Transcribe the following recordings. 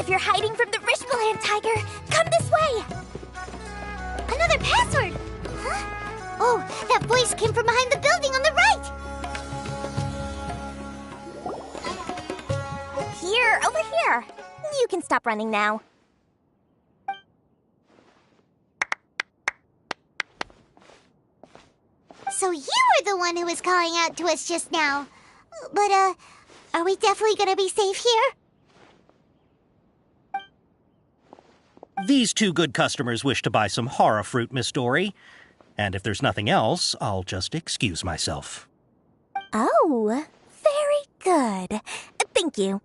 if you're hiding from the Rishbaland tiger, come this way! Another password! Huh? Oh, that voice came from behind the building on the right! Here, over here. You can stop running now. So you were the one who was calling out to us just now. But, are we definitely gonna be safe here? These two good customers wish to buy some horror fruit, Miss Dory. And if there's nothing else, I'll just excuse myself. Oh, very good. Thank you.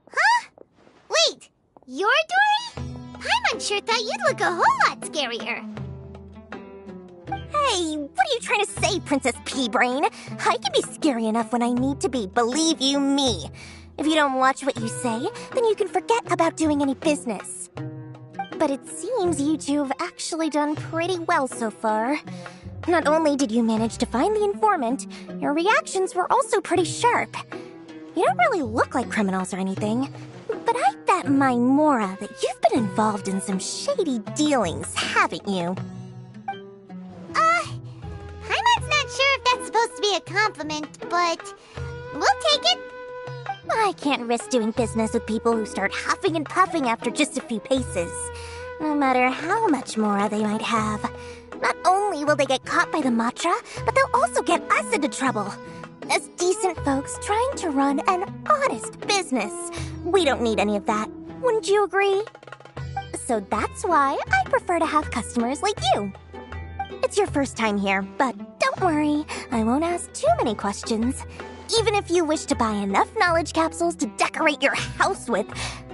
Huh? Wait, you're Dory? Paimon sure thought you'd look a whole lot scarier. Hey, what are you trying to say, Princess Pea-Brain? I can be scary enough when I need to be, believe you me. If you don't watch what you say, then you can forget about doing any business. But it seems you two have actually done pretty well so far. Not only did you manage to find the informant, your reactions were also pretty sharp. You don't really look like criminals or anything, but I bet my Mora that you've been involved in some shady dealings, haven't you? Paimon's not sure if that's supposed to be a compliment, but we'll take it. I can't risk doing business with people who start huffing and puffing after just a few paces. No matter how much Mora they might have. Not only will they get caught by the Matra, but they'll also get us into trouble. As decent folks trying to run an honest business, we don't need any of that. Wouldn't you agree? So that's why I prefer to have customers like you. It's your first time here, but don't worry, I won't ask too many questions. Even if you wish to buy enough knowledge capsules to decorate your house with,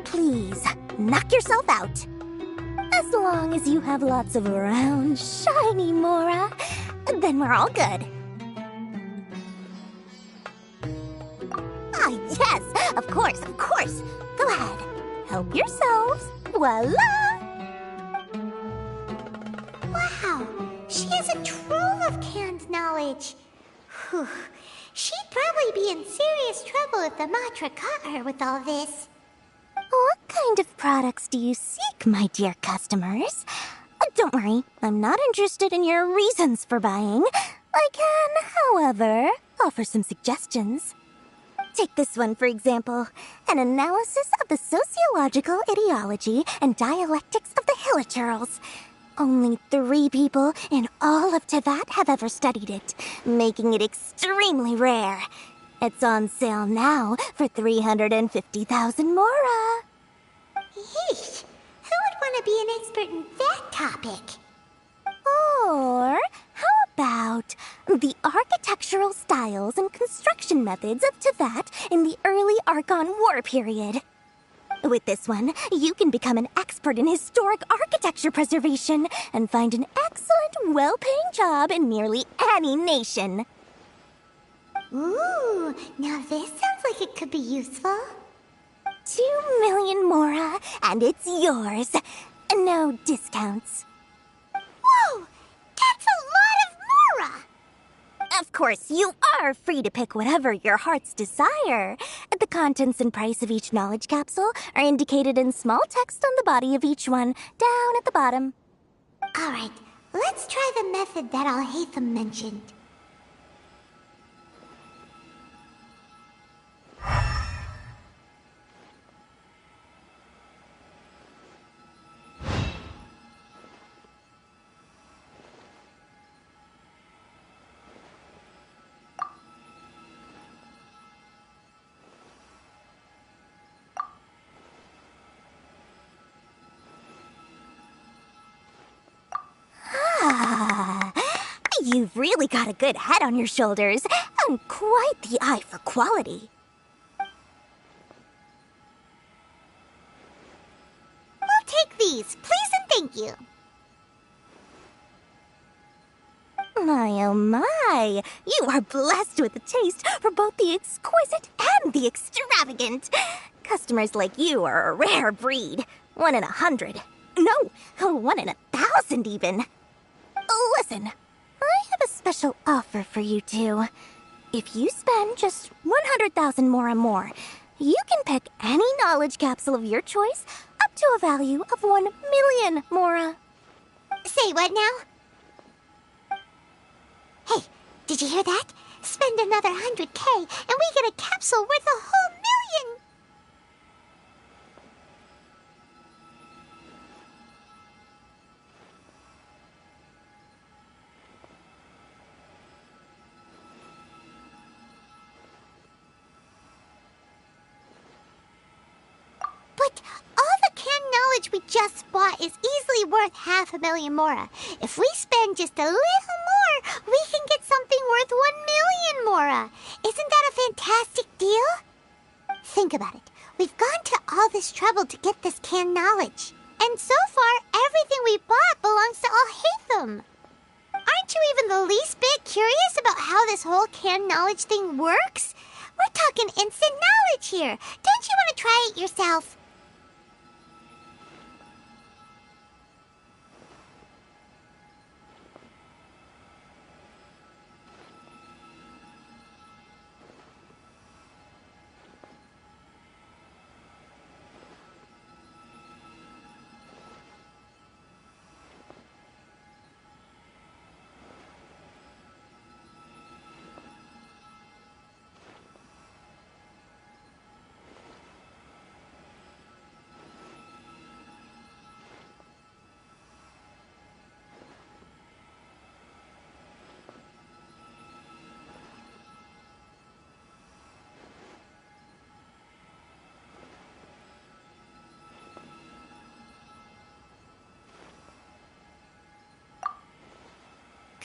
please, knock yourself out. As long as you have lots of round, shiny Mora, then we're all good. Ah, yes, of course, of course. Go ahead, help yourselves. Voila! Wow, she has a trove of canned knowledge. Whew. She'd probably be in serious trouble if the Matra caught her with all this. What kind of products do you seek, my dear customers? Don't worry, I'm not interested in your reasons for buying. I can, however, offer some suggestions. Take this one, for example. An analysis of the sociological ideology and dialectics of the Hilichurls. Only 3 people in all of Teyvat have ever studied it, making it extremely rare. It's on sale now for 350,000 Mora. Yeesh, who would want to be an expert in that topic? Or how about the architectural styles and construction methods of Teyvat in the early Archon War period? With this one, you can become an expert in historic architecture preservation and find an excellent, well-paying job in nearly any nation. Ooh, now this sounds like it could be useful. 2 million Mora, and it's yours. No discounts. Whoa, that's a lot of Mora! Of course, you are free to pick whatever your heart's desire. The contents and price of each knowledge capsule are indicated in small text on the body of each one, down at the bottom. Alright, let's try the method that Al-Haytham mentioned. You've really got a good head on your shoulders, and quite the eye for quality. We'll take these, please and thank you. My, oh my, you are blessed with a taste for both the exquisite and the extravagant. Customers like you are a rare breed. 1 in 100. No, 1 in 1,000 even. Listen, I have a special offer for you two. If you spend just 100,000 mora more, you can pick any knowledge capsule of your choice up to a value of 1,000,000 mora. Say what now? Hey, did you hear that? Spend another 100K and we get a capsule worth a whole 1,000,000! But all the canned knowledge we just bought is easily worth 500,000 mora. If we spend just a little more, we can get something worth 1,000,000 mora. Isn't that a fantastic deal? Think about it. We've gone to all this trouble to get this canned knowledge. And so far, everything we bought belongs to Alhaitham. Aren't you even the least bit curious about how this whole canned knowledge thing works? We're talking instant knowledge here. Don't you want to try it yourself?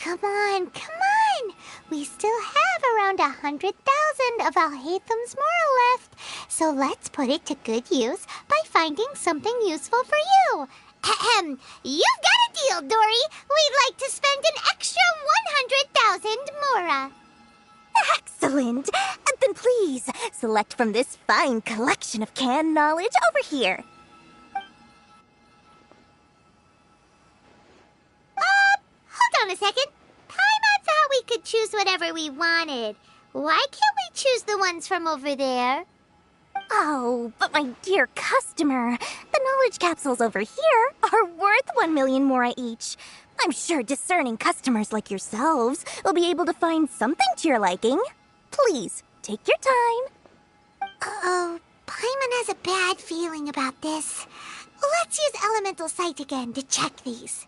Come on, come on! We still have around 100,000 of Alhaitham's moral left, so let's put it to good use by finding something useful for you. Ahem! You've got a deal, Dory! We'd like to spend an extra 100,000 mora. Excellent! Then please, select from this fine collection of canned knowledge over here. Hold on a second. Paimon thought we could choose whatever we wanted. Why can't we choose the ones from over there? Oh, but my dear customer, the knowledge capsules over here are worth 1,000,000 mora each. I'm sure discerning customers like yourselves will be able to find something to your liking. Please, take your time. Uh-oh, Paimon has a bad feeling about this. Let's use Elemental Sight again to check these.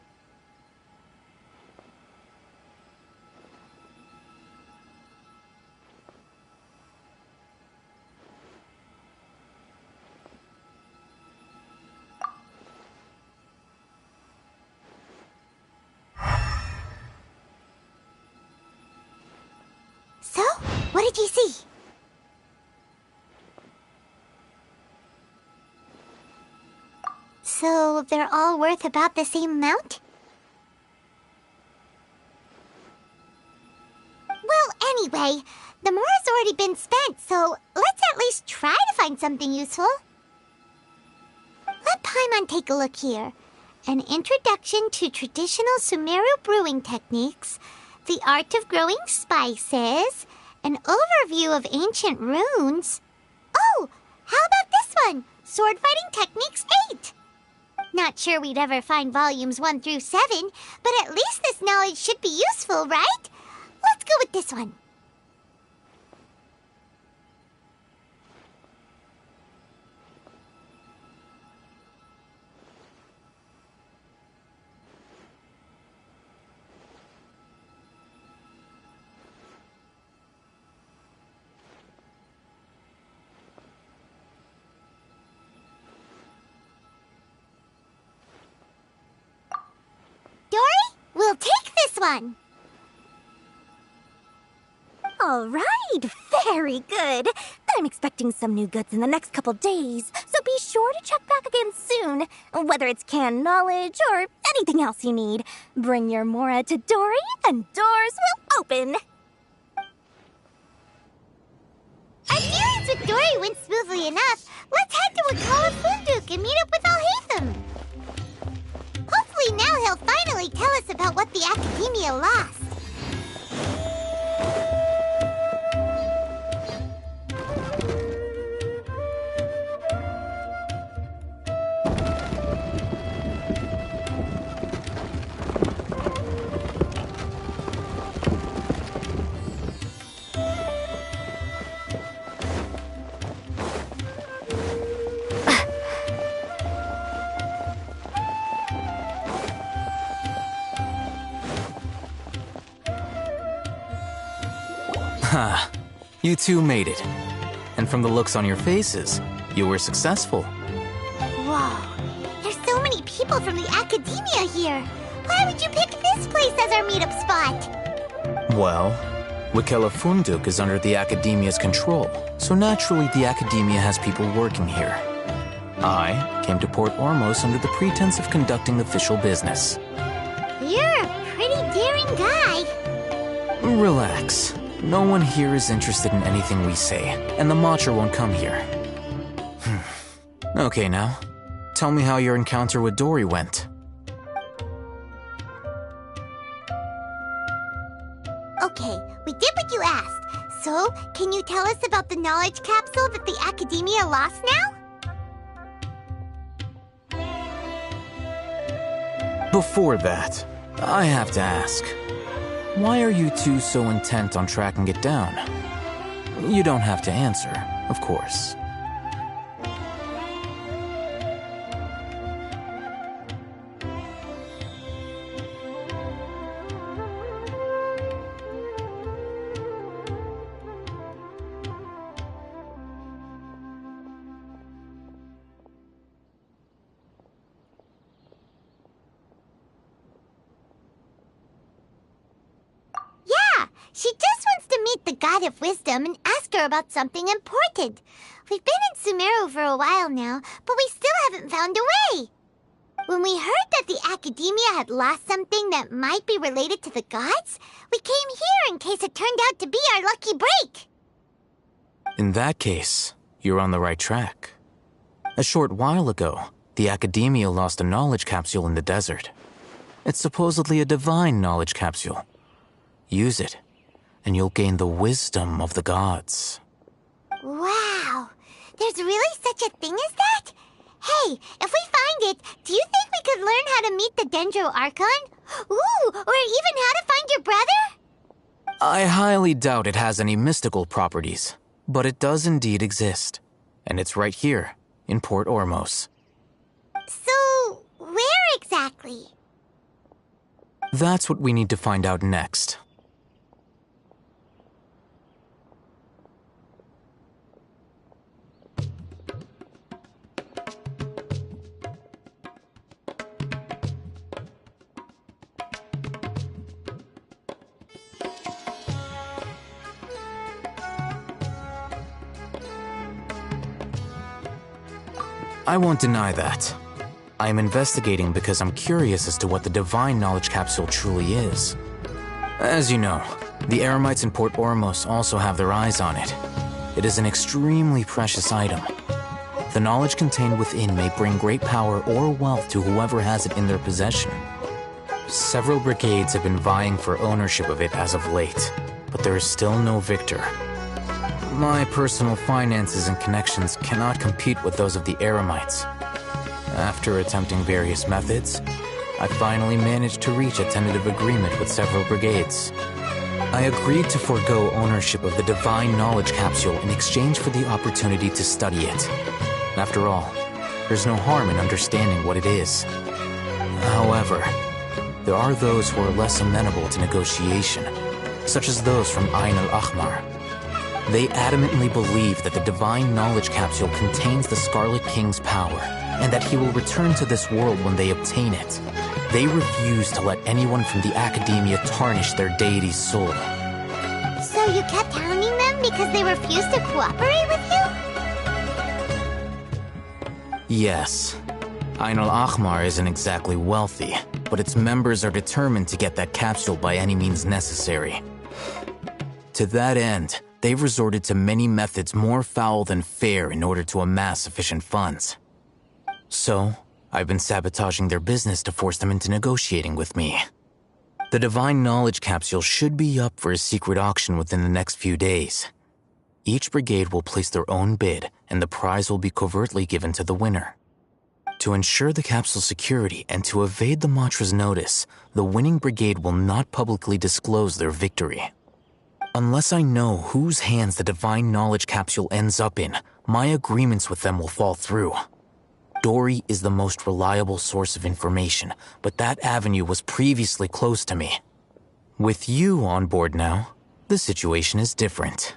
So, what did you see? So, they're all worth about the same amount? Well, anyway, the mora's already been spent, so let's at least try to find something useful. Let Paimon take a look here. An introduction to traditional Sumeru brewing techniques, the art of growing spices, an overview of ancient runes. Oh, how about this one? Sword Fighting Techniques 8. Not sure we'd ever find volumes 1 through 7, but at least this knowledge should be useful, right? Let's go with this one. Dory, we'll take this one. All right, very good. I'm expecting some new goods in the next couple days, so be sure to check back again soon. Whether it's canned knowledge or anything else you need, bring your mora to Dory and doors will open. Our dealings with Dory went smoothly enough. Let's head to Wakala Funduk and meet up with Alhaitham. Hopefully now he'll finally tell us about what the Academia lost. Ha, you two made it. And from the looks on your faces, you were successful. Whoa, there's so many people from the academia here. Why would you pick this place as our meetup spot? Well, Wikela Funduk is under the academia's control, so naturally the academia has people working here. I came to Port Ormos under the pretense of conducting official business. You're a pretty daring guy. Relax. No one here is interested in anything we say, and the Matcha won't come here. Okay now, tell me how your encounter with Dory went. Okay, we did what you asked. So, can you tell us about the knowledge capsule that the academia lost now? Before that, I have to ask, why are you two so intent on tracking it down? You don't have to answer, of course. She just wants to meet the God of Wisdom and ask her about something important. We've been in Sumeru for a while now, but we still haven't found a way. When we heard that the academia had lost something that might be related to the gods, we came here in case it turned out to be our lucky break. In that case, you're on the right track. A short while ago, the academia lost a knowledge capsule in the desert. It's supposedly a divine knowledge capsule. Use it, and you'll gain the wisdom of the gods. Wow! There's really such a thing as that? Hey, if we find it, do you think we could learn how to meet the Dendro Archon? Ooh, or even how to find your brother? I highly doubt it has any mystical properties, but it does indeed exist. And it's right here, in Port Ormos. So, where exactly? That's what we need to find out next. I won't deny that. I am investigating because I'm curious as to what the divine knowledge capsule truly is. As you know, the Eremites in Port Ormos also have their eyes on it. It is an extremely precious item. The knowledge contained within may bring great power or wealth to whoever has it in their possession. Several brigades have been vying for ownership of it as of late, but there is still no victor. My personal finances and connections cannot compete with those of the Eremites. After attempting various methods, I finally managed to reach a tentative agreement with several brigades. I agreed to forego ownership of the divine knowledge capsule in exchange for the opportunity to study it. After all, there's no harm in understanding what it is. However, there are those who are less amenable to negotiation, such as those from Ain al-Ahmar. They adamantly believe that the divine knowledge capsule contains the Scarlet King's power, and that he will return to this world when they obtain it. They refuse to let anyone from the academia tarnish their deity's soul. So you kept hounding them because they refused to cooperate with you? Yes. Ain al-Ahmar isn't exactly wealthy, but its members are determined to get that capsule by any means necessary. To that end, they've resorted to many methods more foul than fair in order to amass sufficient funds. So, I've been sabotaging their business to force them into negotiating with me. The divine knowledge capsule should be up for a secret auction within the next few days. Each brigade will place their own bid, and the prize will be covertly given to the winner. To ensure the capsule's security and to evade the Matra's notice, the winning brigade will not publicly disclose their victory. Unless I know whose hands the divine knowledge capsule ends up in, my agreements with them will fall through. Dory is the most reliable source of information, but that avenue was previously closed to me. With you on board now, The situation is different.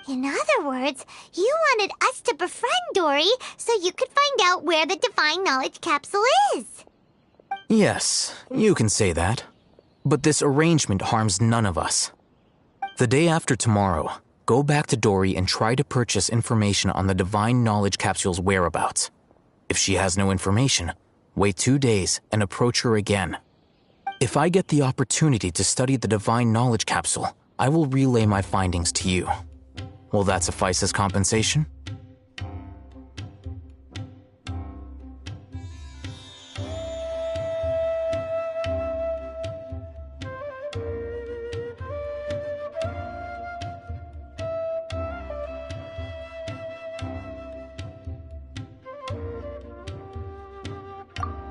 In other words, you wanted us to befriend Dory so you could find out where the Divine Knowledge Capsule is. Yes, you can say that. But this arrangement harms none of us. The day after tomorrow, go back to Dory and try to purchase information on the Divine Knowledge Capsule's whereabouts. If she has no information, wait 2 days and approach her again. If I get the opportunity to study the Divine Knowledge Capsule, I will relay my findings to you. Will that suffice as compensation?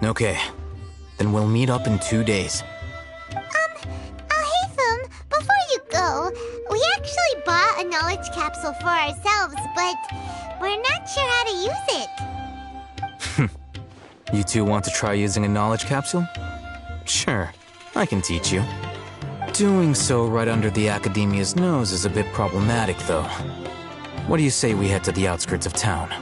Okay, then we'll meet up in 2 days. Haytham, before you go, we actually bought a knowledge capsule for ourselves, but we're not sure how to use it. You two want to try using a knowledge capsule? Sure, I can teach you. Doing so right under the Academia's nose is a bit problematic, though. What do you say we head to the outskirts of town?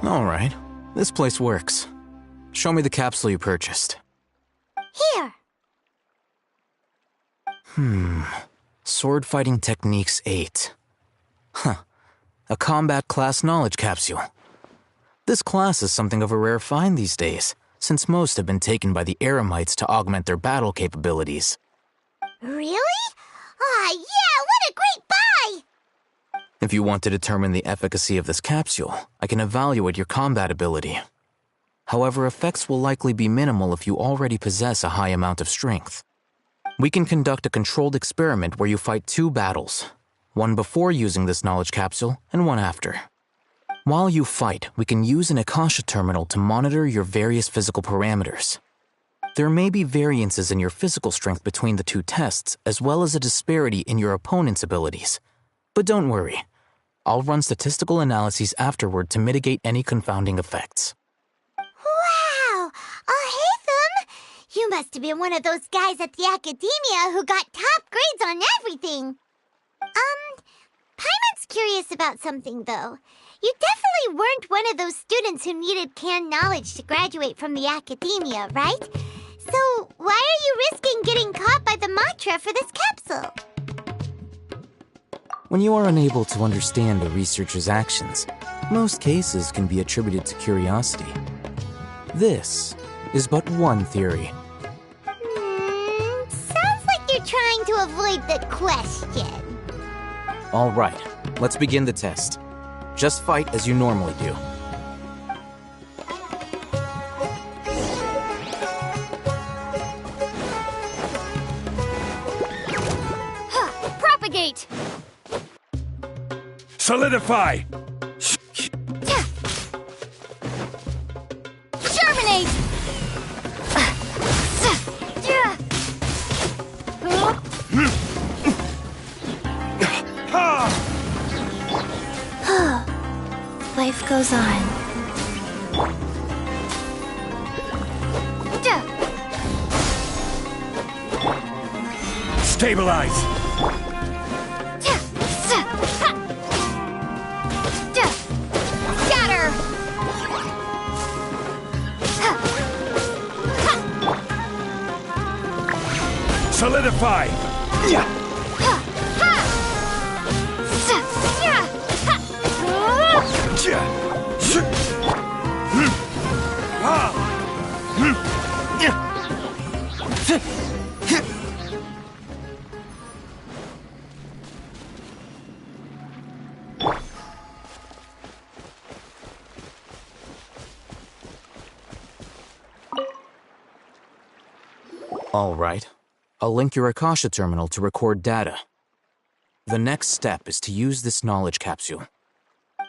Alright, this place works. Show me the capsule you purchased. Here. Sword Fighting Techniques 8. Huh. A combat class knowledge capsule. This class is something of a rare find these days, since most have been taken by the Eremites to augment their battle capabilities. Really? Ah, yeah, what a great buy! If you want to determine the efficacy of this capsule, I can evaluate your combat ability. However, effects will likely be minimal if you already possess a high amount of strength. We can conduct a controlled experiment where you fight 2 battles, one before using this knowledge capsule and one after. While you fight, we can use an Akasha terminal to monitor your various physical parameters. There may be variances in your physical strength between the 2 tests, as well as a disparity in your opponent's abilities. But don't worry, I'll run statistical analyses afterward to mitigate any confounding effects. Wow! Haytham! You must have been one of those guys at the Academia who got top grades on everything. Paimon's curious about something, though. You definitely weren't one of those students who needed canned knowledge to graduate from the Academia, right? So why are you risking getting caught by the Matra for this capsule? When you are unable to understand a researcher's actions, most cases can be attributed to curiosity. This is but one theory. Sounds like you're trying to avoid the question. All right, let's begin the test. Just fight as you normally do. Propagate! Solidify! Germinate! Life goes on. Stabilize! Scatter! Solidify! All right. I'll link your Akasha terminal to record data. The next step is to use this knowledge capsule.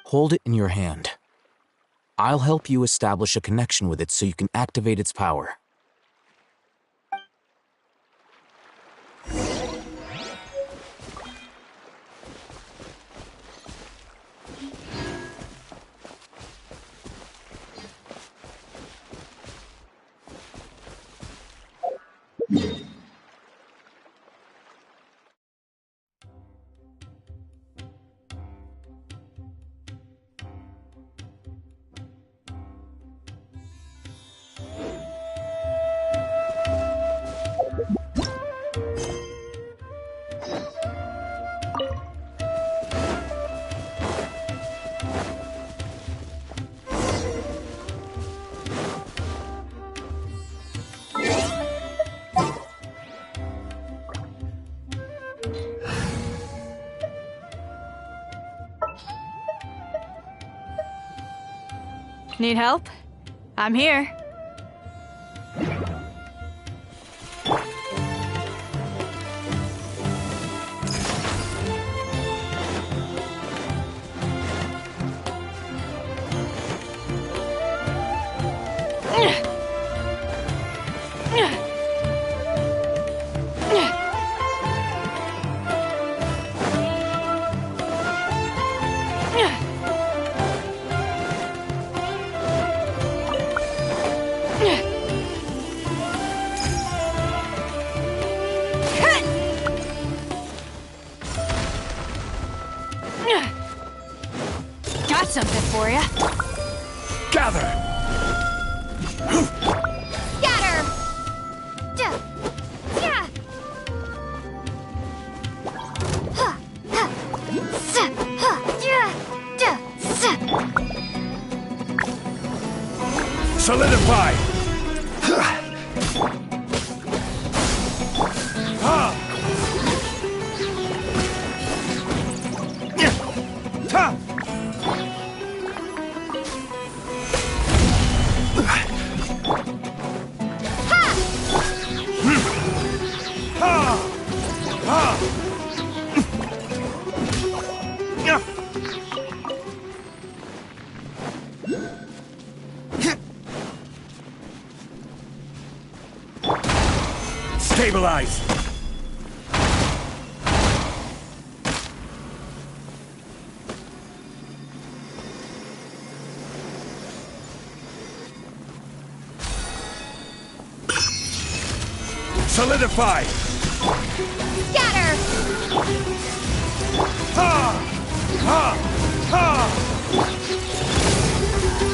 Hold it in your hand. I'll help you establish a connection with it so you can activate its power. Need help? I'm here. Got something for ya. Gather! Scatter! Duh. Yeah. Huh. Huh. Suh. Huh. Yeah. Duh. Suh. Solidify! Stabilize! Solidify! Scatter!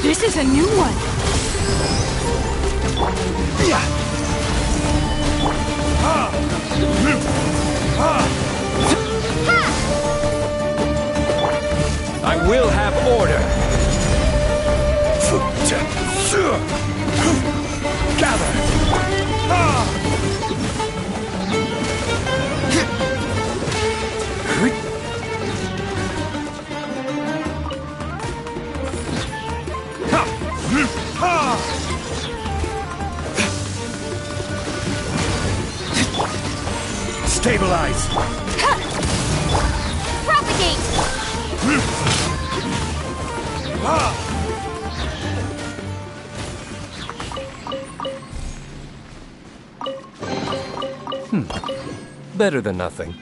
This is a new one. I will have order! Gather! Stabilize! Propagate! Better than nothing.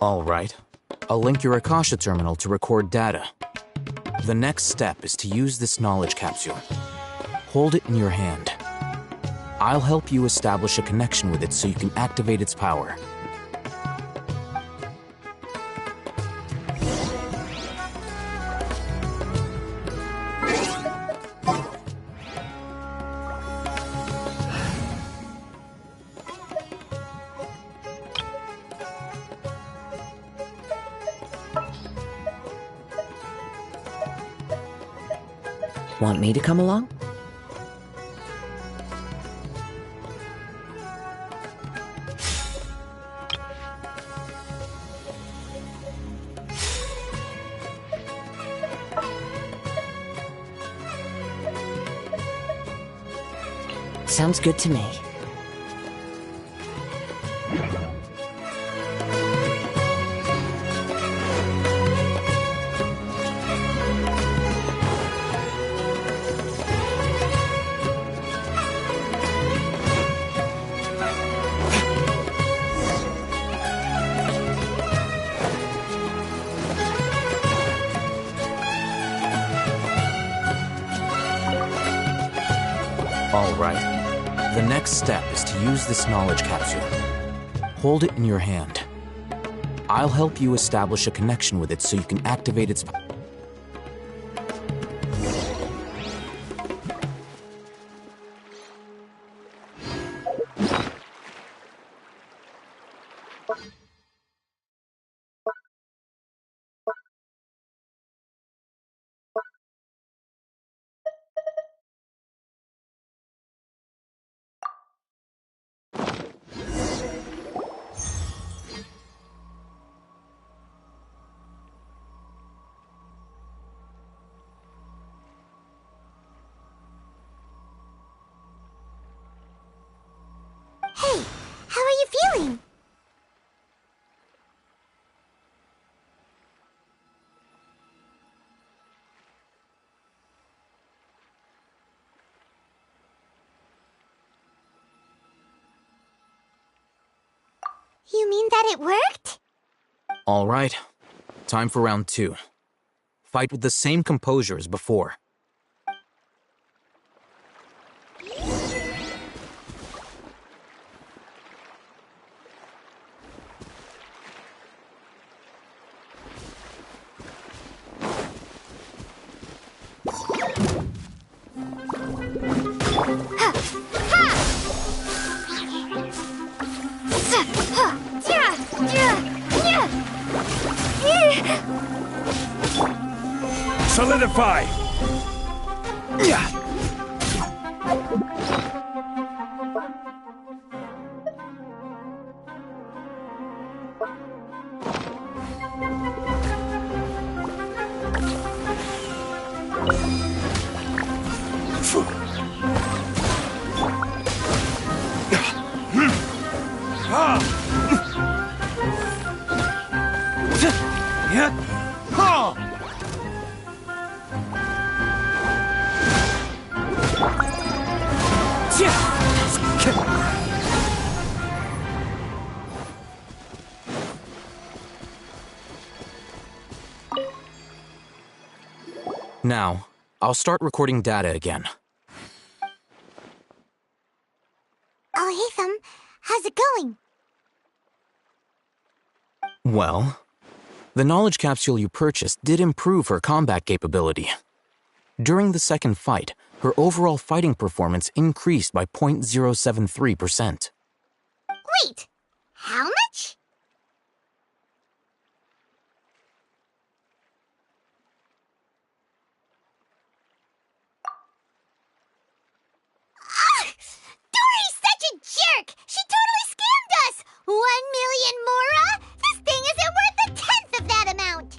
Alright. I'll link your Akasha terminal to record data. The next step is to use this knowledge capsule. Hold it in your hand. I'll help you establish a connection with it so you can activate its power. Want me to come along? Sounds good to me. Alright. The next step is to use this knowledge capsule. Hold it in your hand. I'll help you establish a connection with it so you can activate its power. Hey, how are you feeling? You mean that it worked? Alright. Time for round 2. Fight with the same composure as before. Solidify! Now, I'll start recording data again. Oh, hey, Thumb. How's it going? Well, the knowledge capsule you purchased did improve her combat capability. During the second fight, her overall fighting performance increased by 0.073%. Wait, how much? Dory's such a jerk! She totally scammed us! 1 million mora? This thing isn't worth a tenth of that amount!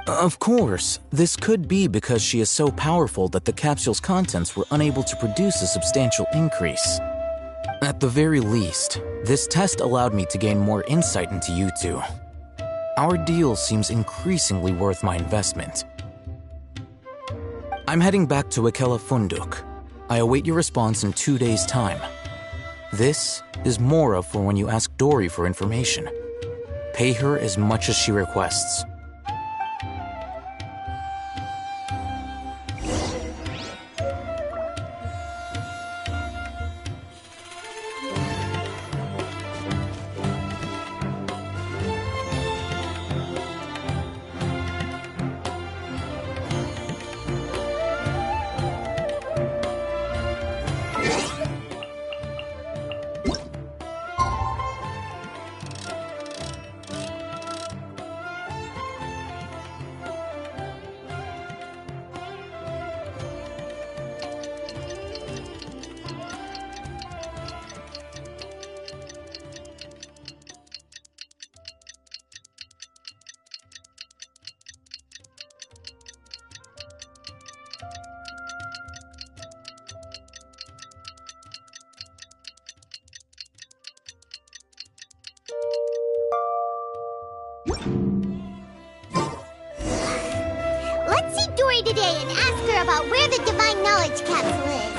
Of course, this could be because she is so powerful that the capsule's contents were unable to produce a substantial increase. At the very least, this test allowed me to gain more insight into you two. Our deal seems increasingly worth my investment. I'm heading back to Ikela Funduk. I await your response in 2 days' time. This is Mora for when you ask Dory for information. pay her as much as she requests. Let's see Dory today and ask her about where the Divine Knowledge Capsule is.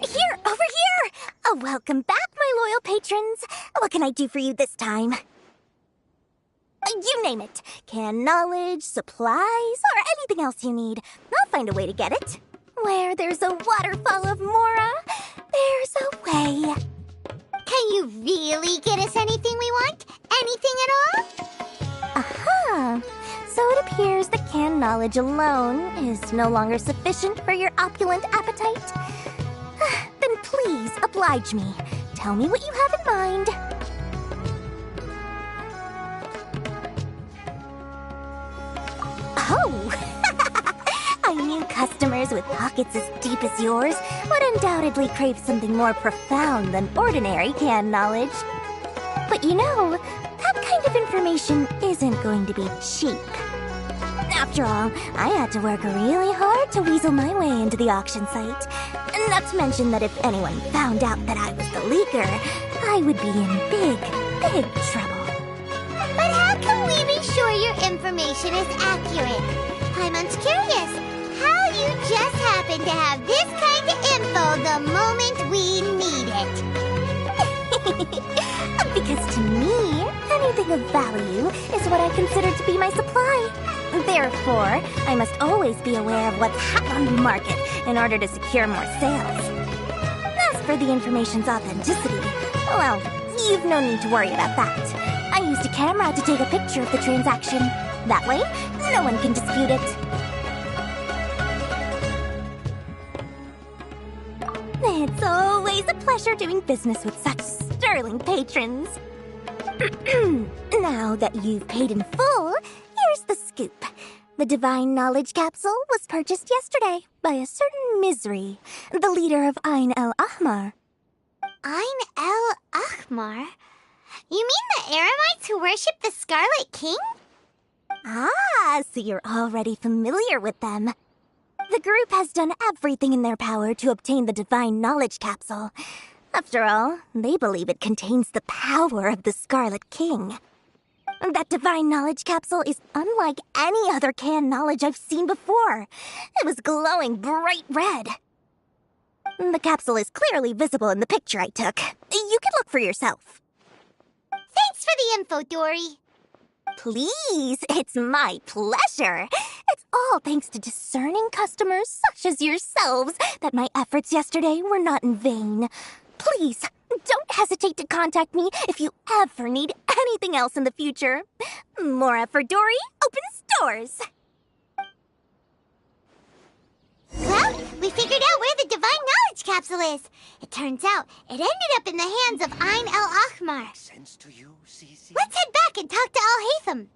Here, over here! Oh, welcome back, my loyal patrons. What can I do for you this time? You name it. Canned knowledge, supplies, or anything else you need. I'll find a way to get it. Where there's a waterfall of Mora, there's a way. Can you really get us anything we want? Anything at all? Aha! So it appears that canned knowledge alone is no longer sufficient for your opulent appetite. Then please oblige me. Tell me what you have in mind. Oh! I knew customers with pockets as deep as yours would undoubtedly crave something more profound than ordinary canned knowledge. But you know, that kind of information isn't going to be cheap. After all, I had to work really hard to weasel my way into the auction site. Not to mention that if anyone found out that I was the leaker, I would be in big, big trouble. But how can we be sure your information is accurate? Paimon's curious how you just happen to have this kind of info the moment we need it. Because to me, anything of value is what I consider to be my supply. Therefore, I must always be aware of what's hot on the market in order to secure more sales. As for the information's authenticity, well, you've no need to worry about that. I used a camera to take a picture of the transaction. That way, no one can dispute it. It's always a pleasure doing business with such sterling patrons. Now that you've paid in full, here's the scoop. The Divine Knowledge Capsule was purchased yesterday by a certain Misery, the leader of Ain El Ahmar. Ain El Ahmar? You mean the Eremites who worship the Scarlet King? Ah, so you're already familiar with them. The group has done everything in their power to obtain the Divine Knowledge Capsule. After all, they believe it contains the power of the Scarlet King. That Divine Knowledge Capsule is unlike any other canned knowledge I've seen before. It was glowing bright red. The capsule is clearly visible in the picture I took. You can look for yourself. Thanks for the info, Dory. Please, it's my pleasure. It's all thanks to discerning customers such as yourselves that my efforts yesterday were not in vain. Please, don't hesitate to contact me if you ever need anything else in the future. Mora for Dory opens doors. Well, we figured out where the Divine Knowledge Capsule is. It turns out it ended up in the hands of Ain el-Ahmar. Sense to you, Cece? Let's head back and talk to Al-Haytham.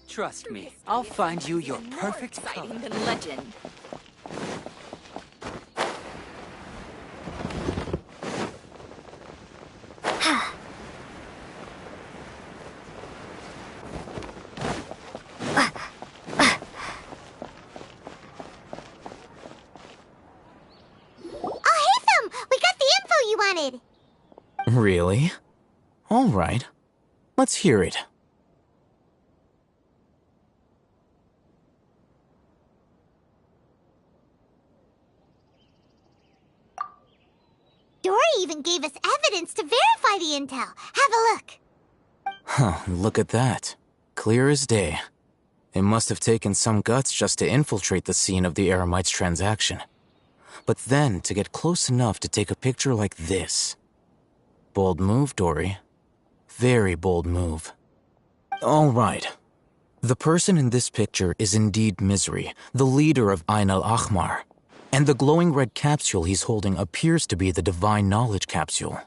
Trust me, I'll find you your perfect Exciting color. than legend. Al-Haytham, we got the info you wanted. Really? All right. Let's hear it. Dory even gave us evidence to verify the intel. Have a look. Huh, look at that. Clear as day. It must have taken some guts just to infiltrate the scene of the Eremites transaction. But then to get close enough to take a picture like this. Bold move, Dory. Very bold move. All right. The person in this picture is indeed Misery, the leader of Ain al-Ahmar. And the glowing red capsule he's holding appears to be the Divine Knowledge Capsule.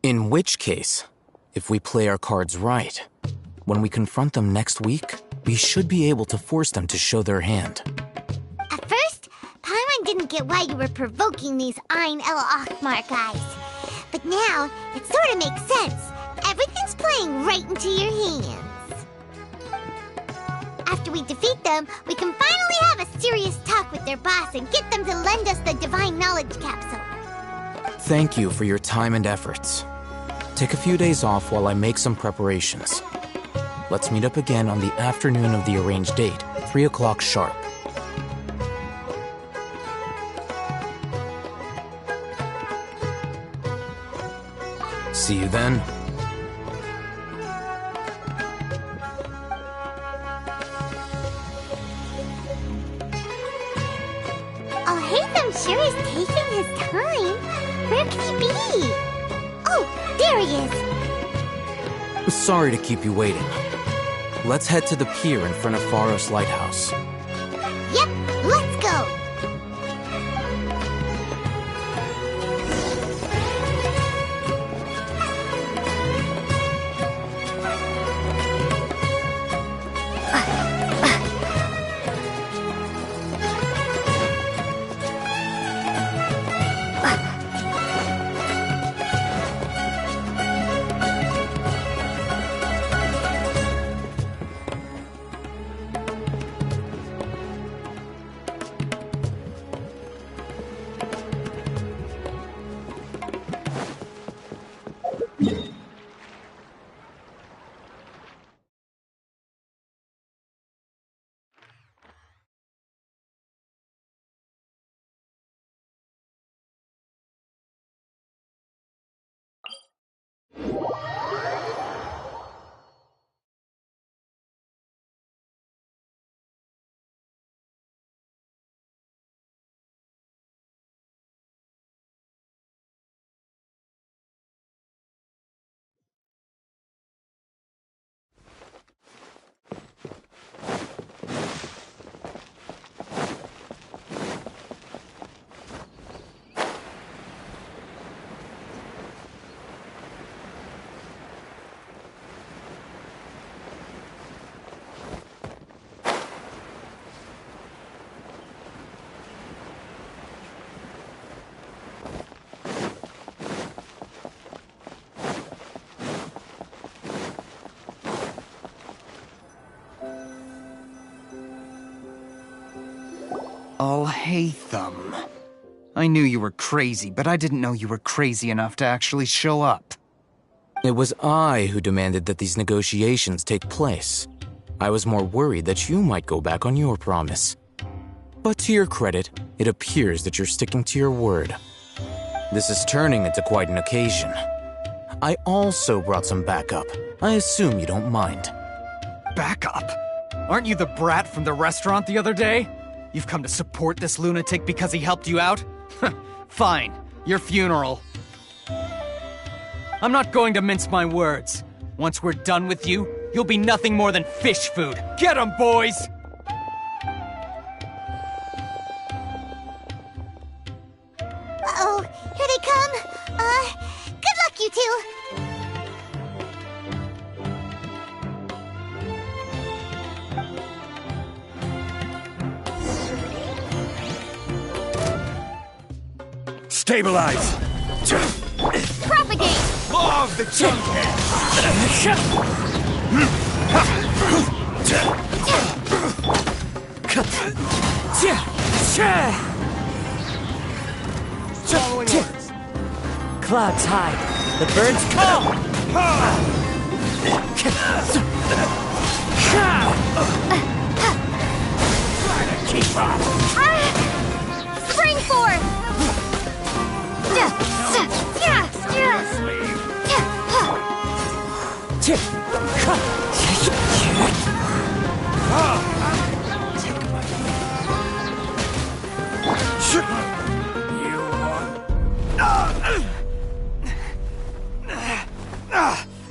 In which case, if we play our cards right, when we confront them next week, we should be able to force them to show their hand. At first, Paimon didn't get why you were provoking these Ain el-Ahmar guys. But now, it sort of makes sense. Everything's playing right into your hands. After we defeat them, we can finally have a serious talk with their boss and get them to lend us the Divine Knowledge Capsule. Thank you for your time and efforts. Take a few days off while I make some preparations. Let's meet up again on the afternoon of the arranged date, 3 o'clock sharp. See you then. Al-Haytham sure is taking his time. Where can he be? Oh, there he is. Sorry to keep you waiting. Let's head to the pier in front of Pharos Lighthouse. Yep, let's go. I'll hate them. I knew you were crazy, but I didn't know you were crazy enough to actually show up. It was I who demanded that these negotiations take place. I was more worried that you might go back on your promise. But to your credit, it appears that you're sticking to your word. This is turning into quite an occasion. I also brought some backup. I assume you don't mind. Backup? Aren't you the brat from the restaurant the other day? You've come to support this lunatic because he helped you out? Fine, your funeral. I'm not going to mince my words. Once we're done with you, you'll be nothing more than fish food. Get 'em, boys! Uh-oh, here they come. Good luck, you two. Stabilize! Propagate! Law of the Junkhead! Following orders. Clouds high. The birds come! Keep up! Spring forth!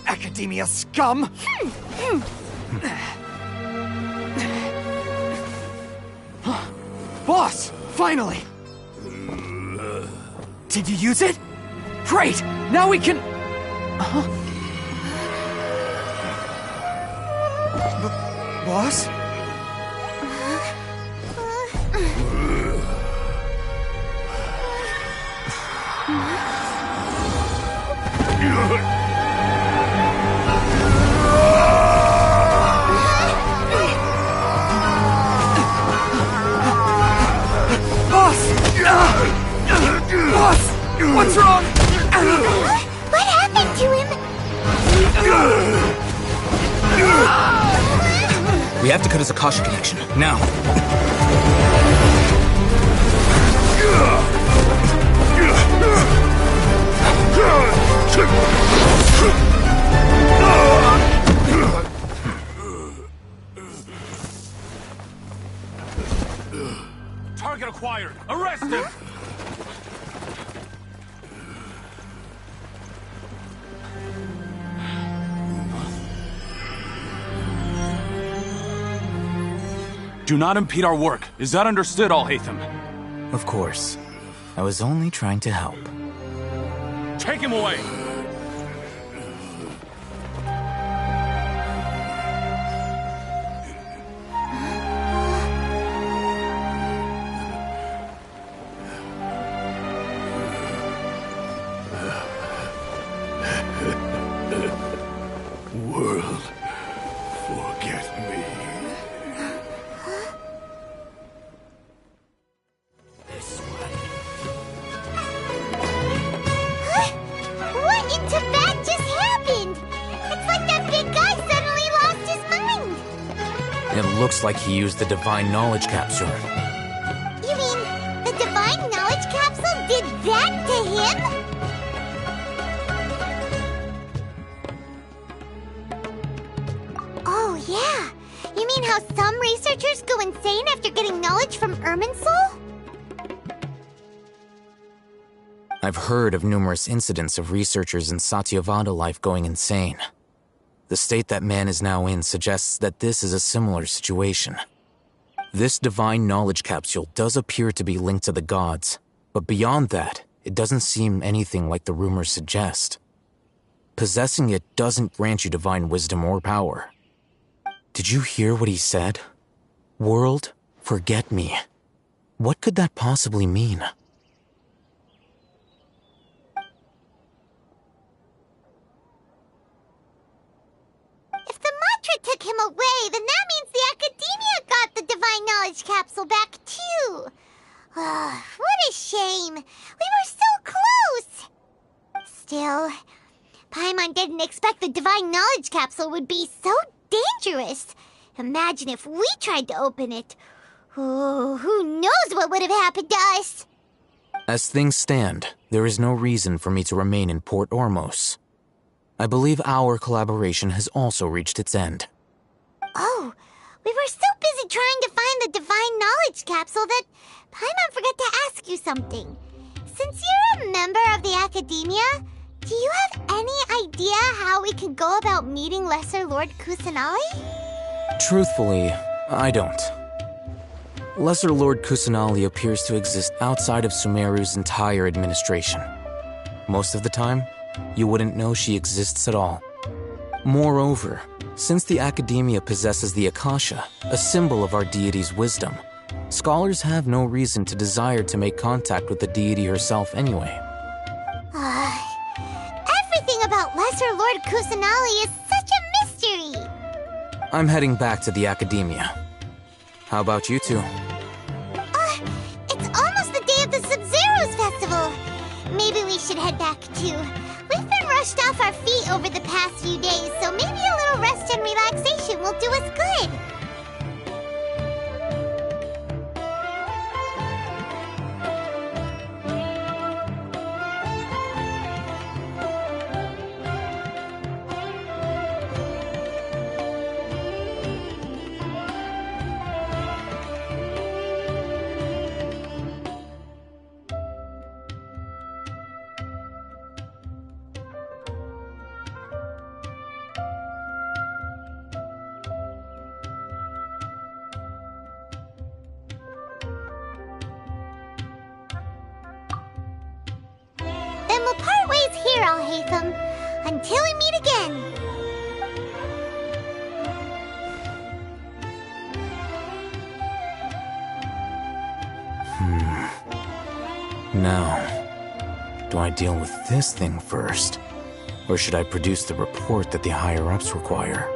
Academia scum! Boss! Finally! Did you use it? Great! Now we can... Boss? Boss! What's wrong? What happened to him? We have to cut his Akasha connection, now. Target acquired! Arrest him! Do not impede our work. Is that understood, Al-Haytham? Of course. I was only trying to help. Take him away! World, forget me. What in Tibet just happened? It's like that big guy suddenly lost his mind. It looks like he used the Divine Knowledge Capsule. You mean the Divine Knowledge Capsule did that to him? Oh, yeah. You mean how some researchers go insane after getting knowledge from Irminsul? I've heard of numerous incidents of researchers in Satyavada life going insane. The state that man is now in suggests that this is a similar situation. This Divine Knowledge Capsule does appear to be linked to the gods, but beyond that, it doesn't seem anything like the rumors suggest. Possessing it doesn't grant you divine wisdom or power. Did you hear what he said? World, forget me. What could that possibly mean? If the mantra took him away, then that means the Academia got the Divine Knowledge Capsule back too. What a shame. We were so close. Still, Paimon didn't expect the Divine Knowledge Capsule would be so dangerous. Imagine if we tried to open it. Oh, who knows what would have happened to us? As things stand, there is no reason for me to remain in Port Ormos. I believe our collaboration has also reached its end. Oh, we were so busy trying to find the Divine Knowledge Capsule that Paimon forgot to ask you something. Since you're a member of the Academia, do you have any idea how we can go about meeting Lesser Lord Kusanali? Truthfully, I don't. Lesser Lord Kusanali appears to exist outside of Sumeru's entire administration. Most of the time, you wouldn't know she exists at all. Moreover, since the Academia possesses the Akasha, a symbol of our deity's wisdom, scholars have no reason to desire to make contact with the deity herself anyway. Everything about Lesser Lord Kusanali is such a mystery! I'm heading back to the Academia. How about you two? It's almost the day of the Sub-Zero's festival. Maybe we should head back too. We've been rushed off our feet over the past few days, so maybe a little rest and relaxation will do us good. Then we'll part ways here, Alhaitham, until we meet again. Now, do I deal with this thing first? Or should I produce the report that the higher-ups require?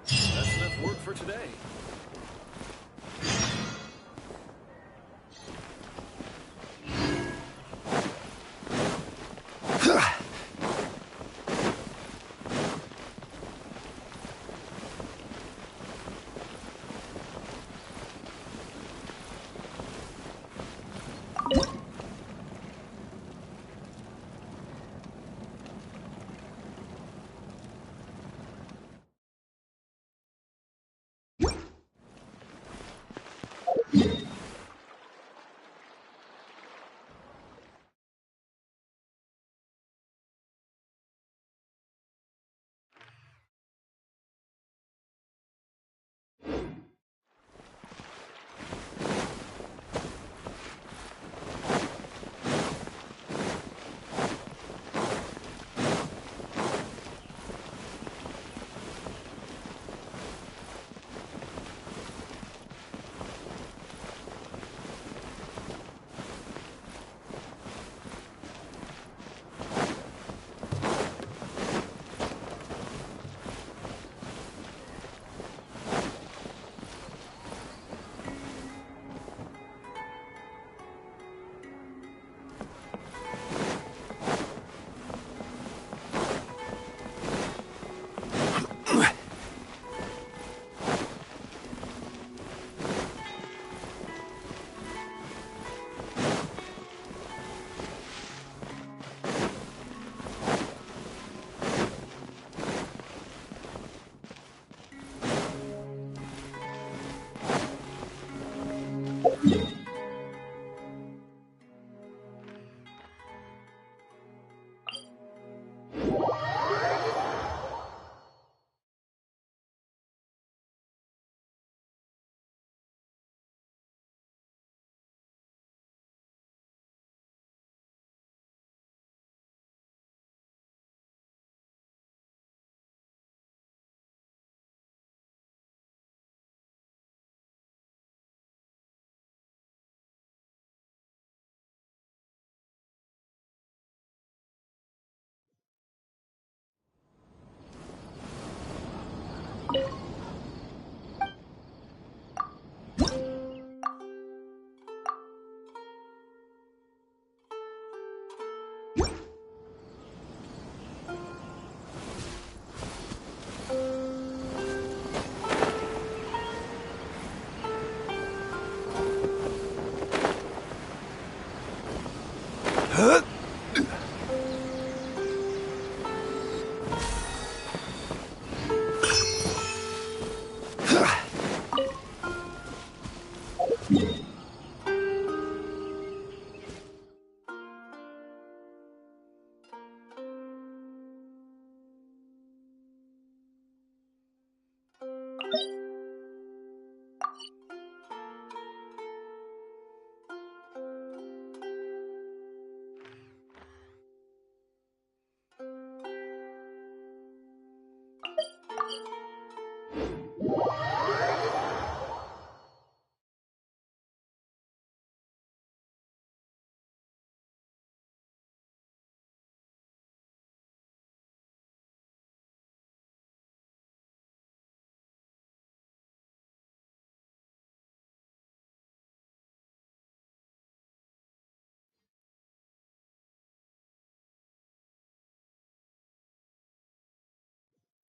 That's enough work for today.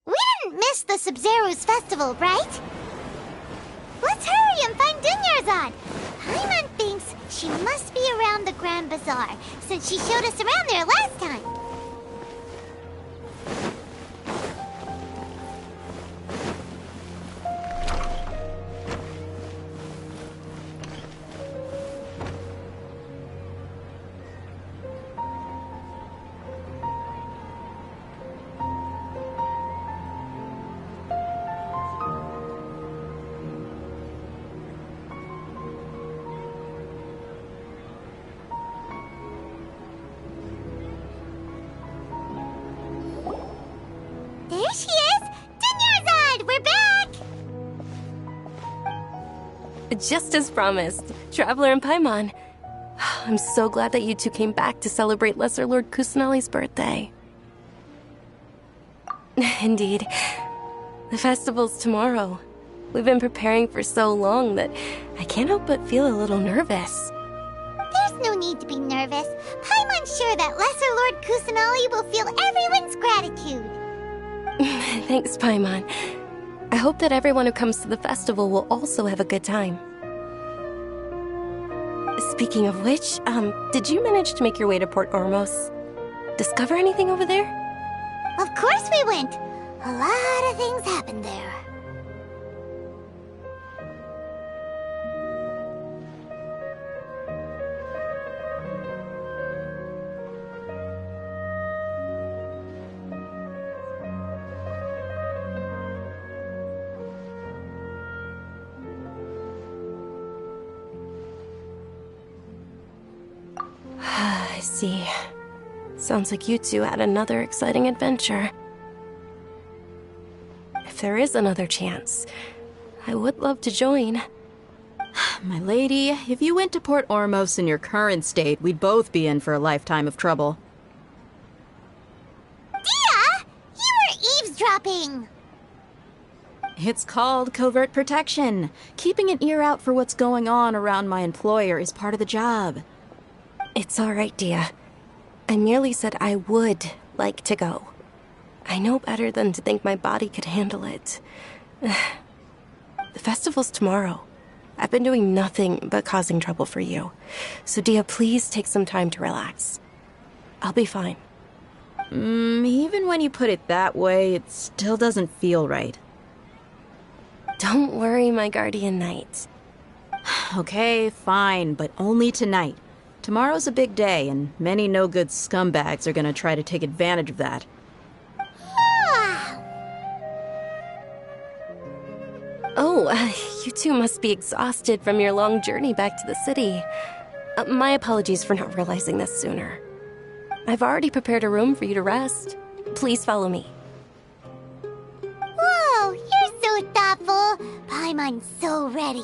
We didn't miss the Sub-Zero's festival, right? Let's hurry and find Dunyarzad. Paimon thinks she must be around the Grand Bazaar, since she showed us around there last time. There she is! Dunyarzad, we're back! Just as promised, Traveler and Paimon. I'm so glad that you two came back to celebrate Lesser Lord Kusanali's birthday. Indeed. The festival's tomorrow. We've been preparing for so long that I can't help but feel a little nervous. There's no need to be nervous. Paimon's sure that Lesser Lord Kusanali will feel everyone's gratitude. Thanks, Paimon. I hope that everyone who comes to the festival will also have a good time. Speaking of which, did you manage to make your way to Port Ormos? Discover anything over there? Of course we went. A lot of things happened there. I see. Sounds like you two had another exciting adventure. If there is another chance, I would love to join. My lady, if you went to Port Ormos in your current state, we'd both be in for a lifetime of trouble. Dia! You were eavesdropping! It's called covert protection. Keeping an ear out for what's going on around my employer is part of the job. It's all right, Dia. I merely said I would like to go. I know better than to think my body could handle it. The festival's tomorrow. I've been doing nothing but causing trouble for you. So, Dia, please take some time to relax. I'll be fine. Even when you put it that way, it still doesn't feel right. Don't worry, my guardian knight. Okay, fine, but only tonight. Tomorrow's a big day, and many no-good scumbags are gonna try to take advantage of that. Oh, you two must be exhausted from your long journey back to the city. My apologies for not realizing this sooner. I've already prepared a room for you to rest. Please follow me. Whoa, you're so thoughtful. Paimon's so ready.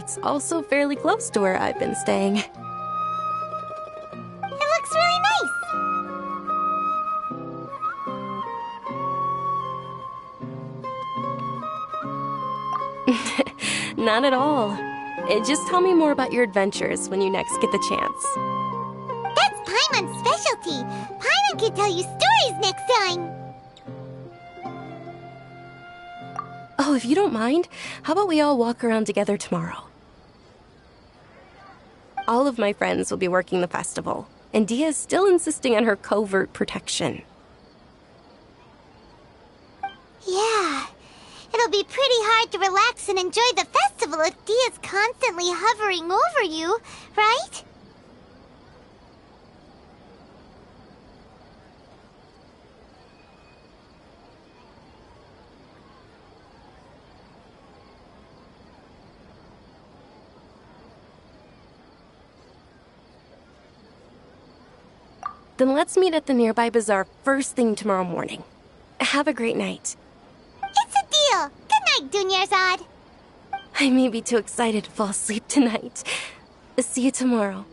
It's also fairly close to where I've been staying. It looks really nice. Not at all. Just tell me more about your adventures when you next get the chance. That's Paimon's specialty. Paimon can tell you stories next time. Oh, if you don't mind, how about we all walk around together tomorrow? All of my friends will be working the festival, and Dia is still insisting on her covert protection. Yeah. It'll be pretty hard to relax and enjoy the festival if Dia's constantly hovering over you, right? Then let's meet at the nearby bazaar first thing tomorrow morning. Have a great night. It's a deal. Good night, Dunyarzad. I may be too excited to fall asleep tonight. See you tomorrow.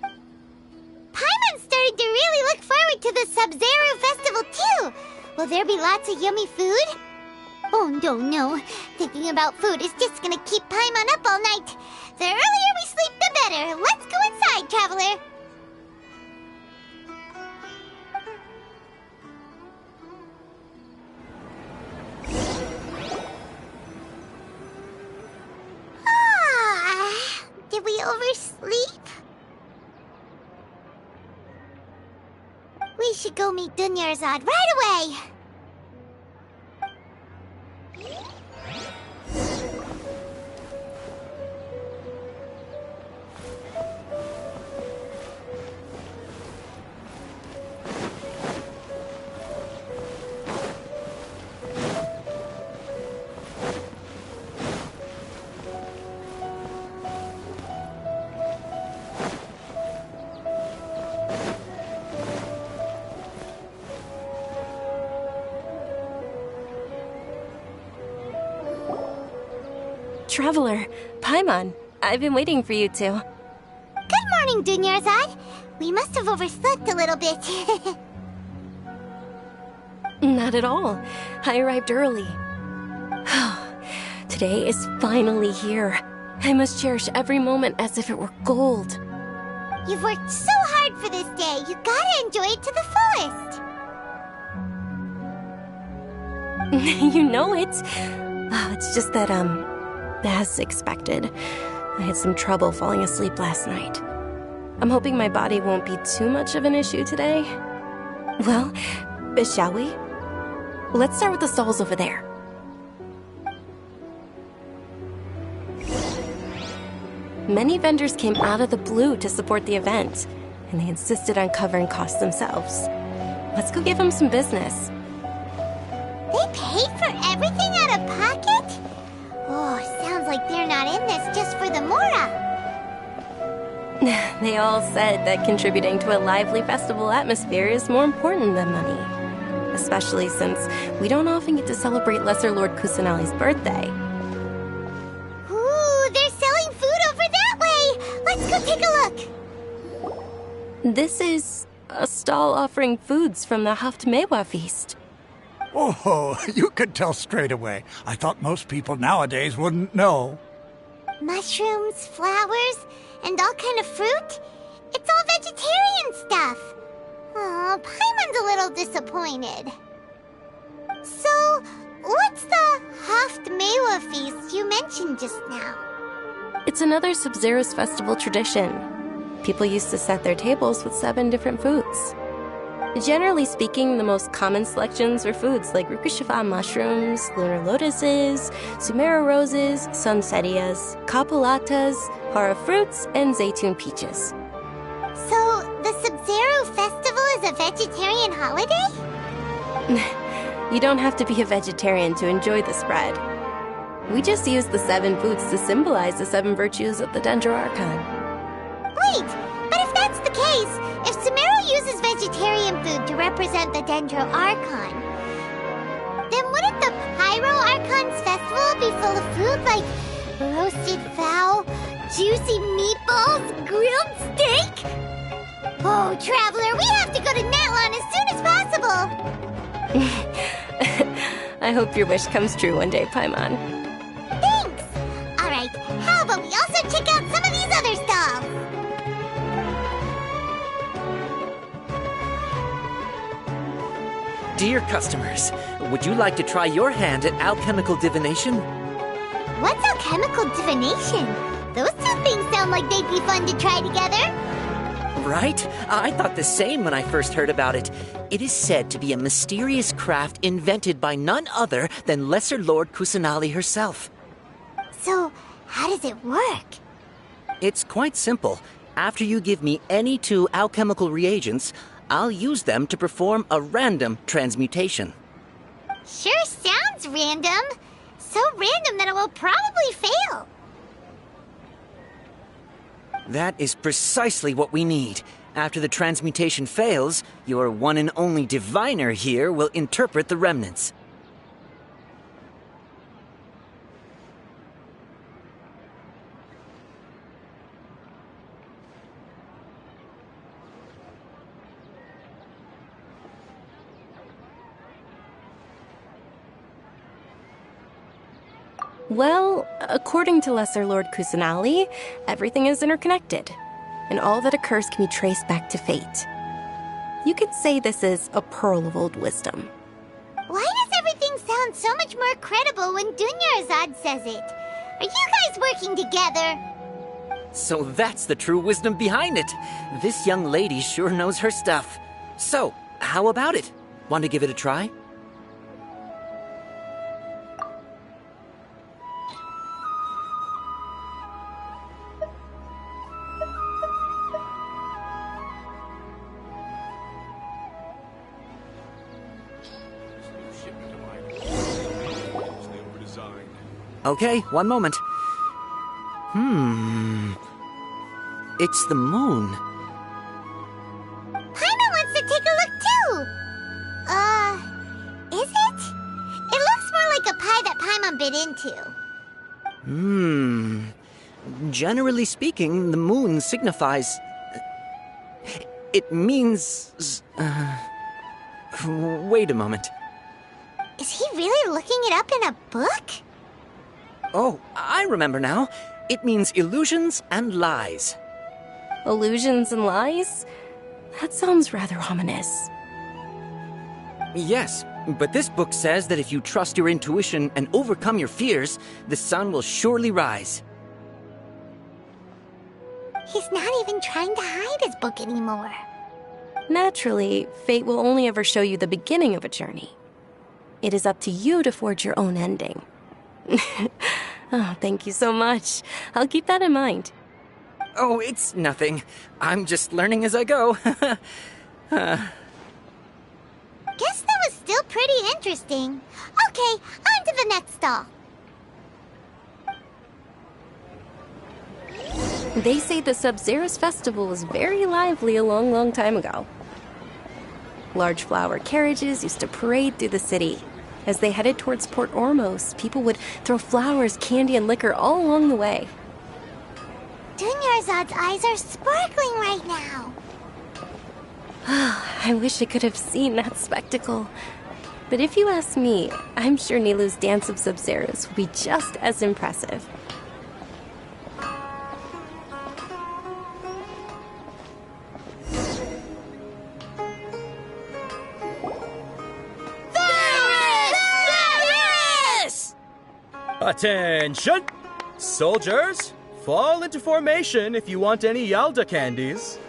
Paimon's starting to really look forward to the Sub-Zero festival too. Will there be lots of yummy food? Oh no. Thinking about food is just gonna keep Paimon up all night. The earlier we sleep, the better. Let's go inside, traveler. Did we oversleep? We should go meet Dunyarzad right away! Traveler, Paimon, I've been waiting for you two. Good morning, Dunyarzad. We must have overslept a little bit. Not at all. I arrived early. Today is finally here. I must cherish every moment as if it were gold. You've worked so hard for this day. You gotta enjoy it to the fullest. You know it. It's just that, as expected, I had some trouble falling asleep last night. I'm hoping my body won't be too much of an issue today. Well, shall we? Let's start with the stalls over there. Many vendors came out of the blue to support the event, and they insisted on covering costs themselves. Let's go give them some business. They paid for everything out of pocket? Oh, sounds like they're not in this just for the Mora. They all said that contributing to a lively festival atmosphere is more important than money. Especially since we don't often get to celebrate Lesser Lord Kusanali's birthday. Ooh, they're selling food over that way! Let's go take a look! This is a stall offering foods from the Haft Mewa feast. Oh, you could tell straight away. I thought most people nowadays wouldn't know. Mushrooms, flowers, and all kind of fruit? It's all vegetarian stuff. Oh, Paimon's a little disappointed. So, what's the Haft Mewa feast you mentioned just now? It's another Sub-Zero's festival tradition. People used to set their tables with 7 different foods. Generally speaking, the most common selections were foods like Rukashifa mushrooms, lunar lotuses, sumera roses, sunsetias, capulatas, hara fruits, and zaytun peaches. So, the Sub-Zero festival is a vegetarian holiday? You don't have to be a vegetarian to enjoy the spread. We just use the 7 foods to symbolize the 7 virtues of the Dendro Archon. Wait, but if that's the case, if Sumero uses vegetarian food to represent the Dendro Archon, then wouldn't the Pyro Archon's festival be full of food like Roasted fowl, juicy meatballs, grilled steak? Oh, Traveler, we have to go to Natlan as soon as possible! I hope your wish comes true one day, Paimon. Thanks! Alright, how about we also check out some of these other stalls? Dear customers, would you like to try your hand at alchemical divination? What's alchemical divination? Those two things sound like they'd be fun to try together. Right? I thought the same when I first heard about it. It is said to be a mysterious craft invented by none other than Lesser Lord Kusanali herself. So, how does it work? It's quite simple. After you give me any 2 alchemical reagents, I'll use them to perform a random transmutation. Sure sounds random. So random that it will probably fail. That is precisely what we need. After the transmutation fails, your one and only diviner here will interpret the remnants. Well, according to Lesser Lord Kusanali, everything is interconnected, and all that occurs can be traced back to fate. You could say this is a pearl of old wisdom. Why does everything sound so much more credible when Dunyarzad says it? Are you guys working together? So that's the true wisdom behind it. This young lady sure knows her stuff. So, how about it? Want to give it a try? Okay, one moment. It's the moon. Paimon wants to take a look too! Is it? It looks more like a pie that Paimon bit into. Generally speaking, the moon signifies... It means... Wait a moment. Is he really looking it up in a book? Oh, I remember now. It means illusions and lies. Illusions and lies? That sounds rather ominous. Yes, but this book says that if you trust your intuition and overcome your fears, the sun will surely rise. He's not even trying to hide his book anymore. Naturally, fate will only ever show you the beginning of a journey. It is up to you to forge your own ending. Oh, thank you so much. I'll keep that in mind. Oh, it's nothing. I'm just learning as I go. Guess that was still pretty interesting. Okay, on to the next stall. They say the Sub-Zerus festival was very lively a long, long time ago. Large flower carriages used to parade through the city. As they headed towards Port Ormos, people would throw flowers, candy, and liquor all along the way. Dunyarzad's eyes are sparkling right now. I wish I could have seen that spectacle. But if you ask me, I'm sure Nilu's Dance of Sub-Zerus will be just as impressive. Attention! Soldiers, fall into formation if you want any Yalda candies.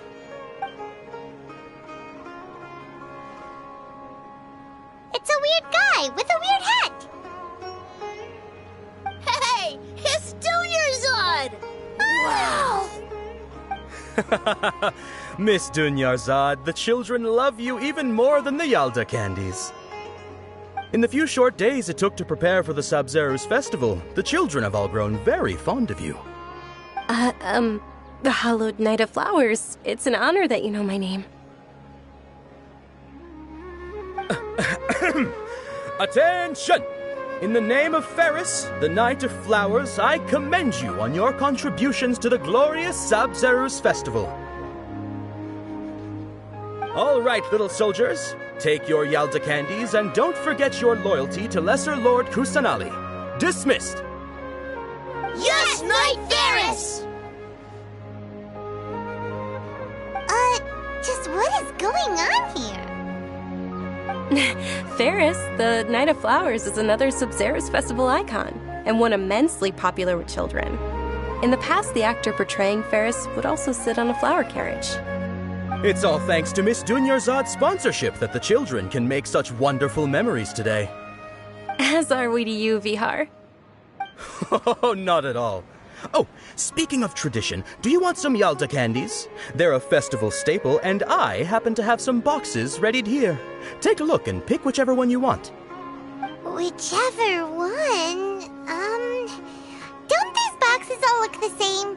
It's a weird guy with a weird hat. Hey, it's Dunyarzad! Wow! Miss Dunyarzad, the children love you even more than the Yalda candies. In the few short days it took to prepare for the Sub-Zerus festival, the children have all grown very fond of you. The Hallowed Knight of Flowers. It's an honor that you know my name. Attention! In the name of Ferris, the Knight of Flowers, I commend you on your contributions to the glorious Sub-Zerus Festival. All right, little soldiers, take your Yalda candies and don't forget your loyalty to Lesser Lord Kusanali. Dismissed! Yes, Knight Ferris! Just what is going on here? Ferris, the Knight of Flowers, is another Sub-Zerus Festival icon, and one immensely popular with children. In the past, the actor portraying Ferris would also sit on a flower carriage. It's all thanks to Miss Dunyarzad's sponsorship that the children can make such wonderful memories today. As are we to you, Vihar. Oh, not at all. Oh, speaking of tradition, do you want some Yalda candies? They're a festival staple, and I happen to have some boxes readied here. Take a look and pick whichever one you want. Whichever one? Don't these boxes all look the same?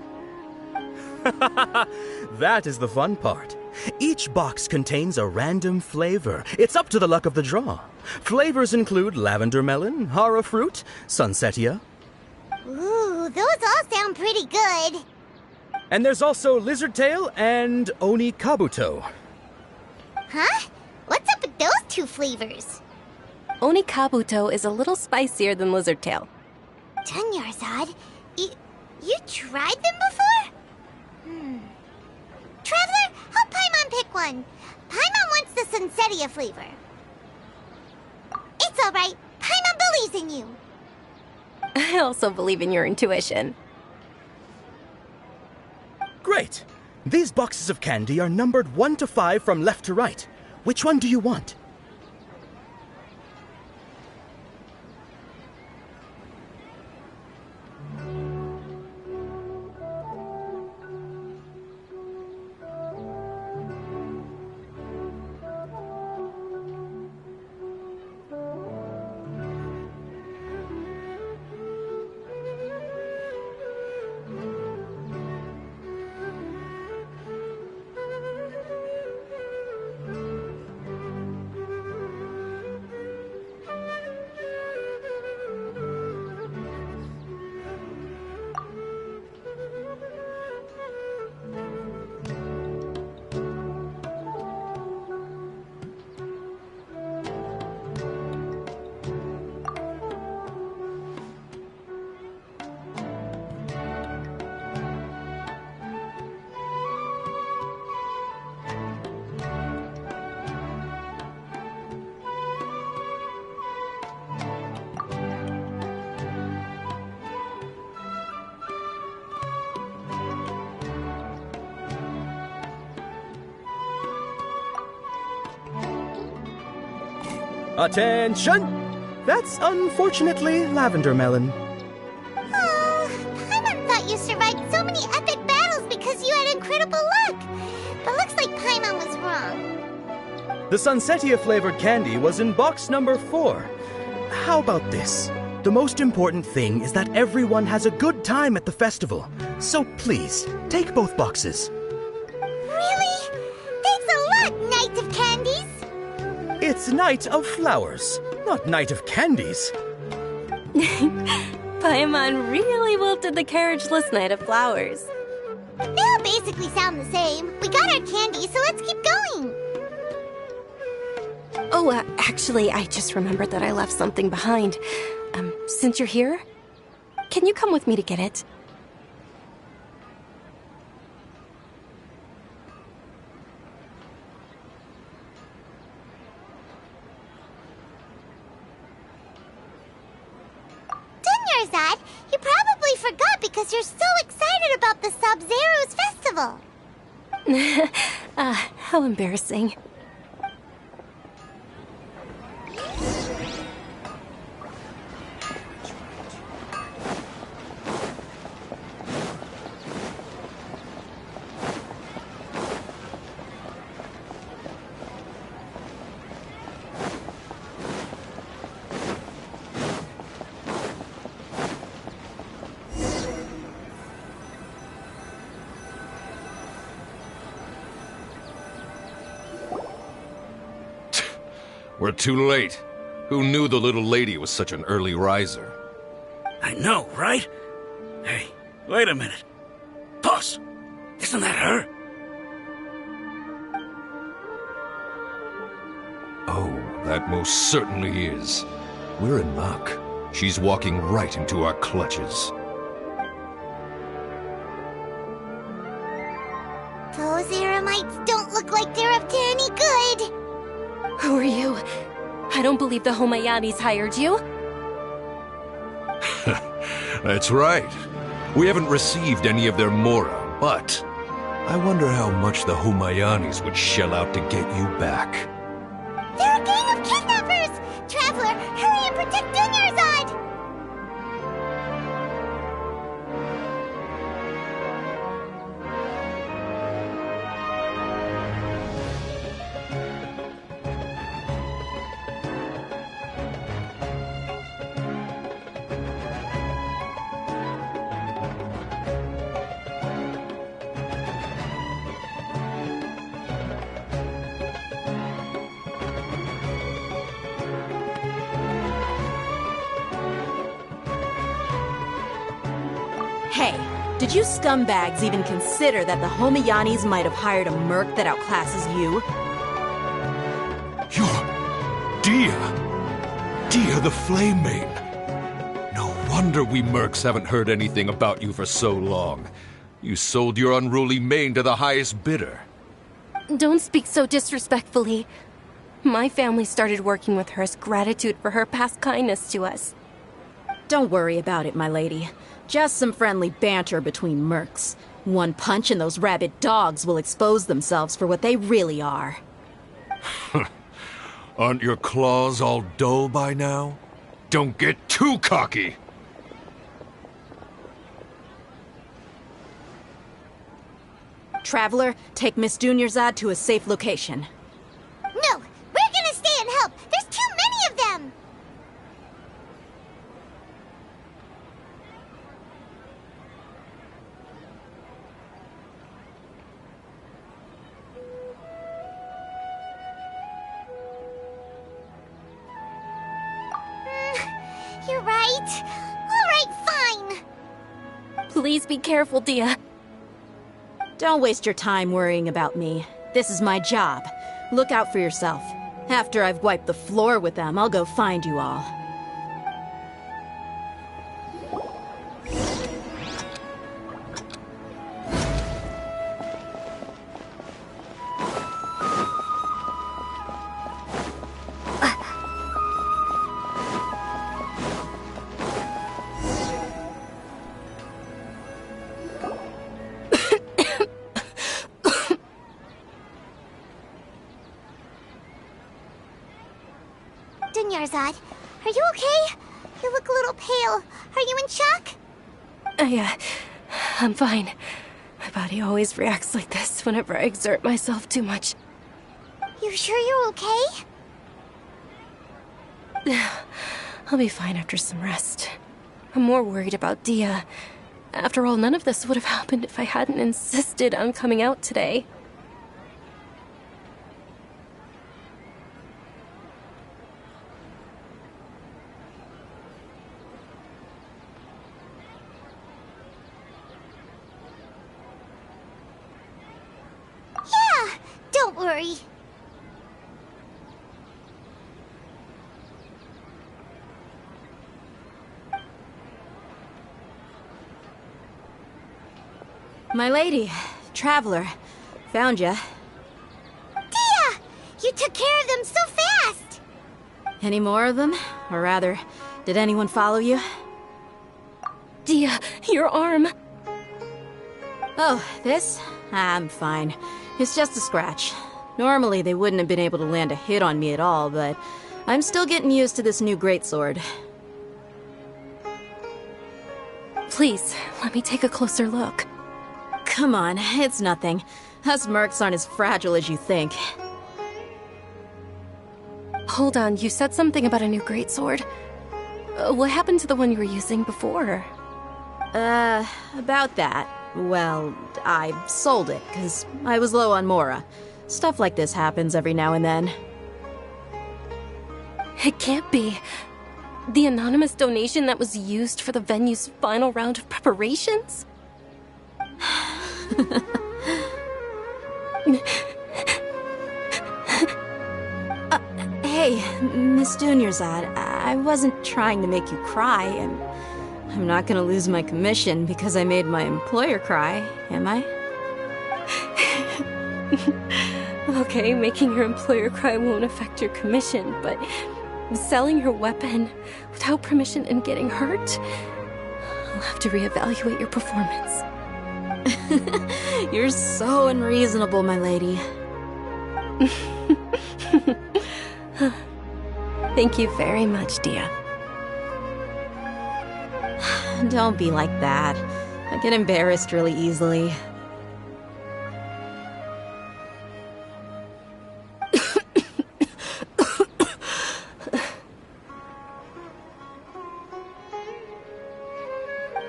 That is the fun part. Each box contains a random flavor. It's up to the luck of the draw. Flavors include lavender melon, hara fruit, sunsetia. Ooh, those all sound pretty good. And there's also lizard tail and oni kabuto. Huh? What's up with those two flavors? Oni kabuto is a little spicier than lizard tail. Dunyarzad, you tried them before? Traveler, help Paimon pick one. Paimon wants the Sunsetia flavor. It's all right. Paimon believes in you. I also believe in your intuition. Great! These boxes of candy are numbered 1 to 5 from left to right. Which one do you want? Attention! That's unfortunately lavender melon. Oh, Paimon thought you survived so many epic battles because you had incredible luck. But looks like Paimon was wrong. The Sunsetia flavored candy was in box number 4. How about this? The most important thing is that everyone has a good time at the festival. So please, take both boxes. Really? Thanks a lot, Knight of Candies. It's Knight of Flowers, not Knight of Candies. Paimon really wilted the carriageless Knight of Flowers. They all basically sound the same. We got our candy, so let's keep going. Oh, actually, I just remembered that I left something behind. Since you're here, can you come with me to get it? Dunyarzad, you probably forgot because you're so excited about the Sub-Zerus festival. How embarrassing. We're too late. Who knew the little lady was such an early riser? I know, right? Hey, wait a minute. Boss, isn't that her? Oh, that most certainly is. We're in luck. She's walking right into our clutches. Those Eremites don't look like they're up to any good. Who are you? I don't believe the Homayanis hired you. That's right. We haven't received any of their mora, but I wonder how much the Homayanis would shell out to get you back. They're a gang of kidnappers! Traveler, hurry and protect Dunyarzad! Hey, did you scumbags even consider that the Homayanis might have hired a merc that outclasses you? You're... Dia the Flame Maiden. No wonder we mercs haven't heard anything about you for so long. You sold your unruly mane to the highest bidder. Don't speak so disrespectfully. My family started working with her as gratitude for her past kindness to us. Don't worry about it, my lady. Just some friendly banter between mercs. One punch and those rabid dogs will expose themselves for what they really are. Aren't your claws all dull by now? Don't get too cocky! Traveler, take Miss Dunyarzad to a safe location. No! We're gonna stay and help! There's too many of them! You're right. All right, fine. Please be careful, Dia. Don't waste your time worrying about me. This is my job. Look out for yourself. After I've wiped the floor with them, I'll go find you all. Dunyarzad, are you okay? You look a little pale. Are you in shock? I'm fine. My body always reacts like this whenever I exert myself too much. You sure you're okay? I'll be fine after some rest. I'm more worried about Dia. After all, none of this would have happened if I hadn't insisted on coming out today. Yeah, don't worry. My lady, Traveler, found ya. Dia! You took care of them so fast! Any more of them? Or rather, did anyone follow you? Dia, your arm! Oh, this? I'm fine. It's just a scratch. Normally, they wouldn't have been able to land a hit on me at all, but I'm still getting used to this new greatsword. Please, let me take a closer look. Come on, it's nothing. Us mercs aren't as fragile as you think. Hold on, you said something about a new greatsword. What happened to the one you were using before? About that. Well, I sold it, because I was low on mora. Stuff like this happens every now and then. It can't be. The anonymous donation that was used for the venue's final round of preparations? Hey, Miss Dunyarzad, I wasn't trying to make you cry, and I'm not gonna lose my commission because I made my employer cry, am I? Okay, making your employer cry won't affect your commission, but selling your weapon without permission and getting hurt? I'll have to reevaluate your performance. You're so unreasonable, my lady. Thank you very much, Dia. Don't be like that. I get embarrassed really easily.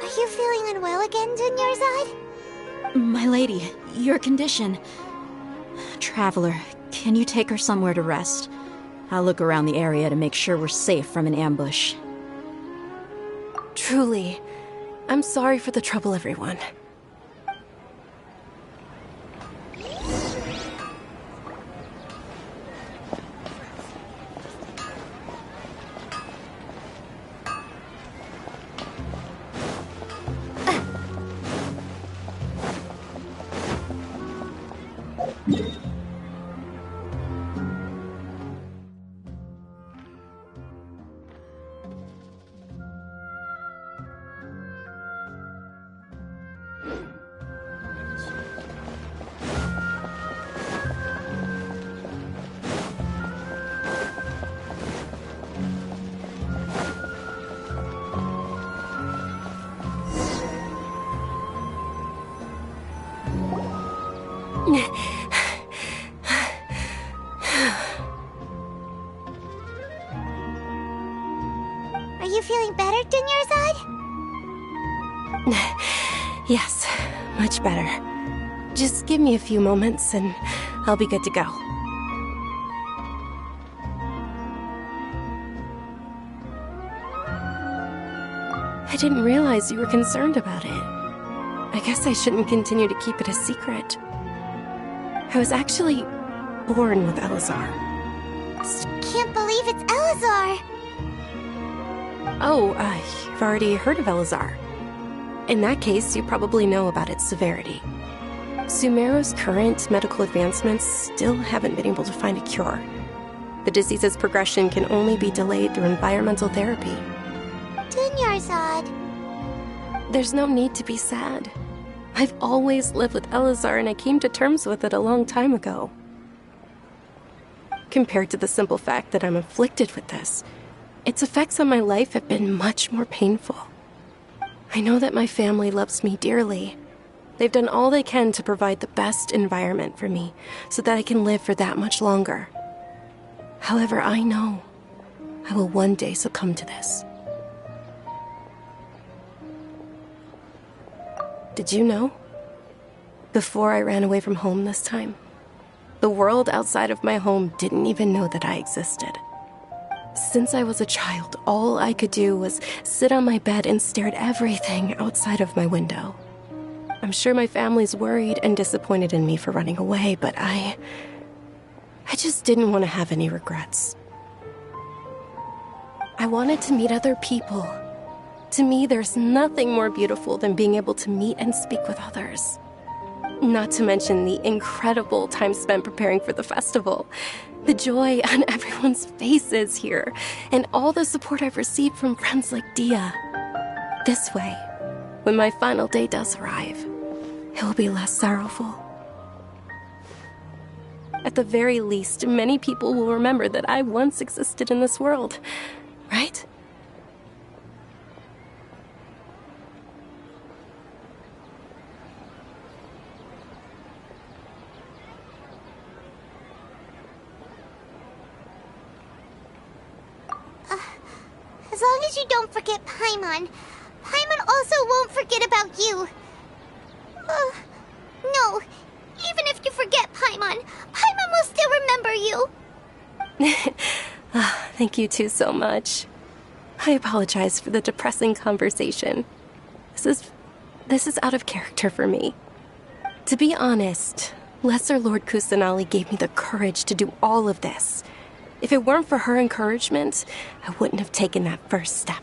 Are you feeling unwell again, Dunyarzad? My lady, your condition. Traveler, can you take her somewhere to rest? I'll look around the area to make sure we're safe from an ambush. Truly, I'm sorry for the trouble, everyone. Are you feeling better, Dunyarzad? Yes, much better. Just give me a few moments and I'll be good to go. I didn't realize you were concerned about it. I guess I shouldn't continue to keep it a secret. I was actually born with Elazar. Can't believe it's Elazar! Oh, you've already heard of Elazar. In that case, you probably know about its severity. Sumeru's current medical advancements still haven't been able to find a cure. The disease's progression can only be delayed through environmental therapy. Dunyarzad. There's no need to be sad. I've always lived with Elazar and I came to terms with it a long time ago. Compared to the simple fact that I'm afflicted with this, its effects on my life have been much more painful. I know that my family loves me dearly. They've done all they can to provide the best environment for me so that I can live for that much longer. However, I know I will one day succumb to this. Did you know? Before I ran away from home this time, the world outside of my home didn't even know that I existed. Since I was a child, all I could do was sit on my bed and stare at everything outside of my window. I'm sure my family's worried and disappointed in me for running away, but I just didn't want to have any regrets. I wanted to meet other people. To me, there's nothing more beautiful than being able to meet and speak with others. Not to mention the incredible time spent preparing for the festival, the joy on everyone's faces here, and all the support I've received from friends like Dia. This way, when my final day does arrive, it will be less sorrowful. At the very least, many people will remember that I once existed in this world, right? As long as you don't forget Paimon, Paimon also won't forget about you. No, even if you forget Paimon, Paimon will still remember you. Thank you two so much. I apologize for the depressing conversation. This is out of character for me. To be honest, Lesser Lord Kusanali gave me the courage to do all of this. If it weren't for her encouragement, I wouldn't have taken that first step.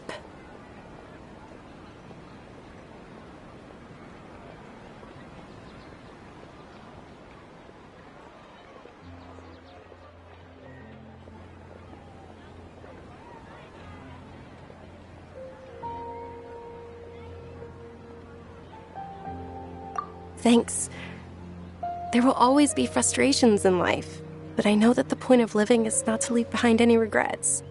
Thanks. There will always be frustrations in life, but I know that the point of living is not to leave behind any regrets.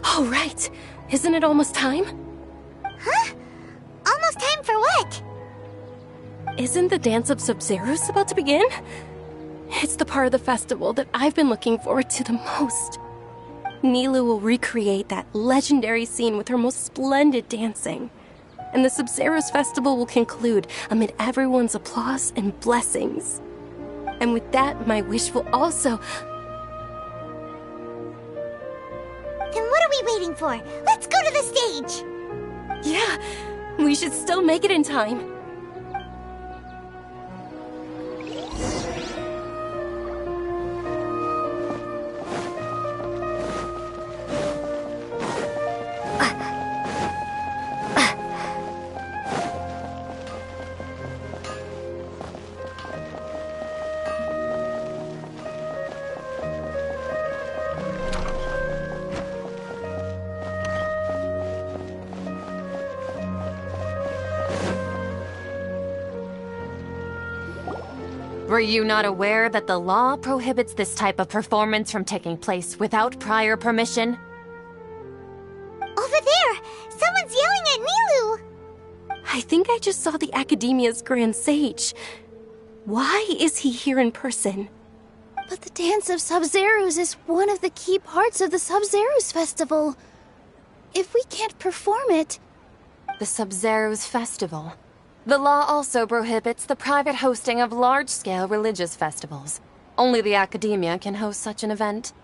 Oh, right. Isn't it almost time? Huh? Almost time for what? Isn't the Dance of Sub-Zeros about to begin? It's the part of the festival that I've been looking forward to the most. Nilu will recreate that legendary scene with her most splendid dancing. And the Sub-Zeros festival will conclude amid everyone's applause and blessings. And with that, my wish will also... Then what are we waiting for? Let's go to the stage! Yeah, we should still make it in time. Were you not aware that the law prohibits this type of performance from taking place without prior permission? Over there! Someone's yelling at Nilu! I think I just saw the Academia's Grand Sage. Why is he here in person? But the Dance of Sub-Zeros is one of the key parts of the Sub-Zeros festival. If we can't perform it... The Sub-Zeros festival. The law also prohibits the private hosting of large-scale religious festivals. Only the Academia can host such an event.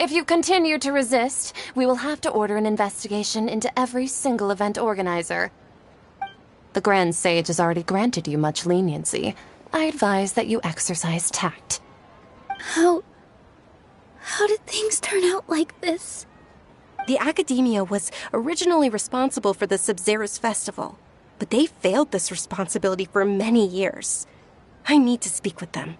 If you continue to resist, we will have to order an investigation into every single event organizer. The Grand Sage has already granted you much leniency. I advise that you exercise tact. How did things turn out like this? The Academia was originally responsible for the Sub-Zeros festival, but they failed this responsibility for many years. I need to speak with them.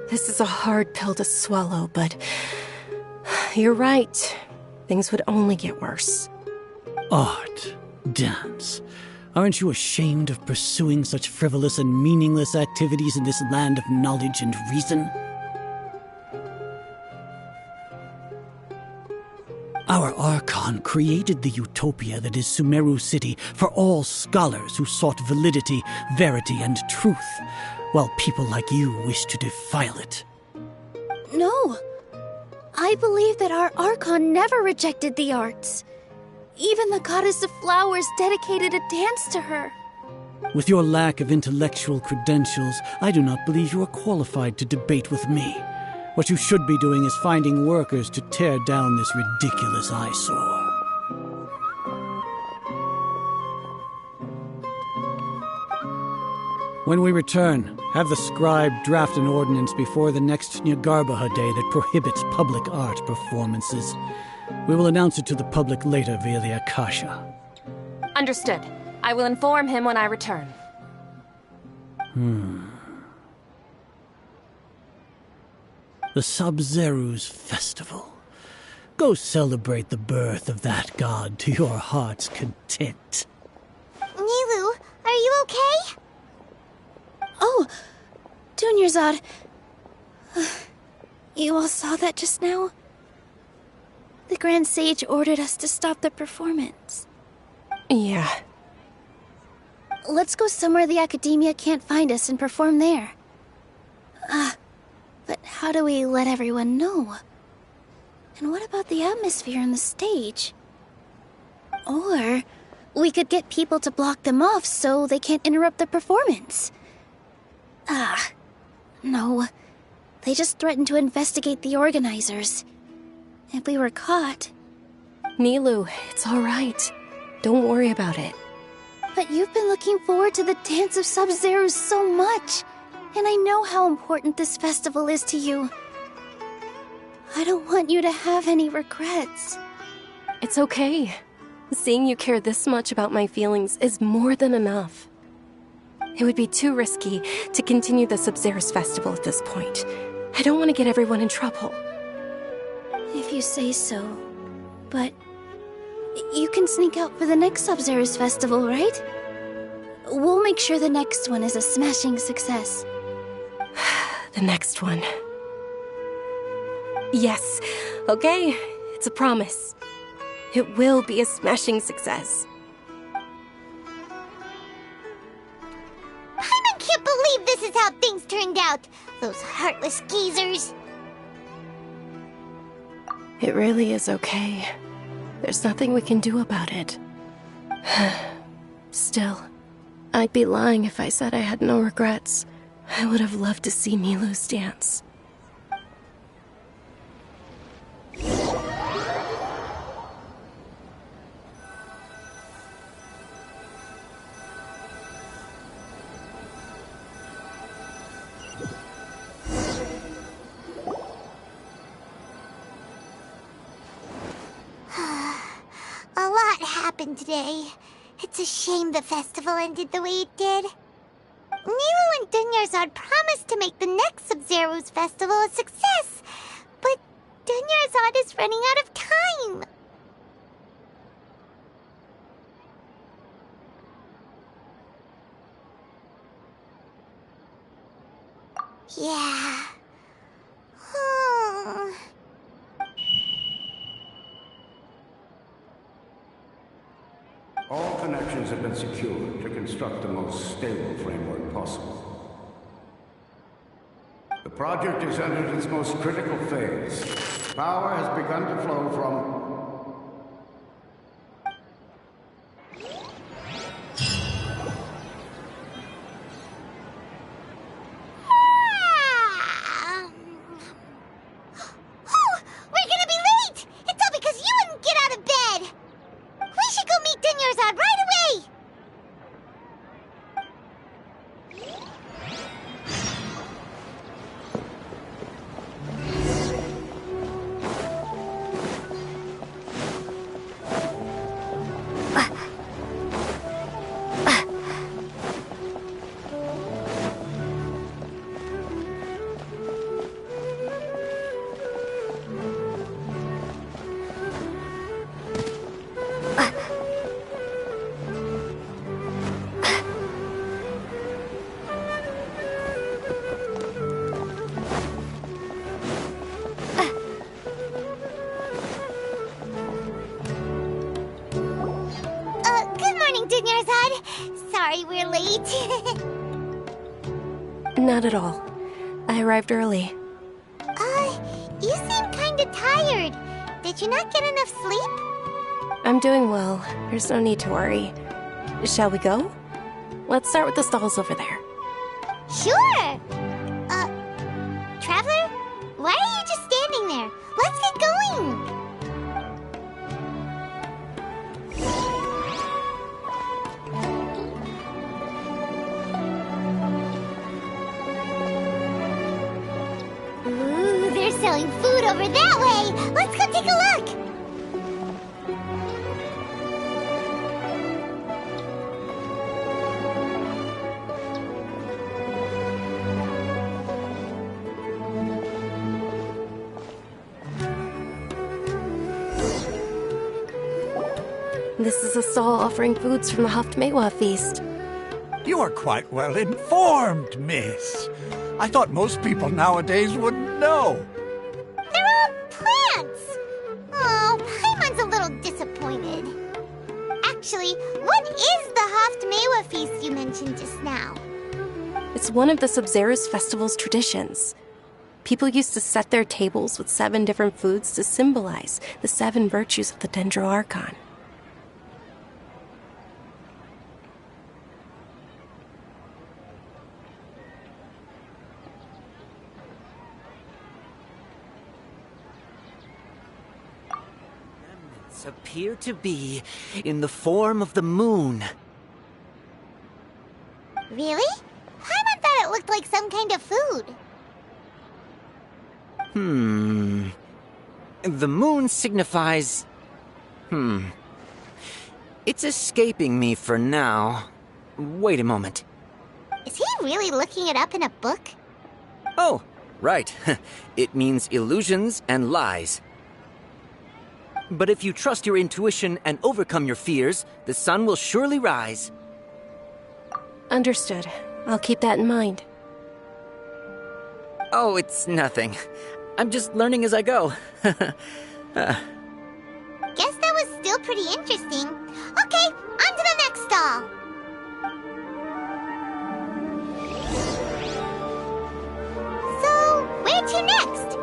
This is a hard pill to swallow, but you're right. Things would only get worse. Art, dance. Aren't you ashamed of pursuing such frivolous and meaningless activities in this land of knowledge and reason? Our Archon created the utopia that is Sumeru City for all scholars who sought validity, verity, and truth, while people like you wish to defile it. No. I believe that our Archon never rejected the arts. Even the goddess of flowers dedicated a dance to her. With your lack of intellectual credentials, I do not believe you are qualified to debate with me. What you should be doing is finding workers to tear down this ridiculous eyesore. When we return, have the scribe draft an ordinance before the next Nyargarbaha Day that prohibits public art performances. We will announce it to the public later via the Akasha. Understood. I will inform him when I return. The Sub-Zeros Festival. Go celebrate the birth of that god to your heart's content. Nilu, are you okay? Oh, Dunyarzad. You all saw that just now? The Grand Sage ordered us to stop the performance. Yeah. Let's go somewhere the Academia can't find us and perform there. But how do we let everyone know? And what about the atmosphere on the stage? Or we could get people to block them off so they can't interrupt the performance. No. They just threatened to investigate the organizers. If we were caught... Nilou, it's all right. Don't worry about it. But you've been looking forward to the Dance of Sub-Zero so much. And I know how important this festival is to you. I don't want you to have any regrets. It's okay. Seeing you care this much about my feelings is more than enough. It would be too risky to continue the Sub-Zero's festival at this point. I don't want to get everyone in trouble. If you say so. But you can sneak out for the next Sub-Zero's festival, right? We'll make sure the next one is a smashing success. The next one. Yes. Okay. It's a promise. It will be a smashing success. I can't believe this is how things turned out. Those heartless geezers. It really is okay. There's nothing we can do about it. Still, I'd be lying if I said I had no regrets. I would have loved to see Nilou's dance. A lot happened today. It's a shame the festival ended the way it did. Nilou and Dunyarzad promised to make the next Sub-Zero's festival a success, but Dunyarzad is running out of time. Yeah. All connections have been secured to construct the most stable framework possible. The project has entered its most critical phase. Power has begun to flow from... Sorry we're late. Not at all. I arrived early. You seem kinda tired. Did you not get enough sleep? I'm doing well. There's no need to worry. Shall we go? Let's start with the stalls over there. Sure! Traveler? Why are you just standing there? Let's get going! Ooh, they're selling food over that way! Let's go take a look! This is a stall offering foods from the Haft Mewa feast. You are quite well informed, miss. I thought most people nowadays wouldn't know. They're all plants! Oh, Paimon's a little disappointed. Actually, what is the Haft-Mewa feast you mentioned just now? It's one of the Sub-Zerus Festival's traditions. People used to set their tables with 7 different foods to symbolize the 7 virtues of the Dendroarchon. Remnants appear to be in the form of the moon. Really? Paimon thought it looked like some kind of food. The moon signifies... It's escaping me for now. Wait a moment. Is he really looking it up in a book? Oh, right. It means illusions and lies. But if you trust your intuition and overcome your fears, the sun will surely rise. Understood. I'll keep that in mind. Oh, it's nothing. I'm just learning as I go. Guess that was still pretty interesting. Okay, on to the next stall. So, where to next?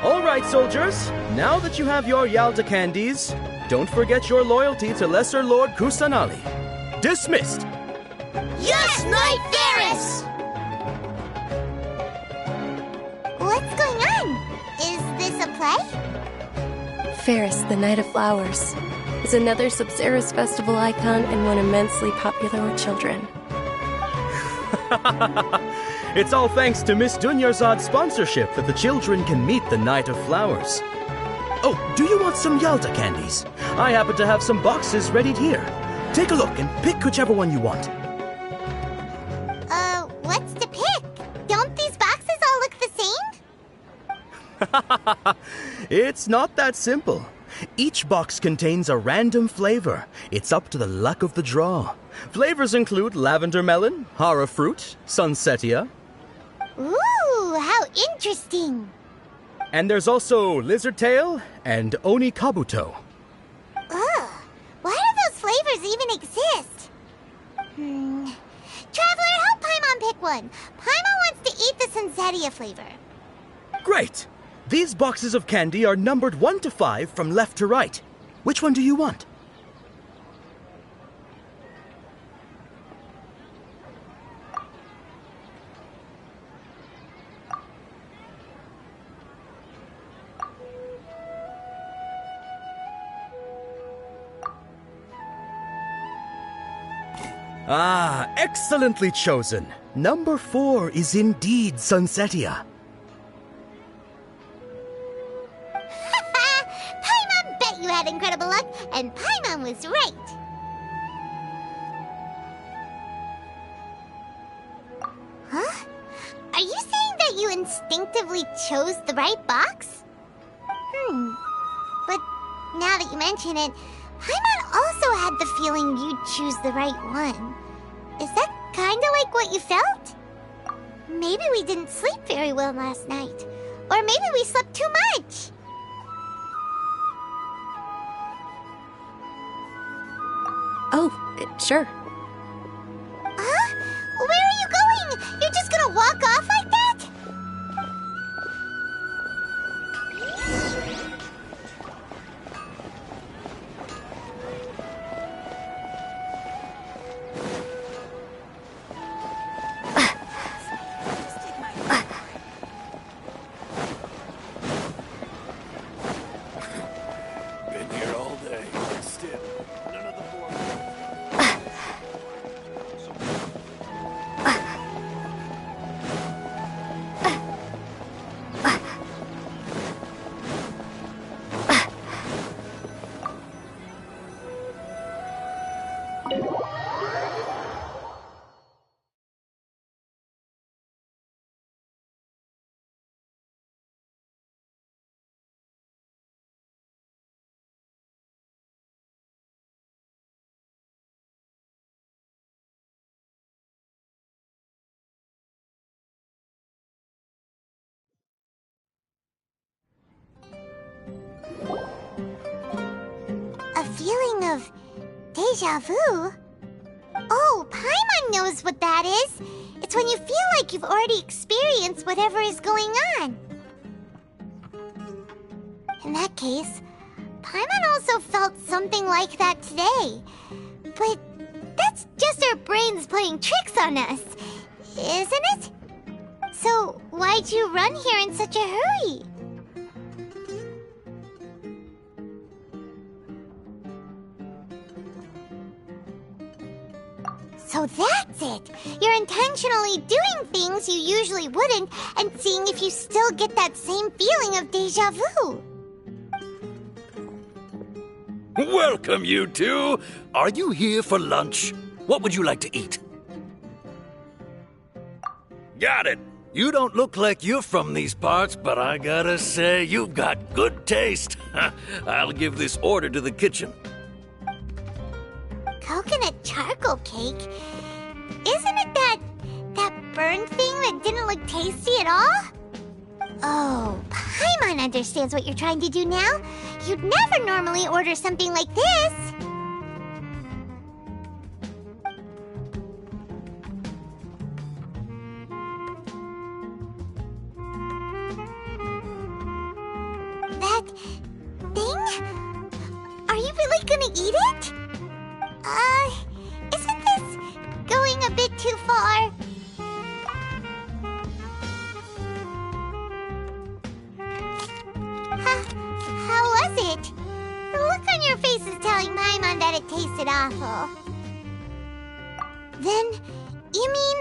Alright, soldiers. Now that you have your Yalda candies, don't forget your loyalty to Lesser Lord Kusanali. Dismissed! Yes, Knight Varys! What's going on? Is this a play? Ferris, the Knight of Flowers, is another Sub-Zerus Festival icon and one immensely popular with children. It's all thanks to Miss Dunyarzad's sponsorship that the children can meet the Knight of Flowers. Oh, do you want some Yalda candies? I happen to have some boxes readied here. Take a look and pick whichever one you want. What's to pick? Don't these boxes all look the same? It's not that simple. Each box contains a random flavor. It's up to the luck of the draw. Flavors include lavender melon, hara fruit, sunsetia. Ooh, how interesting. And there's also lizard tail and oni kabuto. Ugh, why do those flavors even exist? Traveler, help Paimon pick one. Paimon wants to eat the sunsetia flavor. Great! These boxes of candy are numbered 1 to 5 from left to right. Which one do you want? Ah, excellently chosen. Number 4 is indeed Sunsetia. Paimon bet you had incredible luck, and Paimon was right. Huh? Are you saying that you instinctively chose the right box? But now that you mention it, Paimon also had the feeling you'd choose the right one. Is that kinda like what you felt? Maybe we didn't sleep very well last night. Or maybe we slept too much. Oh, sure. Huh? Where are you going? You're just gonna walk off like that? Been here all day, but still. of deja vu? Oh, Paimon knows what that is. It's when you feel like you've already experienced whatever is going on. In that case, Paimon also felt something like that today. But that's just our brains playing tricks on us, isn't it? So why'd you run here in such a hurry? So that's it! You're intentionally doing things you usually wouldn't and seeing if you still get that same feeling of deja vu. Welcome, you two! Are you here for lunch? What would you like to eat? Got it! You don't look like you're from these parts, but I gotta say, you've got good taste. I'll give this order to the kitchen. Coconut charcoal cake? Isn't it that burn thing that didn't look tasty at all? Oh, Paimon understands what you're trying to do now. You'd never normally order something like this. That thing? Are you really gonna eat it? Isn't this going a bit too far? How was it? The look on your face is telling Paimon that it tasted awful. Then, you mean...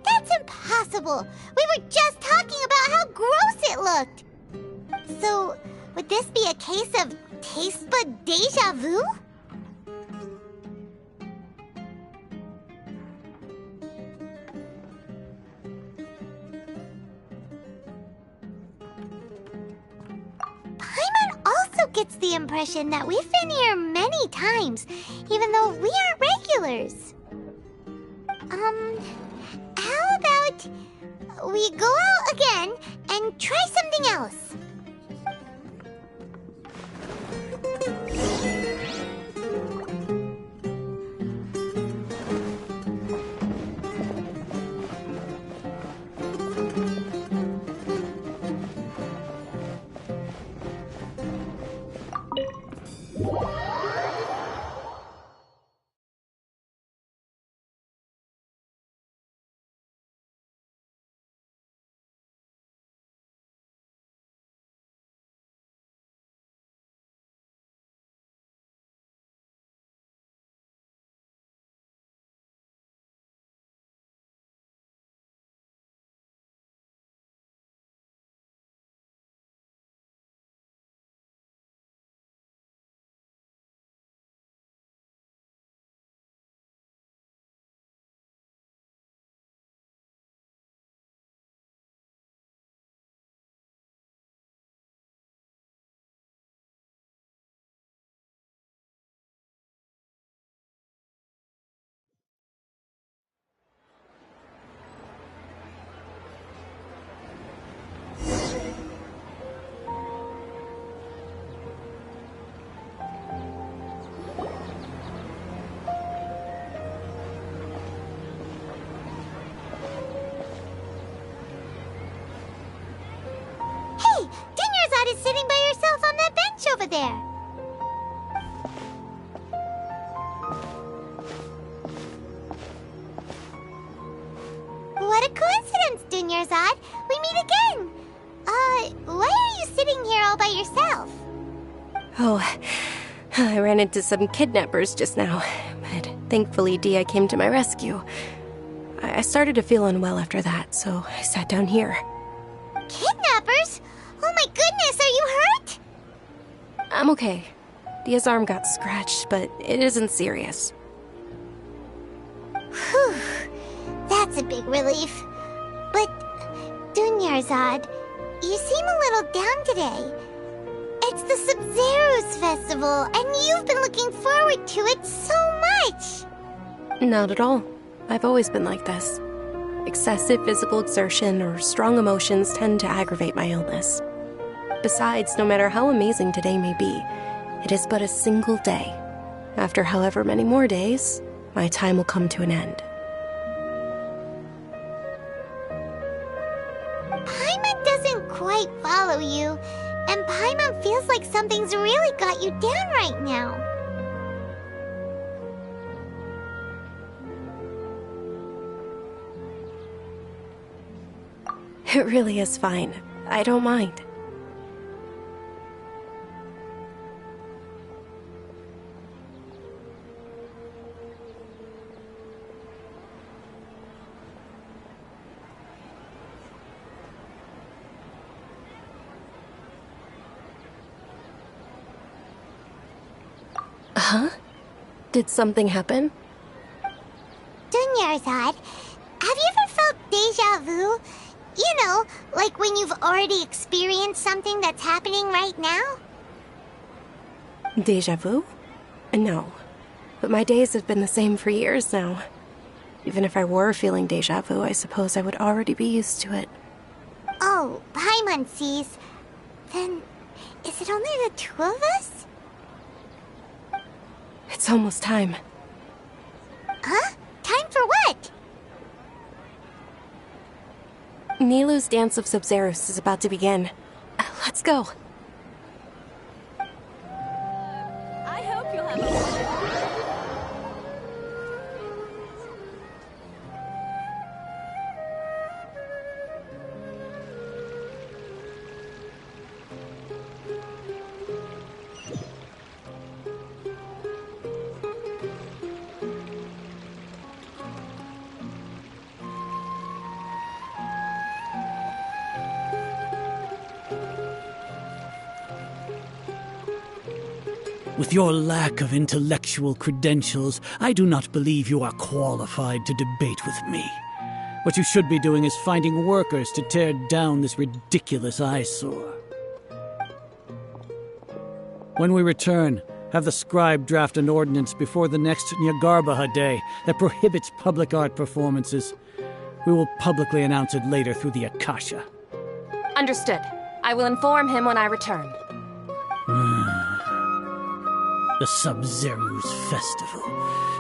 That's impossible! We were just talking about how gross it looked! So, would this be a case of taste bud deja vu? Paimon also gets the impression that we've been here many times, even though we aren't regulars. How about we go out again and try something else? Is sitting by yourself on that bench over there. What a coincidence, Dunyarzad. We meet again. Why are you sitting here all by yourself? Oh, I ran into some kidnappers just now, but thankfully Dia came to my rescue. I started to feel unwell after that, so I sat down here. Kidnappers? Oh my goodness, are you hurt? I'm okay. Dia's arm got scratched, but it isn't serious. Whew. That's a big relief. But, Dunyarzad, you seem a little down today. It's the Sub-Zero's festival, and you've been looking forward to it so much! Not at all. I've always been like this. Excessive physical exertion or strong emotions tend to aggravate my illness. Besides, no matter how amazing today may be, it is but a single day. After however many more days, my time will come to an end. Paimon doesn't quite follow you, and Paimon feels like something's really got you down right now. It really is fine. I don't mind. Huh? Did something happen? Dunyarzad, have you ever felt deja vu? You know, like when you've already experienced something that's happening right now? Deja vu? No. But my days have been the same for years now. Even if I were feeling deja vu, I suppose I would already be used to it. Oh, Paimon sees. Then, is it only the two of us? It's almost time. Huh? Time for what? Nilou's Dance of Sub-Zerus is about to begin. Let's go. I hope you'll have a... With your lack of intellectual credentials, I do not believe you are qualified to debate with me. What you should be doing is finding workers to tear down this ridiculous eyesore. When we return, have the scribe draft an ordinance before the next Nyagarbaha Day that prohibits public art performances. We will publicly announce it later through the Akasha. Understood. I will inform him when I return. The Sub-Zerus Festival.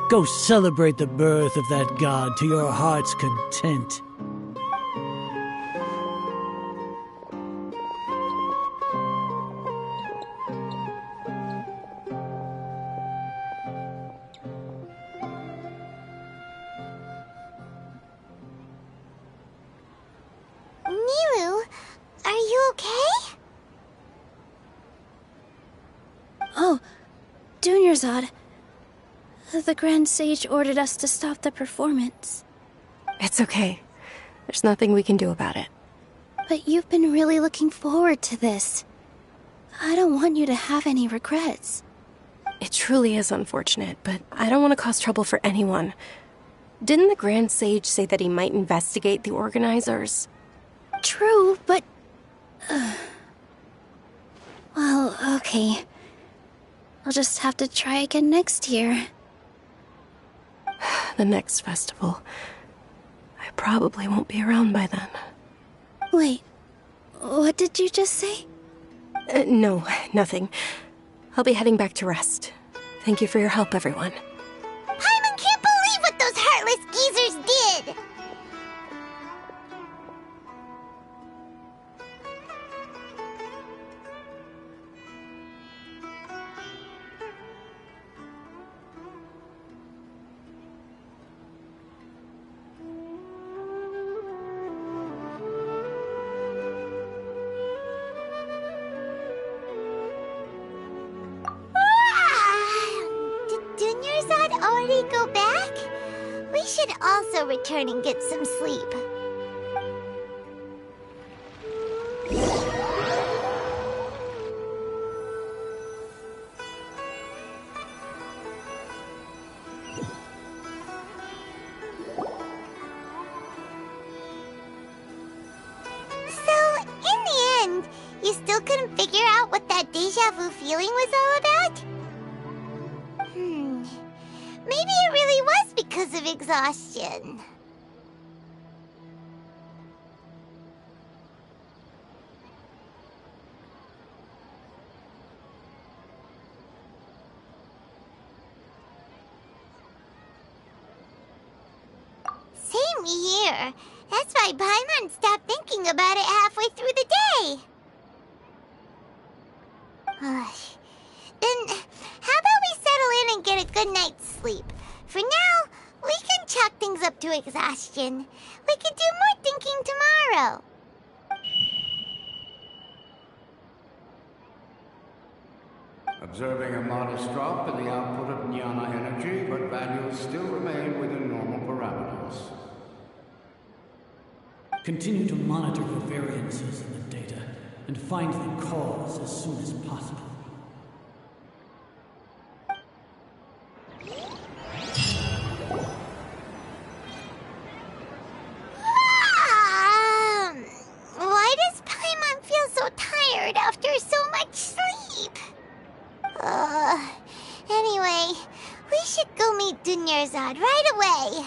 Go celebrate the birth of that god to your heart's content. Nilou, are you okay? Oh, Dunyarzad. The Grand Sage ordered us to stop the performance. It's okay. There's nothing we can do about it. But you've been really looking forward to this. I don't want you to have any regrets. It truly is unfortunate, but I don't want to cause trouble for anyone. Didn't the Grand Sage say that he might investigate the organizers? True, but... Well, okay. I'll just have to try again next year. The next festival. I probably won't be around by then. Wait, what did you just say? No, nothing. I'll be heading back to rest. Thank you for your help, everyone. Paimon can't believe what those heartless geezers did! Did Dunyarzad already go back? We should also return and get some sleep. So, in the end, you still couldn't figure out what that deja vu feeling was all about? Maybe it really was because of exhaustion. me here. That's why Paimon stopped thinking about it halfway through the day. Then, how about we settle in and get a good night's sleep? For now, we can chalk things up to exhaustion. We can do more thinking tomorrow. Observing a modest drop in the output of Jnana energy, but values still remain within normal parameters. Continue to monitor for variances in the data and find the cause as soon as possible. Why does Paimon feel so tired after so much sleep? Anyway, we should go meet Dunyarzad right away.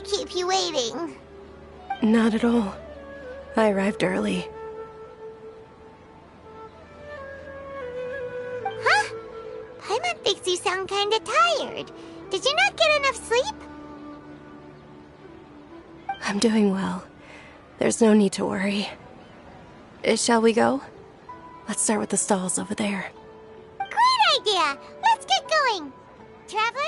Keep you waiting. Not at all. I arrived early. Huh? Paimon thinks you sound kinda tired. Did you not get enough sleep? I'm doing well. There's no need to worry. Shall we go? Let's start with the stalls over there. Great idea! Let's get going! Traveler?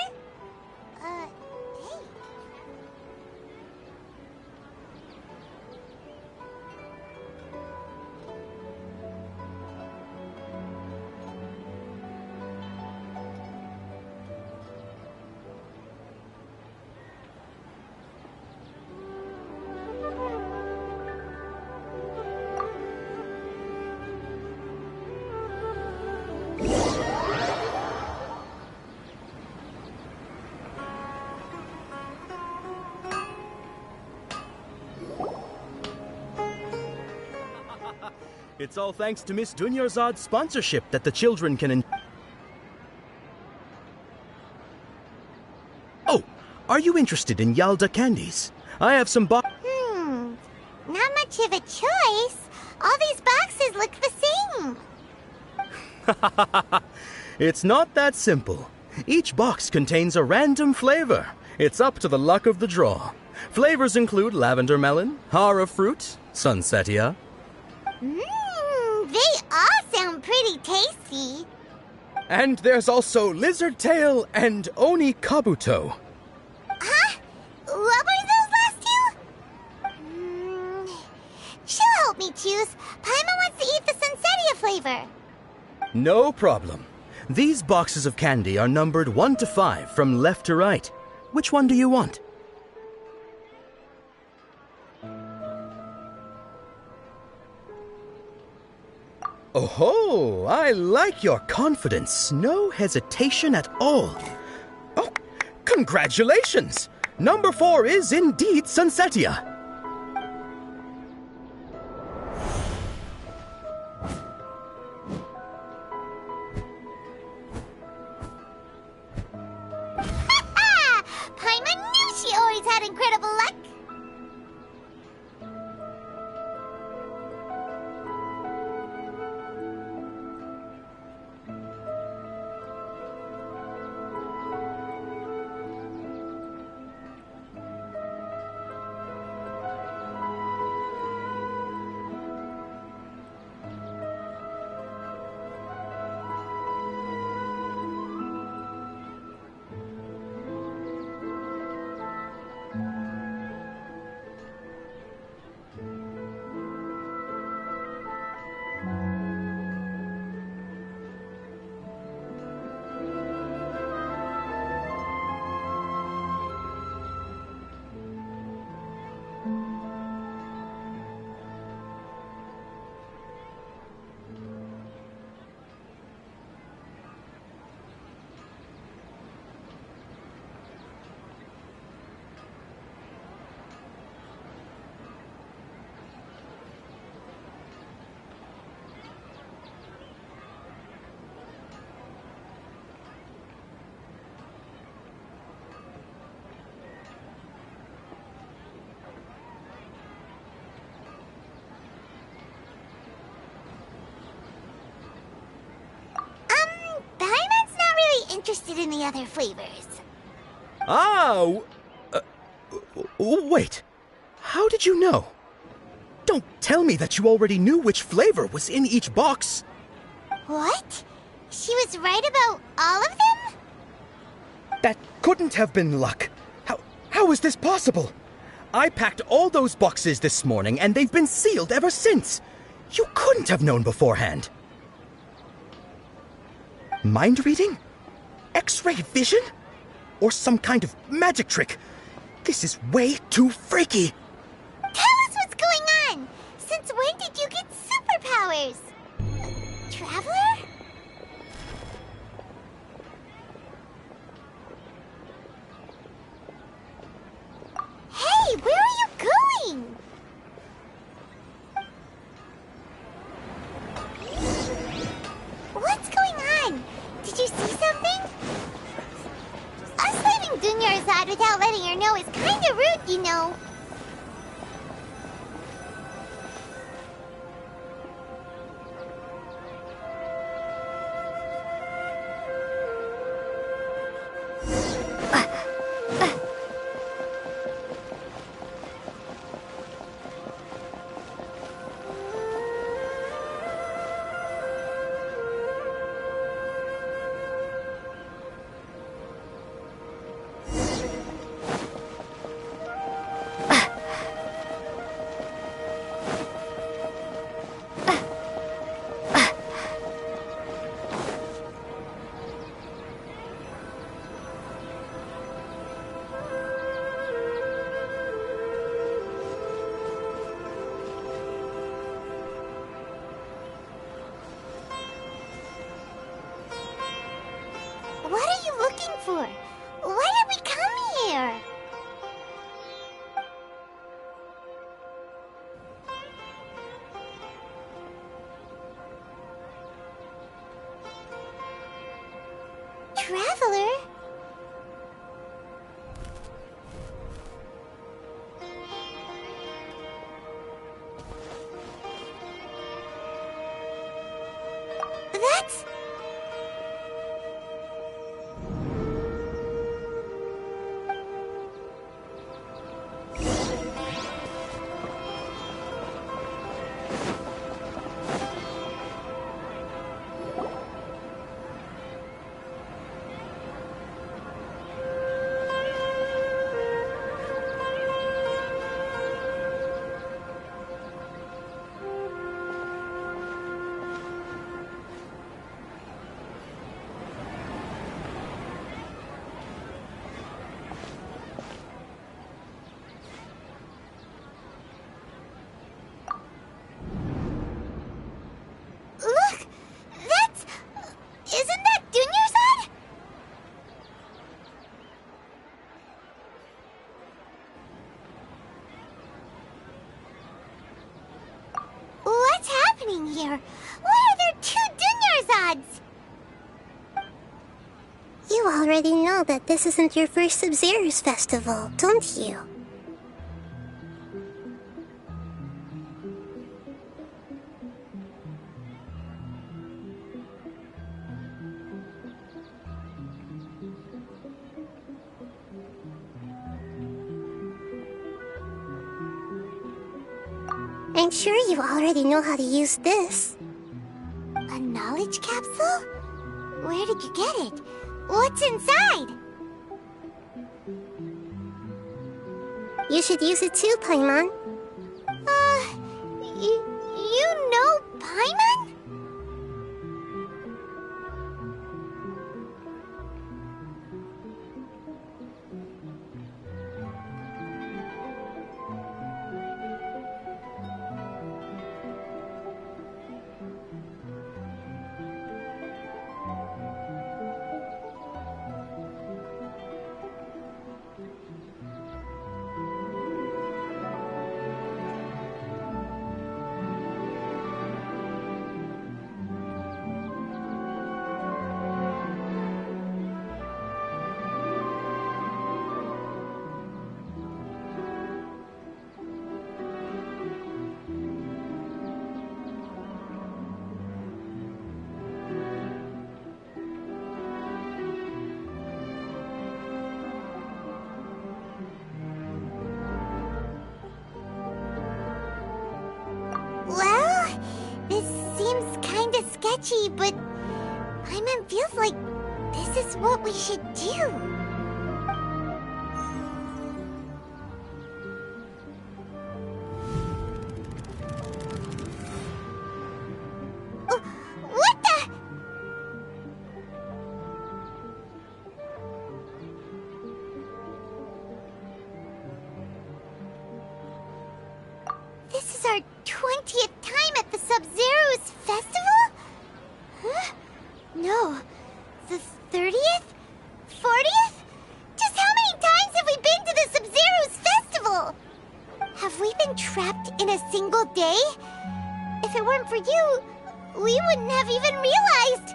It's all thanks to Miss Dunyarzad's sponsorship that the children can Oh, are you interested in Yalda candies? I have some not much of a choice. All these boxes look the same. It's not that simple. Each box contains a random flavor. It's up to the luck of the draw. Flavors include lavender melon, hara fruit, sunsetia. They all sound pretty tasty. And there's also lizard tail and oni kabuto. Huh? What were those last two? She'll help me choose. Paimon wants to eat the sunsetia flavor. No problem. These boxes of candy are numbered 1 to 5 from left to right. Which one do you want? Oh, I like your confidence. No hesitation at all. Oh, congratulations! Number 4 is indeed sunsetia. Paimon knew she always had incredible luck. interested in the other flavors. Oh! Wait. How did you know? Don't tell me that you already knew which flavor was in each box. What? She was right about all of them? That couldn't have been luck. How is this possible? I packed all those boxes this morning, and they've been sealed ever since. You couldn't have known beforehand. Mind reading? X-ray vision? Or some kind of magic trick? This is way too freaky. Tell us what's going on! Since when did you get superpowers? Traveler? Hey, where are you going? What's going on? Did you see something? Us leaving Dunyarzad without letting her know is kinda rude, you know. What are you looking for? Why did we come here? Traveler? That's... Look! That's... Isn't that Dunyarzad? What's happening here? Why are there two Dunyarzads? You already know that this isn't your first Sub-Zero's festival, don't you? I'm sure you already know how to use this. A knowledge capsule? Where did you get it? What's inside? You should use it too, Paimon. You know Paimon? sketchy, but Paimon feels like this is what we should do. What the? This is our 20th time at the Sub-Zero's festival? Huh? No. The 30th? 40th? Just how many times have we been to the Sub-Zero's festival? Have we been trapped in a single day? If it weren't for you, we wouldn't have even realized.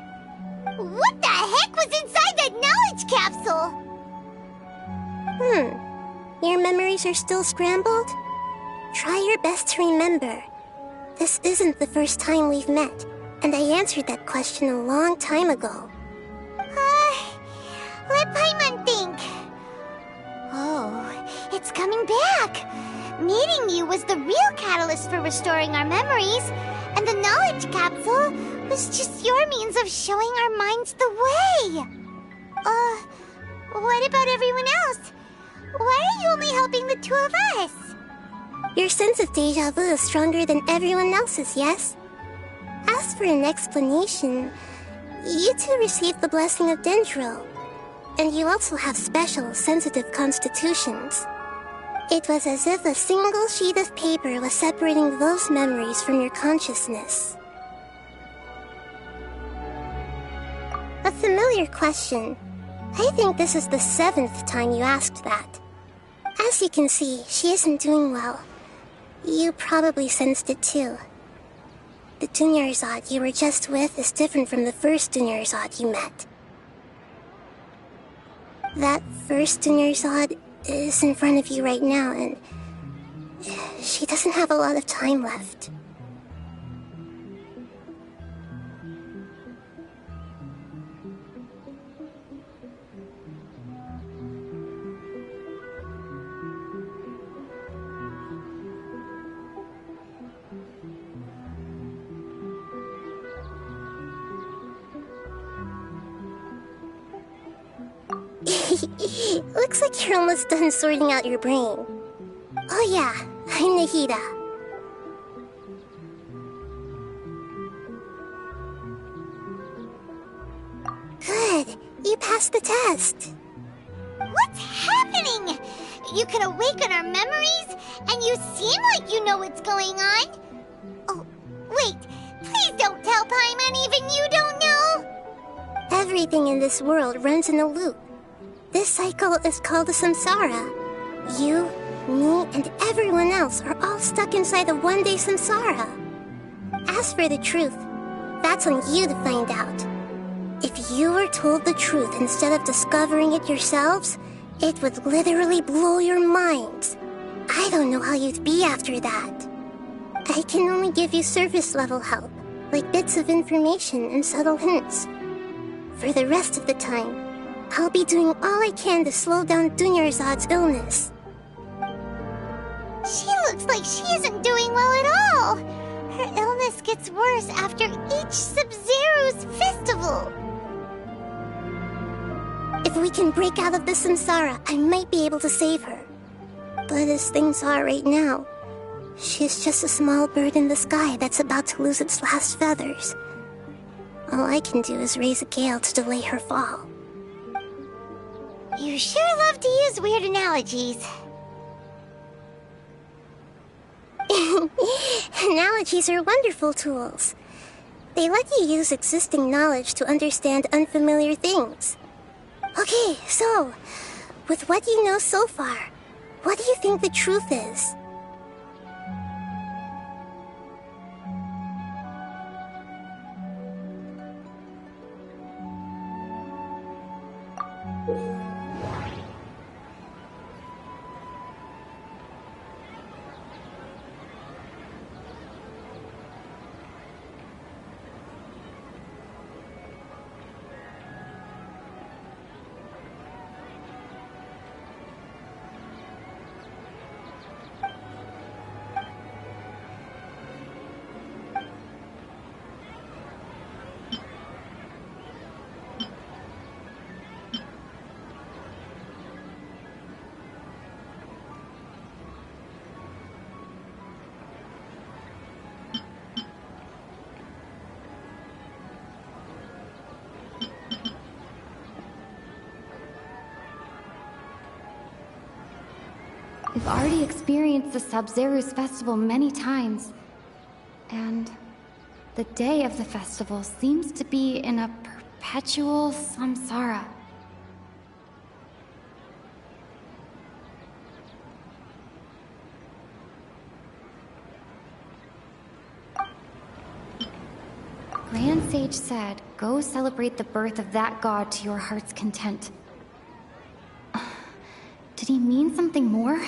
What the heck was inside that knowledge capsule? Your memories are still scrambled? Try your best to remember. This isn't the first time we've met, and I answered that question a long time ago. Let Paimon think. Oh, it's coming back. Meeting you was the real catalyst for restoring our memories, and the knowledge capsule was just your means of showing our minds the way. What about everyone else? Why are you only helping the two of us? Your sense of deja vu is stronger than everyone else's, yes? As for an explanation, you two received the blessing of Dendro, and you also have special, sensitive constitutions. It was as if a single sheet of paper was separating those memories from your consciousness. A familiar question. I think this is the 7th time you asked that. As you can see, she isn't doing well. You probably sensed it too. The Dunyarzad you were just with is different from the first Dunyarzad you met. That first Dunyarzad is in front of you right now, and she doesn't have a lot of time left. Looks like you're almost done sorting out your brain. Oh yeah, I'm Nahida. Good, you passed the test. What's happening? You can awaken our memories, and you seem like you know what's going on. Oh, wait, please don't tell Paimon even you don't know. Everything in this world runs in a loop. This cycle is called the samsara. You, me, and everyone else are all stuck inside the one-day samsara. As for the truth, that's on you to find out. If you were told the truth instead of discovering it yourselves, it would literally blow your minds. I don't know how you'd be after that. I can only give you surface-level help, like bits of information and subtle hints. For the rest of the time, I'll be doing all I can to slow down Dunyarzad's illness. She looks like she isn't doing well at all. Her illness gets worse after each Sub-Zero's festival. If we can break out of the samsara, I might be able to save her. But as things are right now, she's just a small bird in the sky that's about to lose its last feathers. All I can do is raise a gale to delay her fall. You sure love to use weird analogies. Analogies are wonderful tools. They let you use existing knowledge to understand unfamiliar things. Okay, so, with what you know so far, what do you think the truth is? We've already experienced the Sub-Zeru's festival many times. And the day of the festival seems to be in a perpetual samsara. Grand Sage said, go celebrate the birth of that god to your heart's content. Did he mean something more?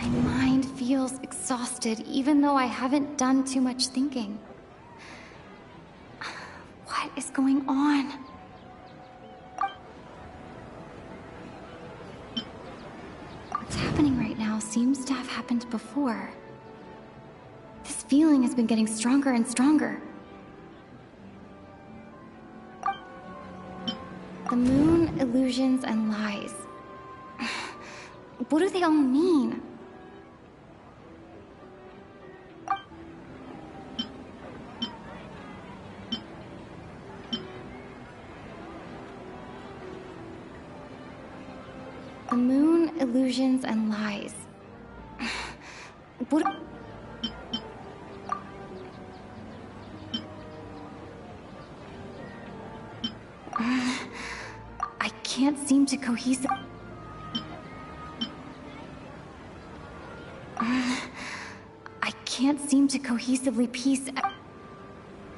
My mind feels exhausted, even though I haven't done too much thinking. What is going on? What's happening right now seems to have happened before. This feeling has been getting stronger and stronger. The moon, illusions, and lies. What do they all mean? The moon, illusions, and lies. What? I can't seem to cohesive. I can't seem to cohesively piece.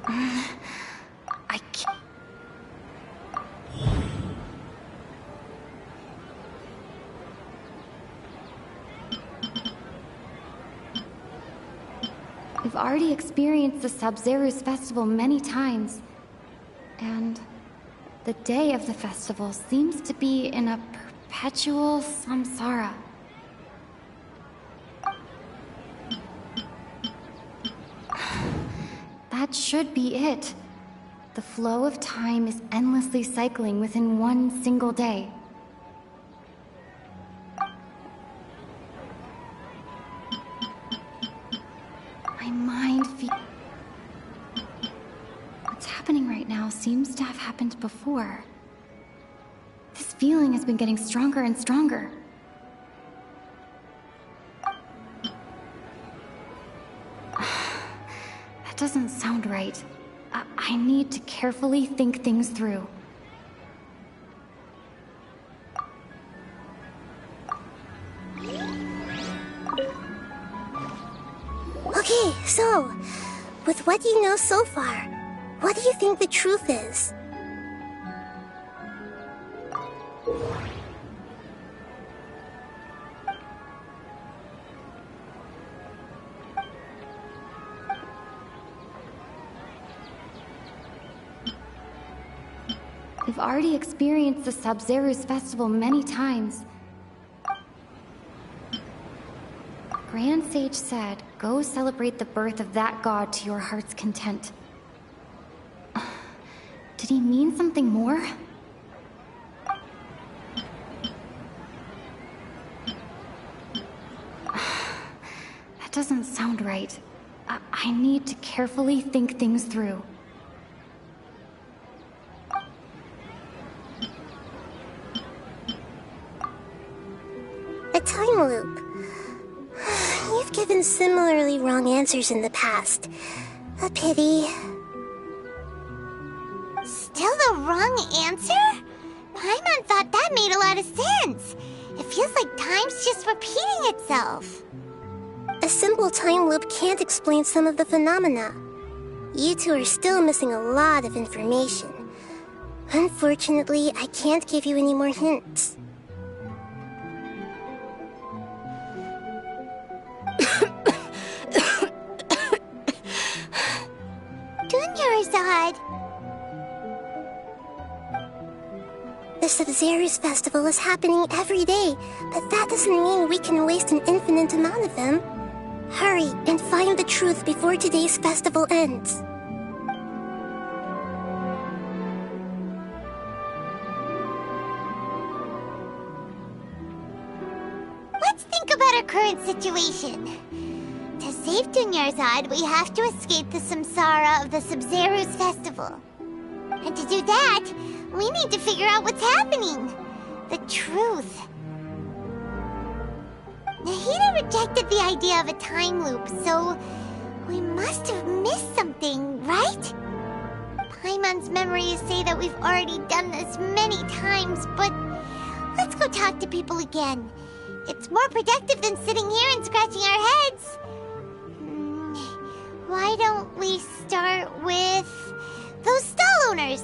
I can't. We've already experienced the Sub-Zeru's festival many times. And the day of the festival seems to be in a perpetual samsara. That should be it. The flow of time is endlessly cycling within one single day. My mind feels... What's happening right now seems to have happened before. This feeling has been getting stronger and stronger. That doesn't sound right. I need to carefully think things through. Okay, so, with what you know so far, what do you think the truth is? We've already experienced the Sub-Zeru's festival many times. Grand Sage said, go celebrate the birth of that god to your heart's content. Did he mean something more? That doesn't sound right. I need to carefully think things through. A time loop. You've given similarly wrong answers in the past. A pity. Still the wrong answer? Paimon thought that made a lot of sense. It feels like time's just repeating itself. A simple time loop can't explain some of the phenomena. You two are still missing a lot of information. Unfortunately, I can't give you any more hints. Sub-Zero's festival is happening every day, but that doesn't mean we can waste an infinite amount of them. Hurry and find the truth before today's festival ends. Let's think about our current situation. To save Dunyarzad, we have to escape the samsara of the Sub-Zero's festival. And to do that, we need to figure out what's happening. The truth. Nahida rejected the idea of a time loop, so we must have missed something, right? Paimon's memories say that we've already done this many times, but let's go talk to people again. It's more productive than sitting here and scratching our heads. Why don't we start with those stall owners?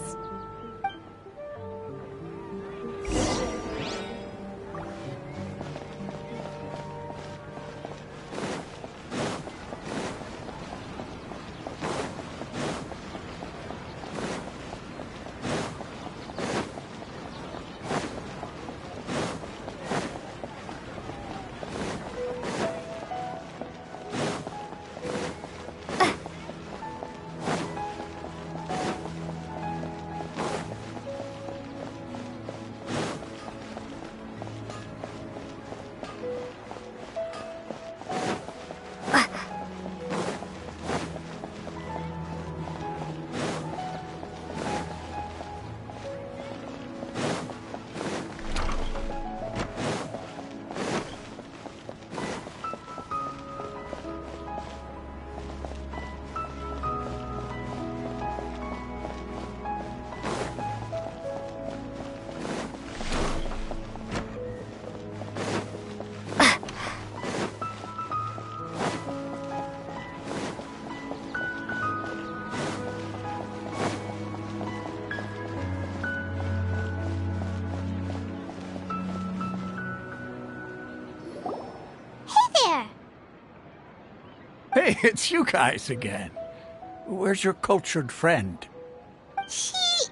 Hey, it's you guys again. Where's your cultured friend? She's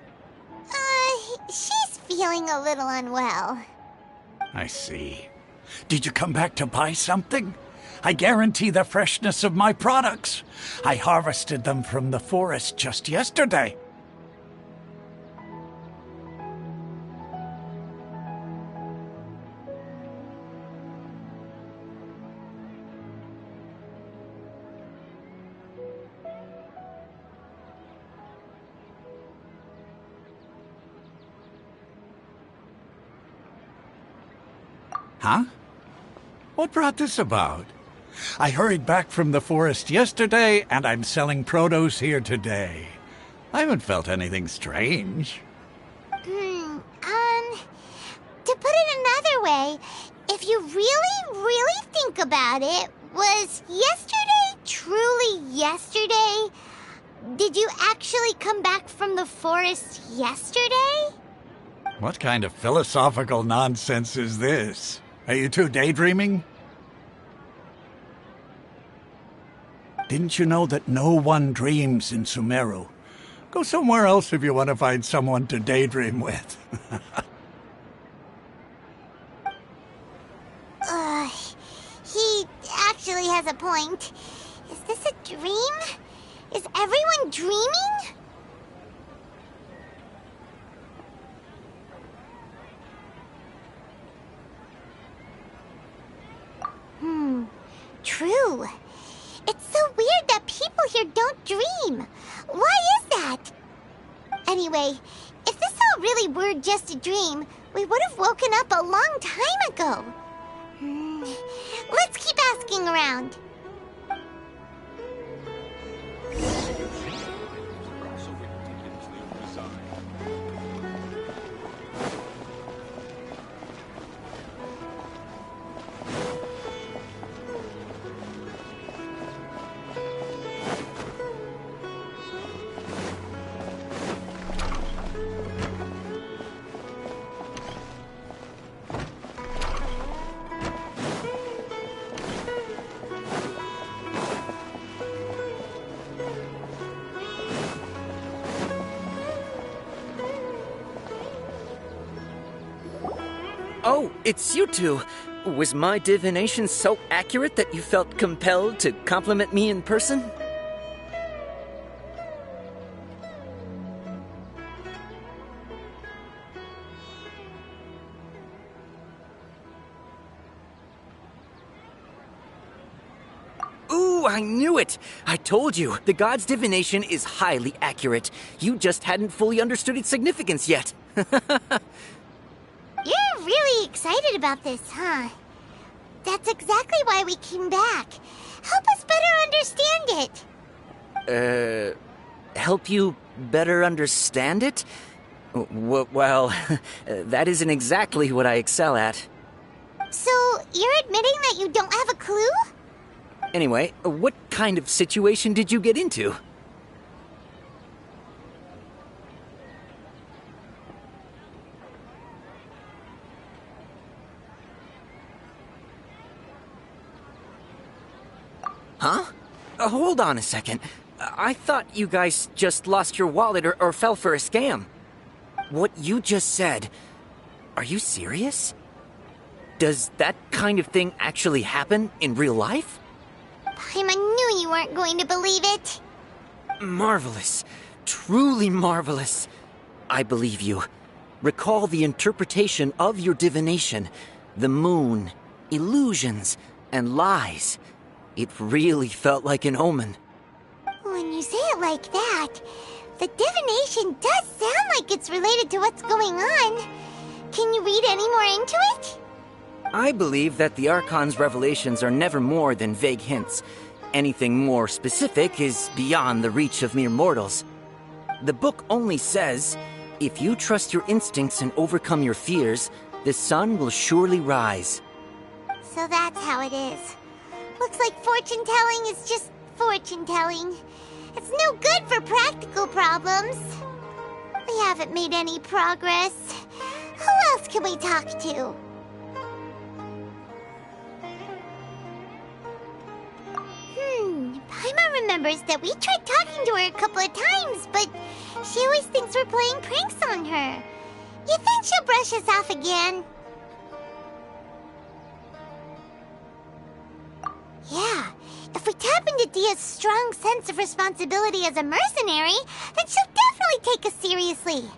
feeling a little unwell. I see. Did you come back to buy something? I guarantee the freshness of my products. I harvested them from the forest just yesterday. Huh? What brought this about? I hurried back from the forest yesterday, and I'm selling produce here today. I haven't felt anything strange. To put it another way, if you really think about it, was yesterday truly yesterday? Did you actually come back from the forest yesterday? What kind of philosophical nonsense is this? Are you two daydreaming? Didn't you know that no one dreams in Sumeru? Go somewhere else if you want to find someone to daydream with. He actually has a point. Is this a dream? Is everyone dreaming? True. It's so weird that people here don't dream. Why is that? Anyway, if this all really were just a dream, we would have woken up a long time ago. Let's keep asking around. Oh, it's you two. Was my divination so accurate that you felt compelled to compliment me in person? Ooh, I knew it! I told you, the god's divination is highly accurate. You just hadn't fully understood its significance yet. You're really excited about this, huh? That's exactly why we came back. Help us better understand it. Help you better understand it? Well, that isn't exactly what I excel at. So, you're admitting that you don't have a clue? Anyway, what kind of situation did you get into? Huh? Hold on a second. I thought you guys just lost your wallet or fell for a scam. What you just said, are you serious? Does that kind of thing actually happen in real life? Paimon knew you weren't going to believe it. Marvelous. Truly marvelous. I believe you. Recall the interpretation of your divination. The moon, illusions, and lies. It really felt like an omen. When you say it like that, the divination does sound like it's related to what's going on. Can you read any more into it? I believe that the Archon's revelations are never more than vague hints. Anything more specific is beyond the reach of mere mortals. The book only says, if you trust your instincts and overcome your fears, the sun will surely rise. So that's how it is. Looks like fortune-telling is just fortune-telling. It's no good for practical problems. We haven't made any progress. Who else can we talk to? Paimon remembers that we tried talking to her a couple of times, but she always thinks we're playing pranks on her. You think she'll brush us off again? Yeah, if we tap into Dia's strong sense of responsibility as a mercenary, then she'll definitely take us seriously.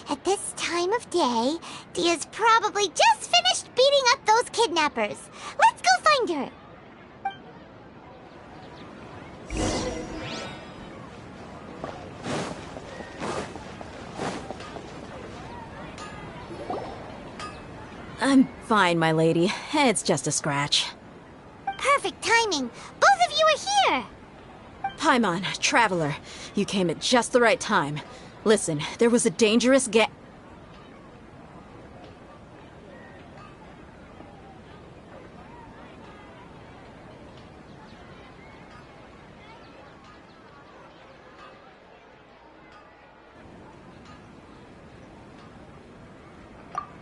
At this time of day, Dia's probably just finished beating up those kidnappers. Let's go find her. I'm fine, my lady. It's just a scratch. Perfect timing. Both of you are here. Paimon, Traveler, you came at just the right time. Listen, there was a dangerous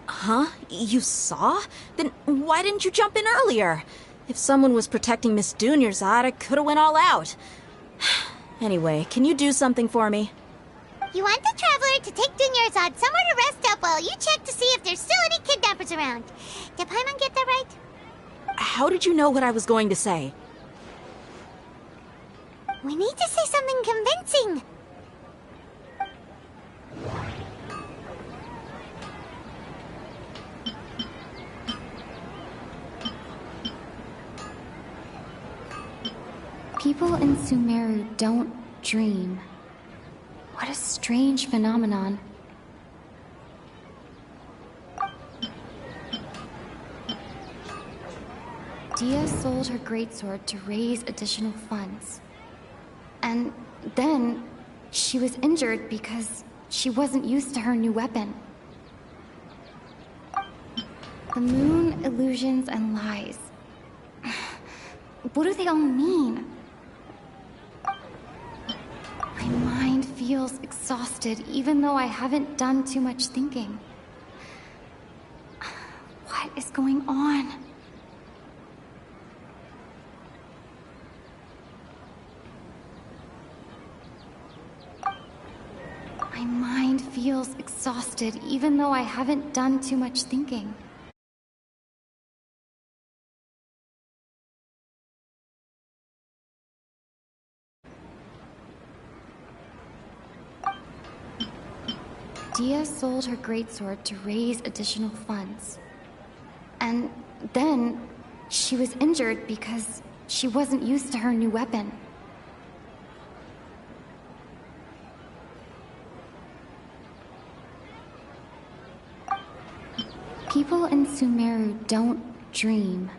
Huh? You saw? Then why didn't you jump in earlier? If someone was protecting Miss Dunyarzad, I could have went all out. Anyway, can you do something for me? You want the Traveler to take Dunyarzad somewhere to rest up while you check to see if there's still any kidnappers around. Did Paimon get that right? How did you know what I was going to say? We need to say something convincing. People in Sumeru don't dream. What a strange phenomenon. Dia sold her greatsword to raise additional funds. And then she was injured because she wasn't used to her new weapon. The moon, illusions, and lies. What do they all mean? My mind feels exhausted, even though I haven't done too much thinking. What is going on? My mind feels feels exhausted, even though I haven't done too much thinking. Dia sold her greatsword to raise additional funds. And then she was injured because she wasn't used to her new weapon. People in Sumeru don't dream.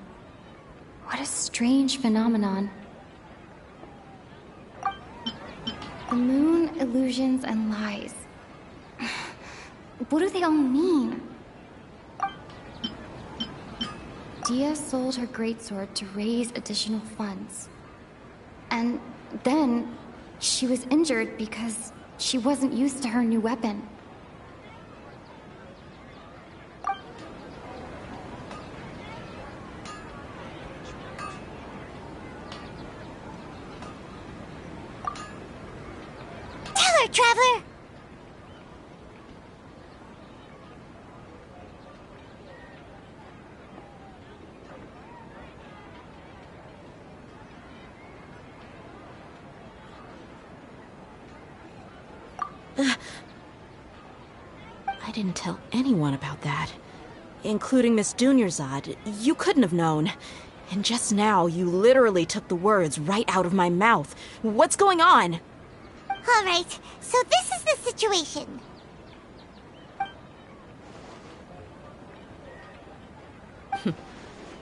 What a strange phenomenon. The moon, illusions, and lies. What do they all mean? Dia sold her greatsword to raise additional funds. And then she was injured because she wasn't used to her new weapon. Tell her, Traveler! I didn't tell anyone about that. Including Miss Dunyarzad. You couldn't have known. And just now, you literally took the words right out of my mouth. What's going on? Alright, so this is the situation.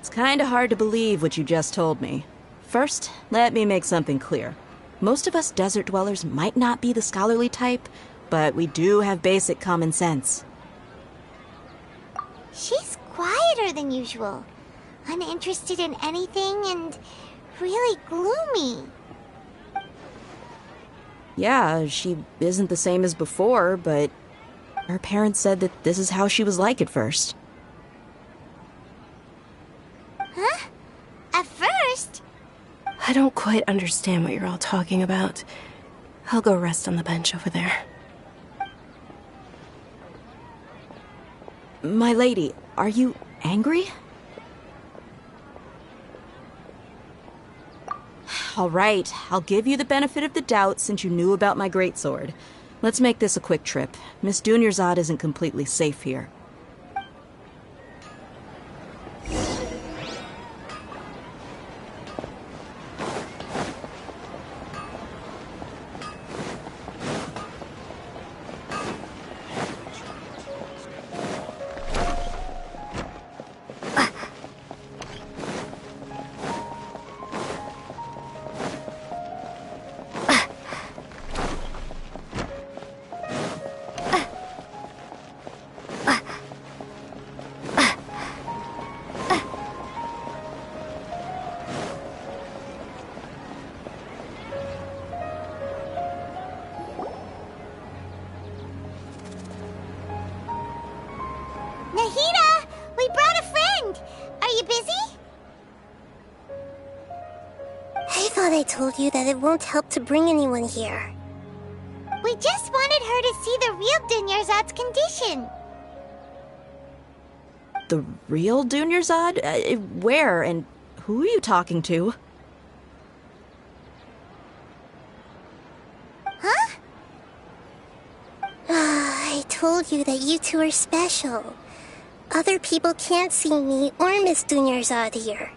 It's kinda hard to believe what you just told me. First, let me make something clear. Most of us desert dwellers might not be the scholarly type, but we do have basic common sense. She's quieter than usual. Uninterested in anything and really gloomy. Yeah, she isn't the same as before, but her parents said that this is how she was like at first. Huh? At first? I don't quite understand what you're all talking about. I'll go rest on the bench over there. My lady, are you angry? All right, I'll give you the benefit of the doubt since you knew about my greatsword. Let's make this a quick trip. Miss Dunyarzad isn't completely safe here. Nahida! We brought a friend! Are you busy? I thought I told you that it won't help to bring anyone here. We just wanted her to see the real Dunyarzad's condition. The real Dunyarzad? Where and who are you talking to? Huh? I told you that you two are special. Other people can't see me or Miss Dunyarzad here.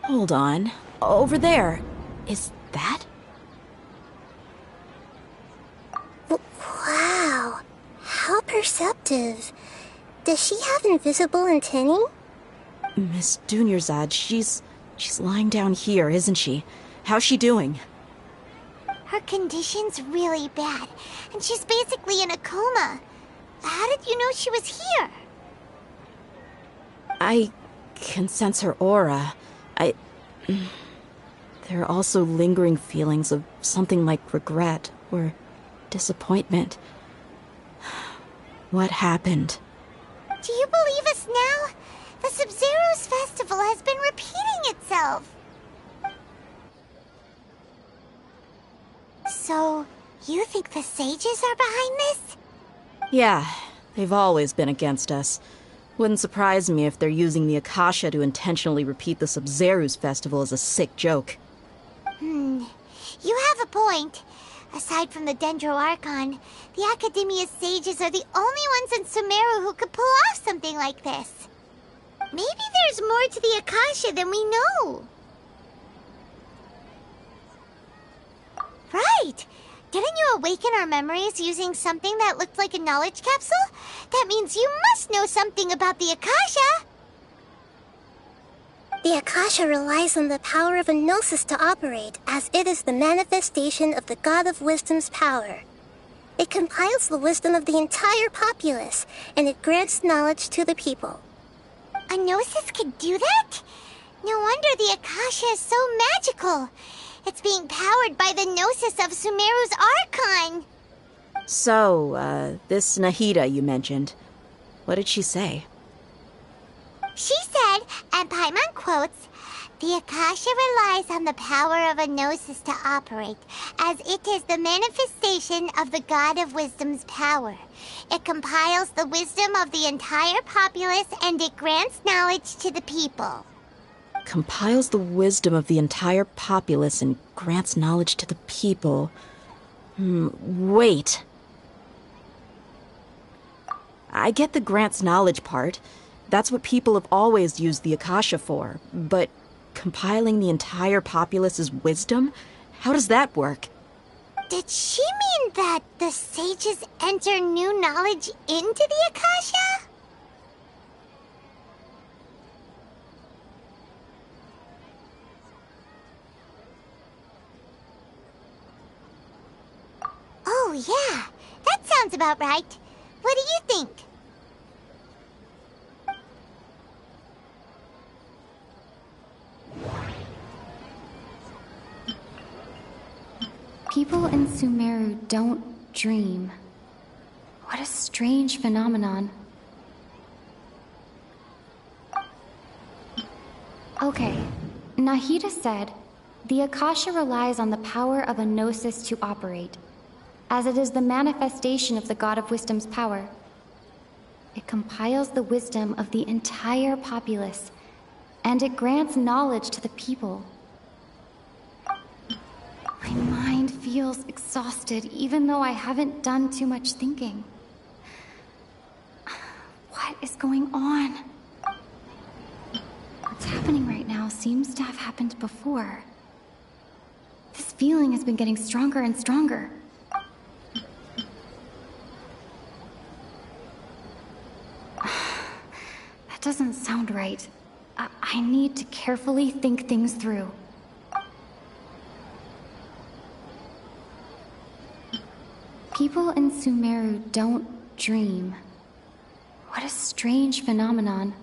Hold on. Over there. Is that? Wow. How perceptive. Does she have invisible antennae? Miss Dunyarzad, she's lying down here, isn't she? How's she doing? Her condition's really bad, and she's basically in a coma. How did you know she was here? I can sense her aura. There are also lingering feelings of something like regret or disappointment. What happened? Do you believe us now? The Sub-Zero's festival has been repeating itself. So, you think the sages are behind this? Yeah, they've always been against us. Wouldn't surprise me if they're using the Akasha to intentionally repeat the Sub-Zero's festival as a sick joke. You have a point. Aside from the Dendro Archon, the Academia's sages are the only ones in Sumeru who could pull off something like this. Maybe there's more to the Akasha than we know. Right! Didn't you awaken our memories using something that looked like a knowledge capsule? That means you must know something about the Akasha! The Akasha relies on the power of a gnosis to operate, as it is the manifestation of the God of Wisdom's power. It compiles the wisdom of the entire populace, and it grants knowledge to the people. A gnosis could do that? No wonder the Akasha is so magical. It's being powered by the gnosis of Sumeru's Archon. So, this Nahida you mentioned, what did she say? She said, and Paimon quotes, "The Akasha relies on the power of a gnosis to operate, as it is the manifestation of the God of Wisdom's power. It compiles the wisdom of the entire populace, and it grants knowledge to the people." Compiles the wisdom of the entire populace and grants knowledge to the people. Wait. I get the grants knowledge part. That's what people have always used the Akasha for. But compiling the entire populace's wisdom? How does that work? Did she mean that the sages enter new knowledge into the Akasha? Oh, yeah. That sounds about right. What do you think? People in Sumeru don't dream. What a strange phenomenon. Okay, Nahida said, the Akasha relies on the power of a gnosis to operate, as it is the manifestation of the God of Wisdom's power. It compiles the wisdom of the entire populace, and it grants knowledge to the people. My mind feels exhausted, even though I haven't done too much thinking. What is going on? What's happening right now seems to have happened before. This feeling has been getting stronger and stronger. That doesn't sound right. I need to carefully think things through. People in Sumeru don't dream. What a strange phenomenon.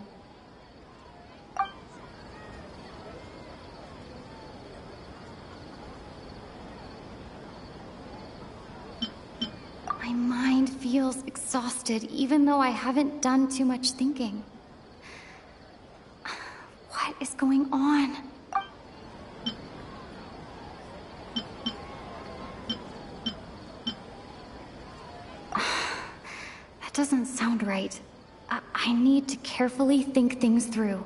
My mind feels exhausted, even though I haven't done too much thinking. What is going on? That doesn't sound right. I need to carefully think things through.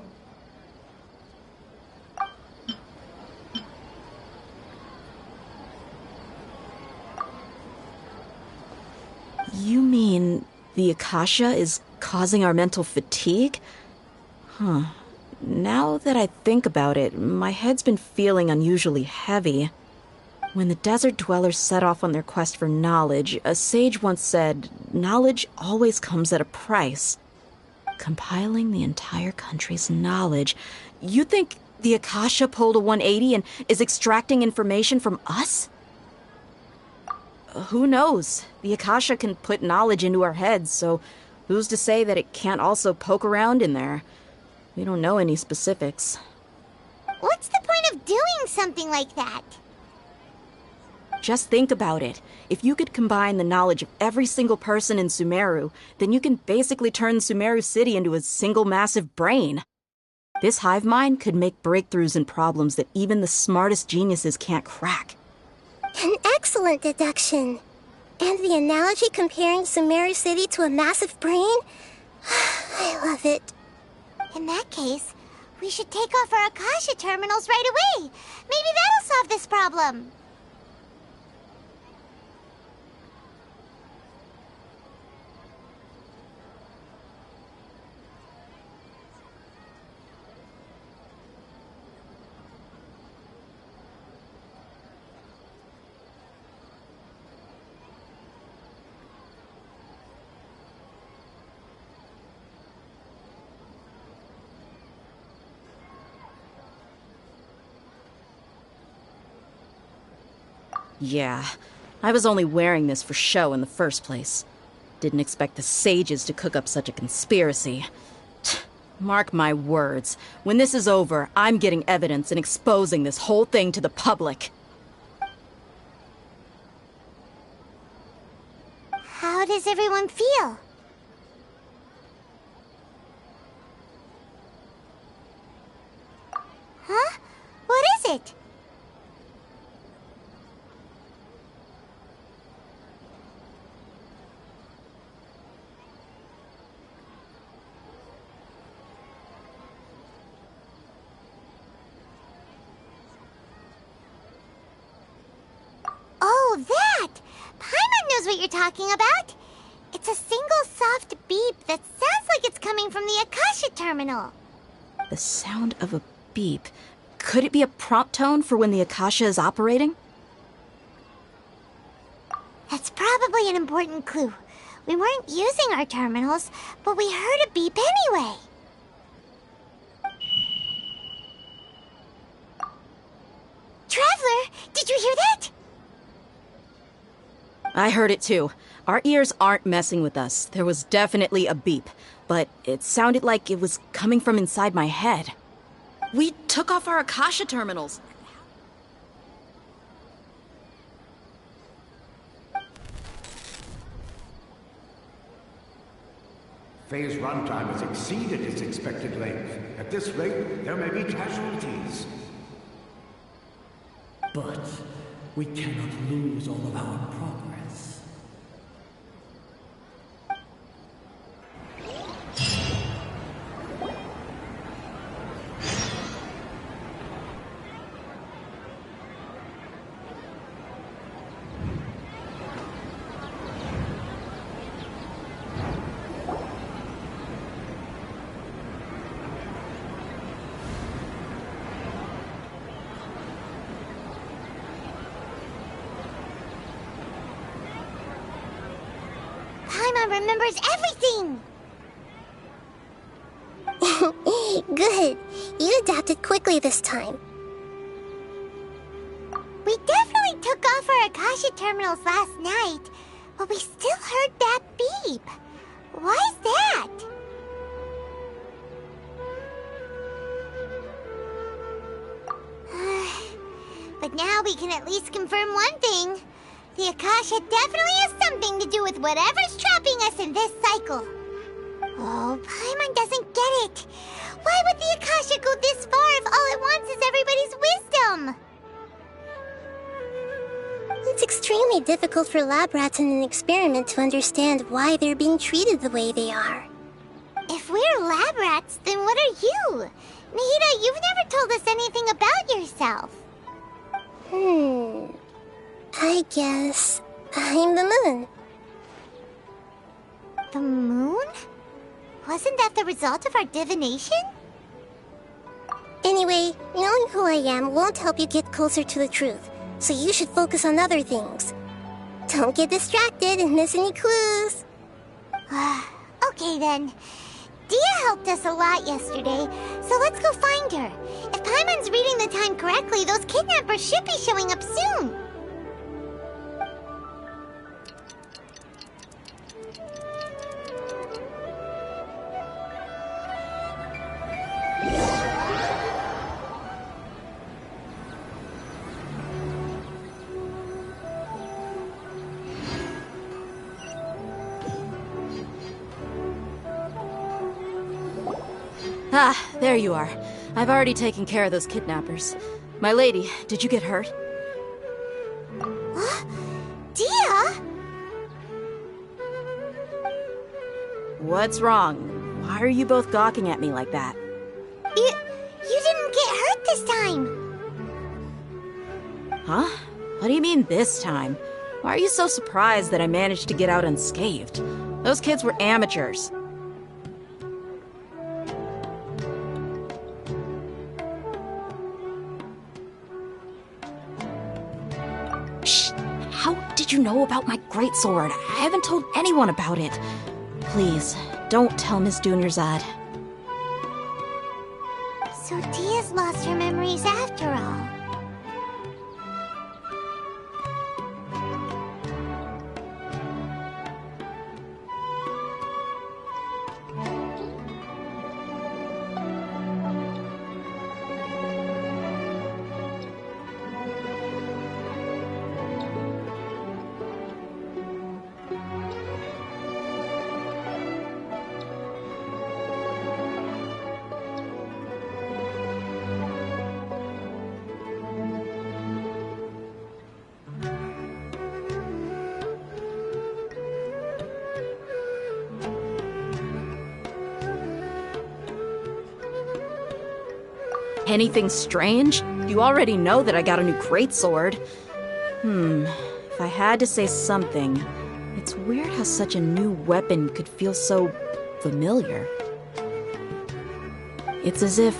You mean the Akasha is causing our mental fatigue? Huh. Now that I think about it, my head's been feeling unusually heavy. When the desert dwellers set off on their quest for knowledge, a sage once said, knowledge always comes at a price. Compiling the entire country's knowledge. You think the Akasha pulled a 180 and is extracting information from us? Who knows? The Akasha can put knowledge into our heads, so who's to say that it can't also poke around in there? We don't know any specifics. What's the point of doing something like that? Just think about it. If you could combine the knowledge of every single person in Sumeru, then you can basically turn Sumeru City into a single massive brain. This hive mind could make breakthroughs in problems that even the smartest geniuses can't crack. An excellent deduction. And the analogy comparing Sumeru City to a massive brain? I love it. In that case, we should take off our Akasha terminals right away. Maybe that'll solve this problem. Yeah, I was only wearing this for show in the first place. Didn't expect the sages to cook up such a conspiracy. Mark my words, when this is over, I'm getting evidence and exposing this whole thing to the public. How does everyone feel? Huh? What is it? Oh, that! Paimon knows what you're talking about. It's a single soft beep that sounds like it's coming from the Akasha terminal. The sound of a beep. Could it be a prompt tone for when the Akasha is operating? That's probably an important clue. We weren't using our terminals, but we heard a beep anyway. Traveler, did you hear that? I heard it too. Our ears aren't messing with us. There was definitely a beep, but it sounded like it was coming from inside my head. We took off our Akasha terminals. Phase runtime has exceeded its expected length. At this rate, there may be casualties. But we cannot lose all of our progress. Paimon remembers everything! Good. You adapted quickly this time. We definitely took off our Akasha terminals last night, but we still heard that beep. Why is that? But now we can at least confirm one thing. The Akasha definitely has something to do with whatever's trapping us in this cycle. Oh, Paimon doesn't get it. Why would the Akasha go this far if all it wants is everybody's wisdom? It's extremely difficult for lab rats in an experiment to understand why they're being treated the way they are. If we're lab rats, then what are you? Nahida, you've never told us anything about yourself. I guess I'm the moon. The moon? Wasn't that the result of our divination? Anyway, knowing who I am won't help you get closer to the truth, so you should focus on other things. Don't get distracted and miss any clues. Okay then. Dia helped us a lot yesterday, so let's go find her. If Paimon's reading the time correctly, those kidnappers should be showing up soon. Ah, there you are. I've already taken care of those kidnappers. My lady, did you get hurt? Dia? What's wrong? Why are you both gawking at me like that? You didn't get hurt this time. Huh? What do you mean this time? Why are you so surprised that I managed to get out unscathed? Those kids were amateurs. Shh! How did you know about my greatsword? I haven't told anyone about it. Please, don't tell Miss Dunyarzad. So Dia's lost her memories after all. Anything strange? You already know that I got a new greatsword. If I had to say something, it's weird how such a new weapon could feel so familiar. It's as if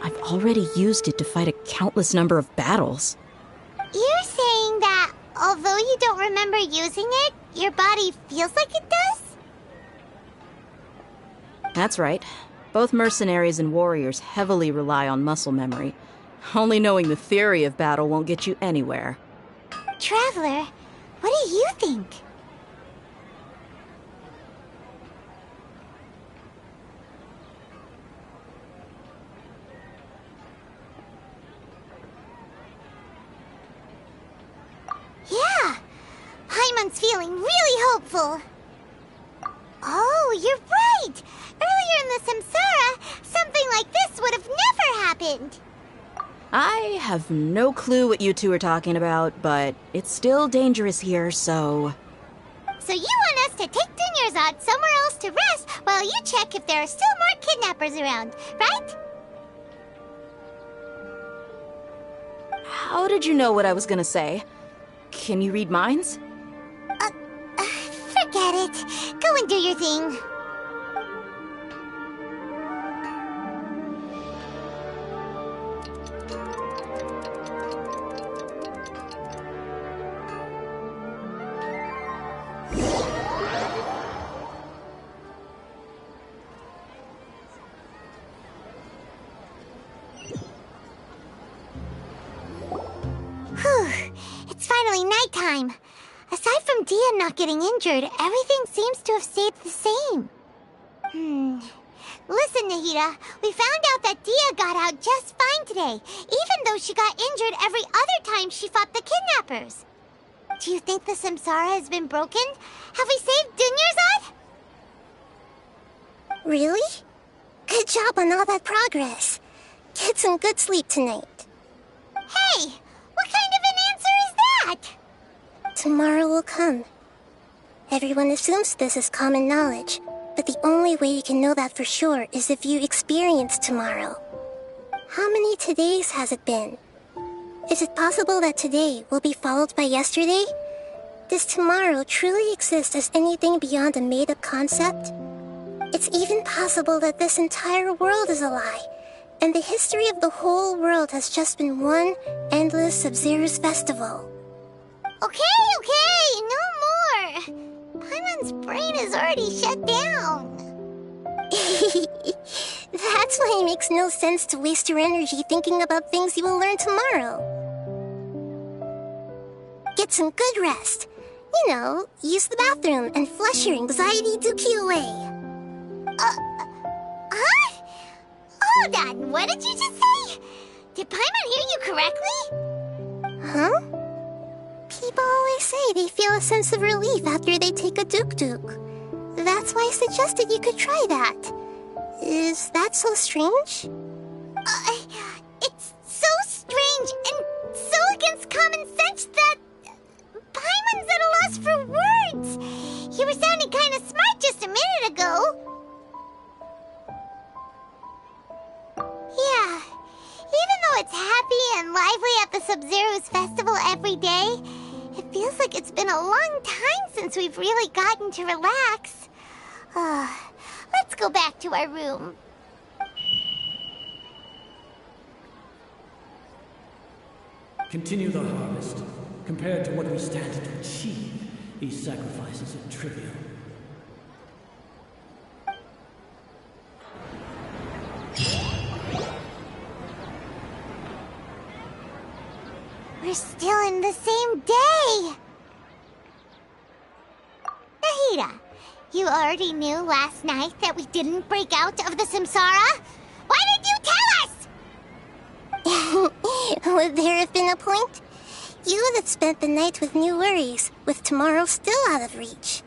I've already used it to fight a countless number of battles. You're saying that although you don't remember using it, your body feels like it does? That's right. Both mercenaries and warriors heavily rely on muscle memory. Only knowing the theory of battle won't get you anywhere. Traveler, what do you think? Yeah, Paimon's feeling really hopeful. Oh, you're right! Earlier in the Samsara, something like this would have never happened. I have no clue what you two are talking about, but it's still dangerous here, so... So you want us to take Dunyarzad somewhere else to rest while you check if there are still more kidnappers around, right? How did you know what I was gonna say? Can you read minds? Forget it. Go and do your thing. Whew. It's finally nighttime. Aside from Dia not getting injured, everything seems to have stayed the same. Listen, Nahida, we found out that Dia got out just fine today, even though she got injured every other time she fought the kidnappers. Do you think the Samsara has been broken? Have we saved Dunyarzad? Really? Good job on all that progress. Get some good sleep tonight. Hey, what kind of an answer is that? Tomorrow will come. Everyone assumes this is common knowledge, but the only way you can know that for sure is if you experience tomorrow. How many todays has it been? Is it possible that today will be followed by yesterday? Does tomorrow truly exist as anything beyond a made-up concept? It's even possible that this entire world is a lie, and the history of the whole world has just been one endless Sub-Zero's festival. Okay, no more. Paimon's brain is already shut down. That's why it makes no sense to waste your energy thinking about things you will learn tomorrow. Get some good rest. You know, use the bathroom and flush your anxiety dookie away. Huh? Hold on, what did you just say? Did Paimon hear you correctly? Huh? People always say they feel a sense of relief after they take a duk-duk. That's why I suggested you could try that. Is that so strange? It's so strange and so against common sense that Paimon's at a loss for words. You were sounding kind of smart just a minute ago. Yeah, even though it's happy and lively at the Sub-Zero's festival every day, it feels like it's been a long time since we've really gotten to relax. Let's go back to our room. Continue the harvest. Compared to what we stand to achieve, these sacrifices are trivial. We're still in the same day! Nahida, you already knew last night that we didn't break out of the Samsara? Why did you tell us? Would there have been a point? You would have spent the night with new worries, with tomorrow still out of reach.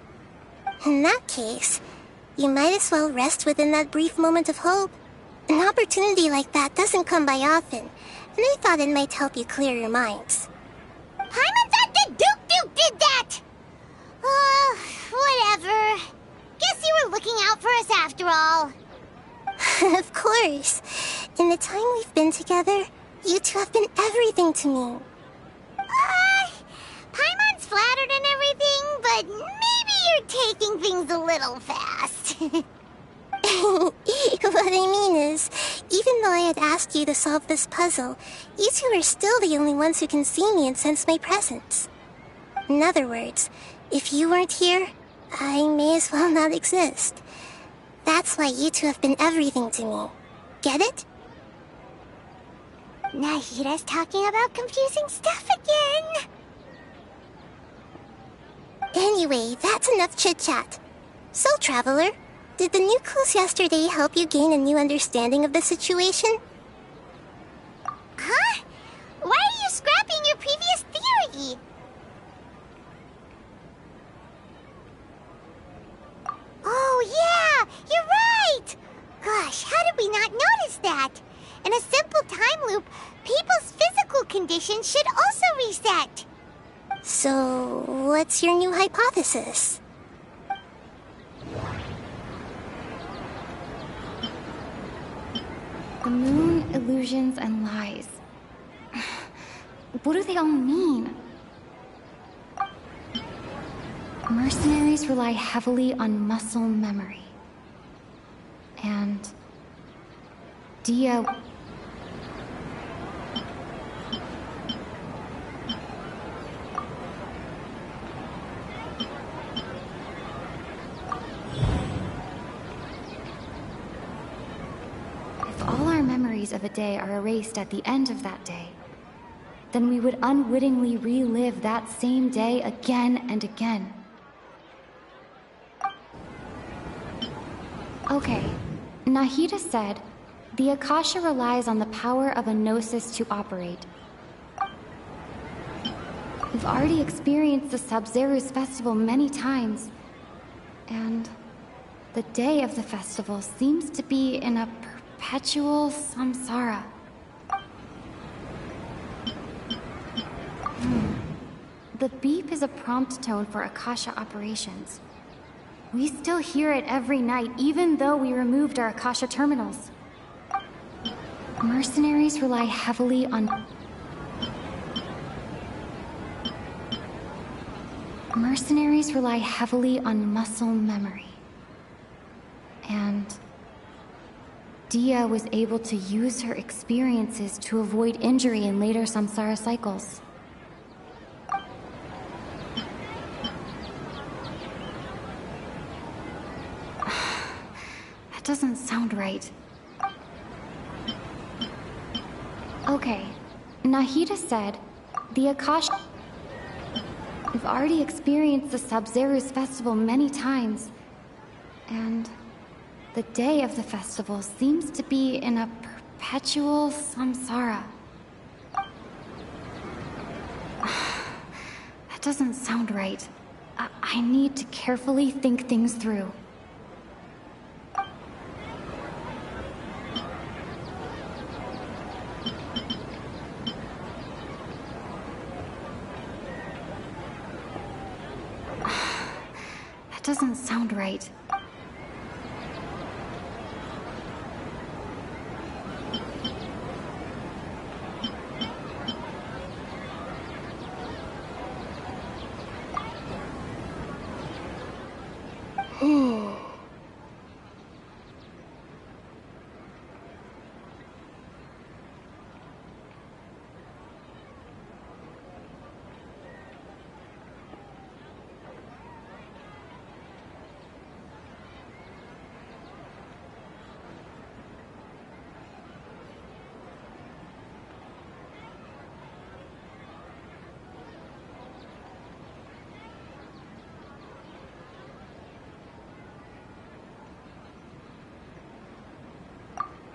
In that case, you might as well rest within that brief moment of hope. An opportunity like that doesn't come by often, and I thought it might help you clear your minds. Paimon thought that Duke did that! Whatever. Guess you were looking out for us after all. Of course. In the time we've been together, you two have been everything to me. Paimon's flattered and everything, but maybe you're taking things a little fast. What I mean is, even though I had asked you to solve this puzzle, you two are still the only ones who can see me and sense my presence. In other words, if you weren't here, I may as well not exist. That's why you two have been everything to me. Get it? Nahida's talking about confusing stuff again. Anyway, that's enough chit-chat. So, Traveler, did the new clues yesterday help you gain a new understanding of the situation? Huh? Why are you scrapping your previous theory? Oh yeah, you're right! Gosh, how did we not notice that? In a simple time loop, people's physical conditions should also reset. So, what's your new hypothesis? The moon, illusions, and lies. What do they all mean? Mercenaries rely heavily on muscle memory. And Dia... If all our memories of a day are erased at the end of that day, then we would unwittingly relive that same day again and again. Okay, Nahida said, the Akasha relies on the power of a gnosis to operate. We've already experienced the Sub-Zeru's festival many times, and the day of the festival seems to be in a perpetual samsara. The beep is a prompt tone for Akasha operations. We still hear it every night, even though we removed our Akasha terminals. Mercenaries rely heavily on... Mercenaries rely heavily on muscle memory. And Dia was able to use her experiences to avoid injury in later samsara cycles. That doesn't sound right. Okay, Nahida said, the Akasha... We've already experienced the Sub-Zeru's festival many times, and the day of the festival seems to be in a perpetual samsara. That doesn't sound right. I need to carefully think things through. doesn't sound right.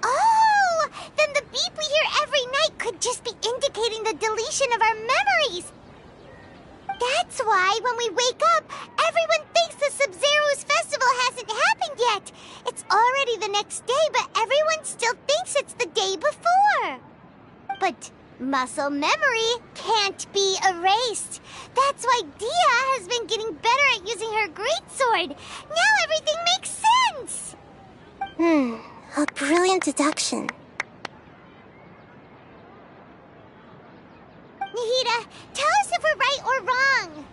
Oh! Then the beep we hear every night could just be indicating the deletion of our memories. That's why when we wake up, everyone thinks the Sub-Zero's festival hasn't happened yet. It's already the next day, but everyone still thinks it's the day before. But muscle memory can't be erased. That's why Dia has been getting better at using her greatsword. Now everything makes sense. A brilliant deduction. Nahida, tell us if we're right or wrong.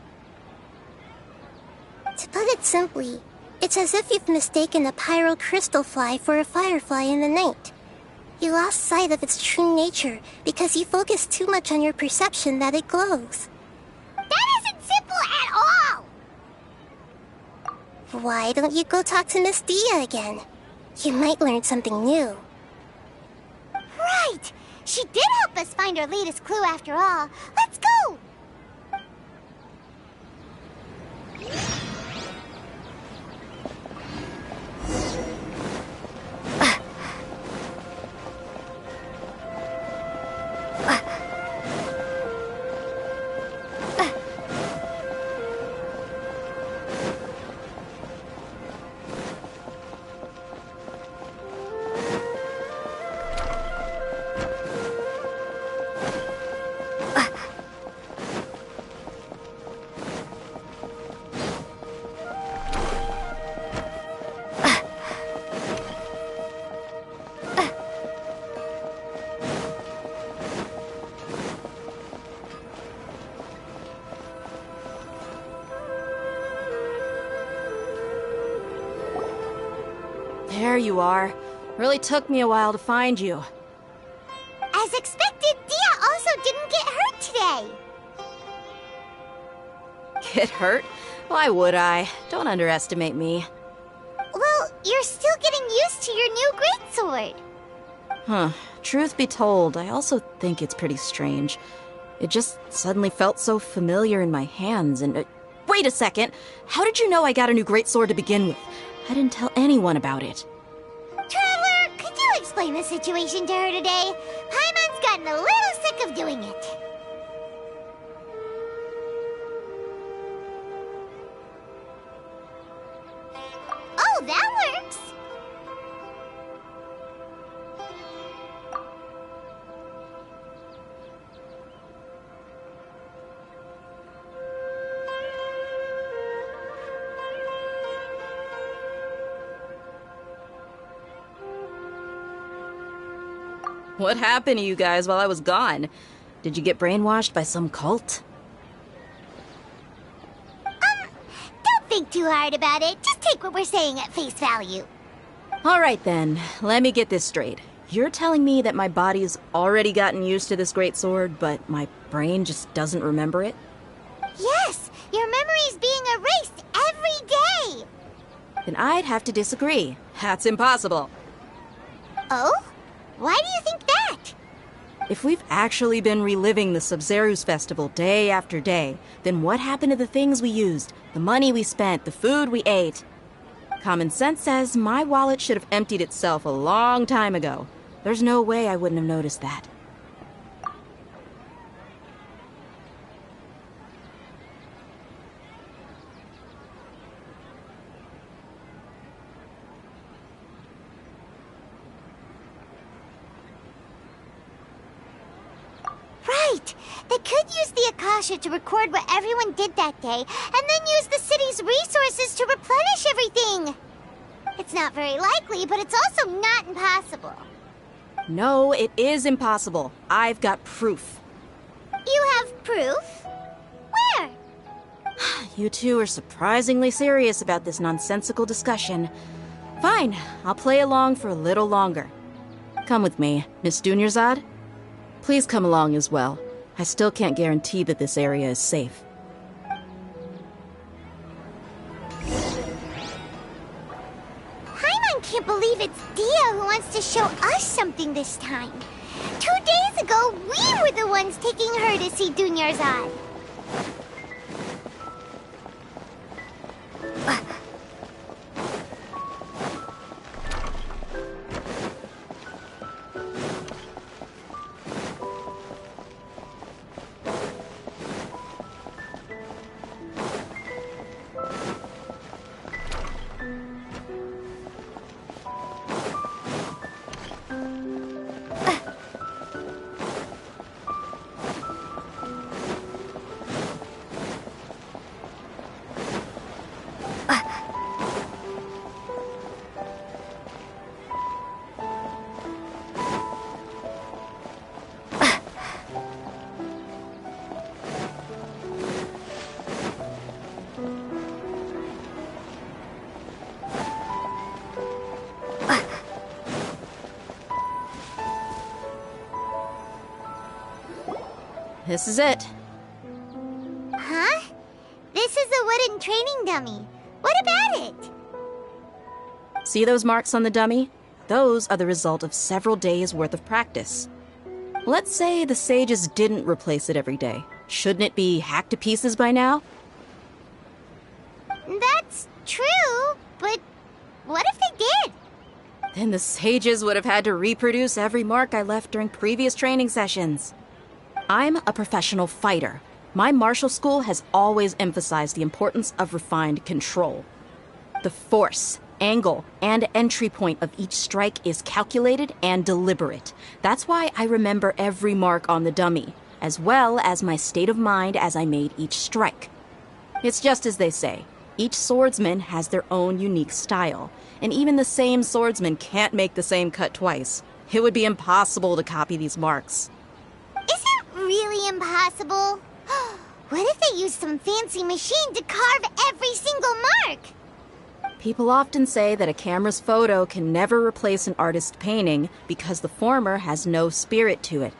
To put it simply, it's as if you've mistaken a pyro crystal fly for a firefly in the night. You lost sight of its true nature because you focused too much on your perception that it glows. That isn't simple at all. Why don't you go talk to Miss Dia again? You might learn something new. Right. She did help us find our latest clue after all. Let's go! There you are. Really took me a while to find you. As expected, Dia also didn't get hurt today. Get hurt? Why would I? Don't underestimate me. Well, you're still getting used to your new greatsword. Huh. Truth be told, I also think it's pretty strange. It just suddenly felt so familiar in my hands and... wait a second! How did you know I got a new greatsword to begin with? I didn't tell anyone about it. Traveler, could you explain the situation to her today? Paimon's gotten a little sick of doing it. Oh, that works! What happened to you guys while I was gone? Did you get brainwashed by some cult? Don't think too hard about it. Just take what we're saying at face value. Alright then, let me get this straight. You're telling me that my body's already gotten used to this greatsword, but my brain just doesn't remember it? Yes, your memory's being erased every day. Then I'd have to disagree. That's impossible. Oh? Why do you think that? If we've actually been reliving the Sub-Zeru's festival day after day, then what happened to the things we used, the money we spent, the food we ate? Common sense says my wallet should have emptied itself a long time ago. There's no way I wouldn't have noticed that. Right! right. They could use the Akasha to record what everyone did that day, and then use the city's resources to replenish everything. It's not very likely, but it's also not impossible. No, it is impossible. I've got proof. You have proof? Where? You two are surprisingly serious about this nonsensical discussion. Fine, I'll play along for a little longer. Come with me, Miss Dunyarzad. Please come along as well. I still can't guarantee that this area is safe. Paimon can't believe it's Dia who wants to show us something this time. 2 days ago, we were the ones taking her to see Dunyarzad. This is it. Huh? This is a wooden training dummy. What about it? See those marks on the dummy? Those are the result of several days' worth of practice. Let's say the sages didn't replace it every day. Shouldn't it be hacked to pieces by now? That's true, but what if they did? Then the sages would have had to reproduce every mark I left during previous training sessions. I'm a professional fighter. My martial school has always emphasized the importance of refined control. The force, angle, and entry point of each strike is calculated and deliberate. That's why I remember every mark on the dummy, as well as my state of mind as I made each strike. It's just as they say, each swordsman has their own unique style, and even the same swordsman can't make the same cut twice. It would be impossible to copy these marks. Is it really impossible? What if they used some fancy machine to carve every single mark? People often say that a camera's photo can never replace an artist's painting because the former has no spirit to it.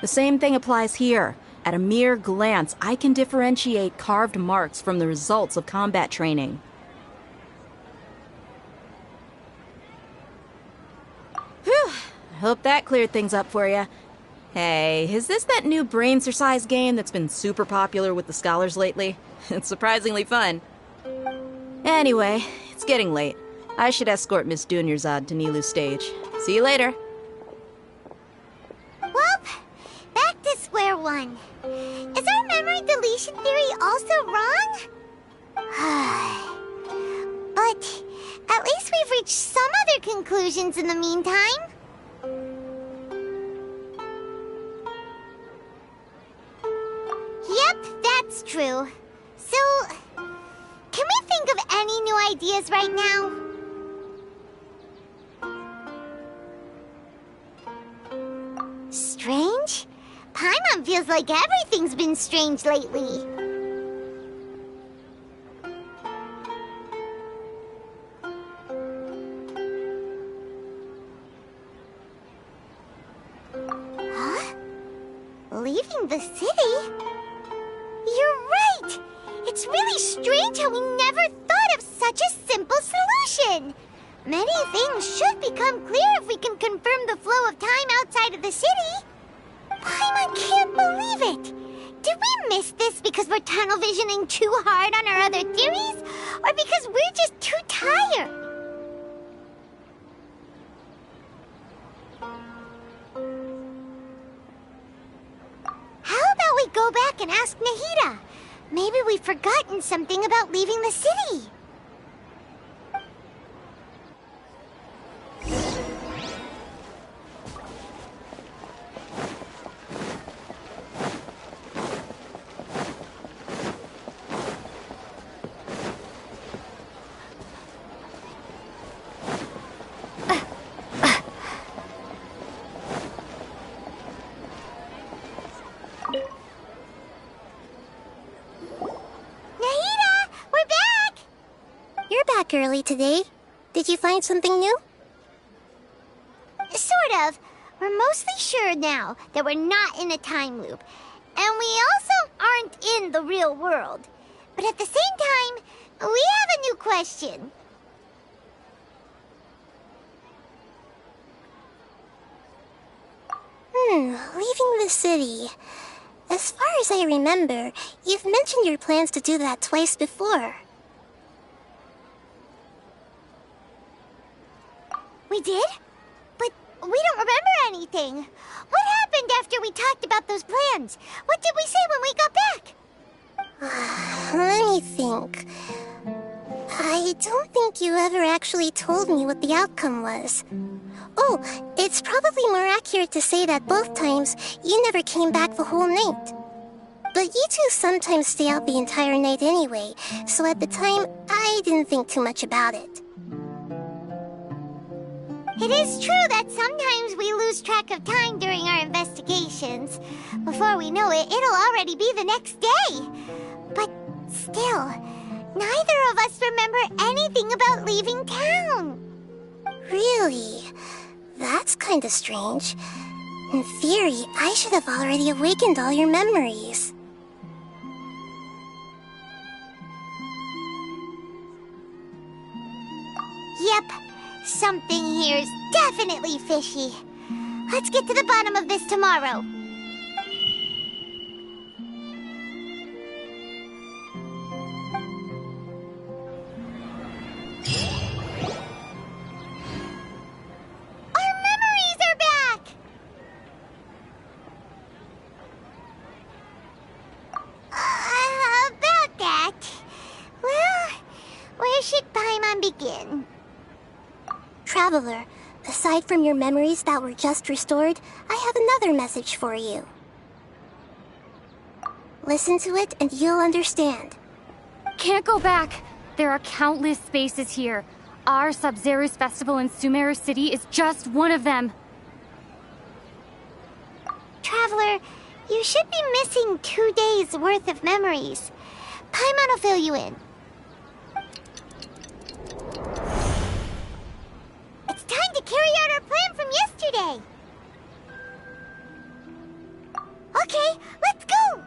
The same thing applies here. At a mere glance, I can differentiate carved marks from the results of combat training. Whew, I hope that cleared things up for you. Hey, is this that new brain-exercise game that's been super popular with the scholars lately? It's surprisingly fun. Anyway, it's getting late. I should escort Miss Dunyarzad to Nilu's stage. See you later. Well, back to square one. Is our memory deletion theory also wrong? But at least we've reached some other conclusions in the meantime. Yep, that's true. So, can we think of any new ideas right now? Strange? Paimon feels like everything's been strange lately. Huh? Leaving the city? You're right! It's really strange how we never thought of such a simple solution! Many things should become clear if we can confirm the flow of time outside of the city. Paimon can't believe it! Did we miss this because we're tunnel visioning too hard on our other theories? Or because we're just too tired? How about we go back and ask Nahida? Maybe we've forgotten something about leaving the city. back early today. Did you find something new? Sort of. We're mostly sure now that we're not in a time loop. And we also aren't in the real world. But at the same time, we have a new question. Leaving the city. As far as I remember, you've mentioned your plans to do that twice before. We did? But we don't remember anything. What happened after we talked about those plans? What did we say when we got back? Let me think. I don't think you ever actually told me what the outcome was. Oh, it's probably more accurate to say that both times you never came back the whole night. But you two sometimes stay out the entire night anyway, so at the time, I didn't think too much about it. It is true that sometimes we lose track of time during our investigations. Before we know it, it'll already be the next day. But still, neither of us remember anything about leaving town. Really? That's kinda strange. In theory, I should have already awakened all your memories. Yep, something here's definitely fishy. Let's get to the bottom of this tomorrow. About that. Well, where should Paimon begin? Traveler, aside from your memories that were just restored, I have another message for you. Listen to it and you'll understand. Can't go back. There are countless spaces here. Our Sub-Zero's festival in Sumeru City is just one of them. Traveler, you should be missing 2 days' worth of memories. Paimon will fill you in. It's time to carry out our plan from yesterday. Okay, let's go!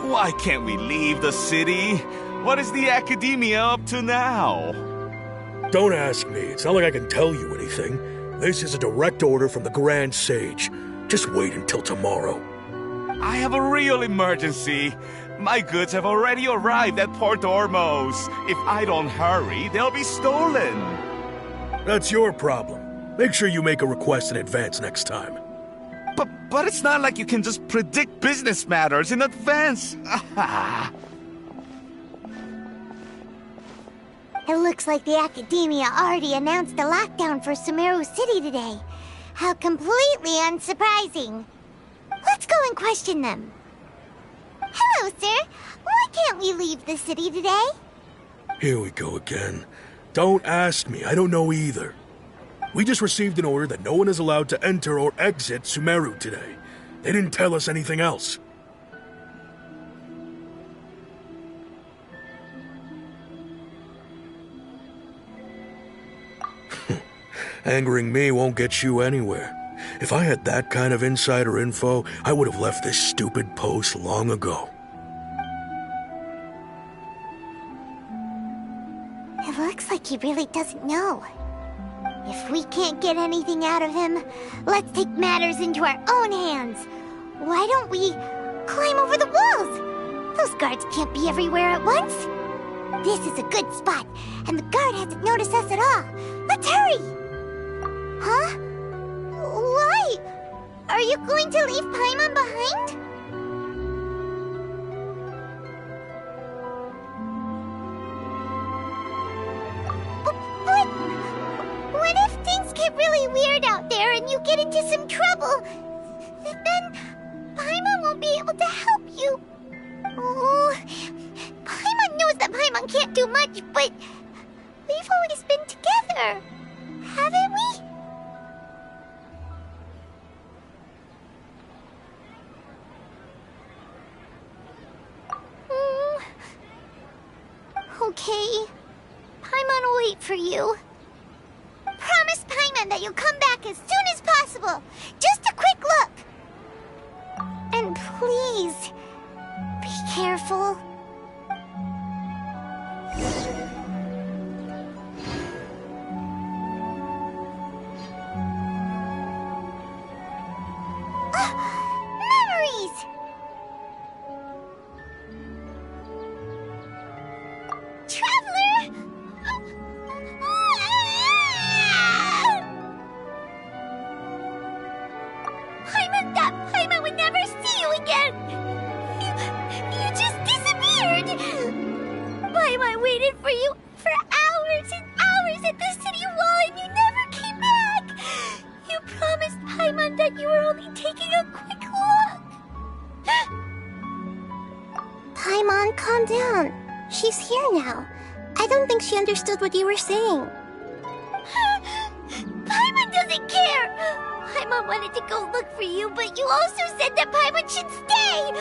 Why can't we leave the city? What is the Academia up to now? Don't ask me. It's not like I can tell you anything. This is a direct order from the Grand Sage. Just wait until tomorrow. I have a real emergency. My goods have already arrived at Port Ormos. If I don't hurry, they'll be stolen. That's your problem. Make sure you make a request in advance next time. But it's not like you can just predict business matters in advance. It looks like the Academia already announced a lockdown for Sumeru City today. How completely unsurprising. Let's go and question them. Hello, sir. Why can't we leave the city today? Here we go again. Don't ask me. I don't know either. We just received an order that no one is allowed to enter or exit Sumeru today. They didn't tell us anything else. Angering me won't get you anywhere. If I had that kind of insider info, I would have left this stupid post long ago. It looks like he really doesn't know. If we can't get anything out of him, let's take matters into our own hands. Why don't we climb over the walls? Those guards can't be everywhere at once. This is a good spot, and the guard hasn't noticed us at all. Let's hurry! Huh? Why? Are you going to leave Paimon behind? and you get into some trouble, then Paimon won't be able to help you. Oh, Paimon knows that Paimon can't do much, but we've always been together, haven't we? Okay. Paimon will wait for you. Promise Paimon that you'll come back as soon as possible. Just a quick look. And please, be careful. Memories! Traveler! Paimon thought Paimon would never see you again! You just disappeared! Paimon waited for you for hours and hours at the city wall and you never came back! You promised Paimon that you were only taking a quick look! Paimon, calm down. She's here now. I don't think she understood what you were saying. Paimon doesn't care! Paimon wanted to go look for you, but you also said that Paimon should stay!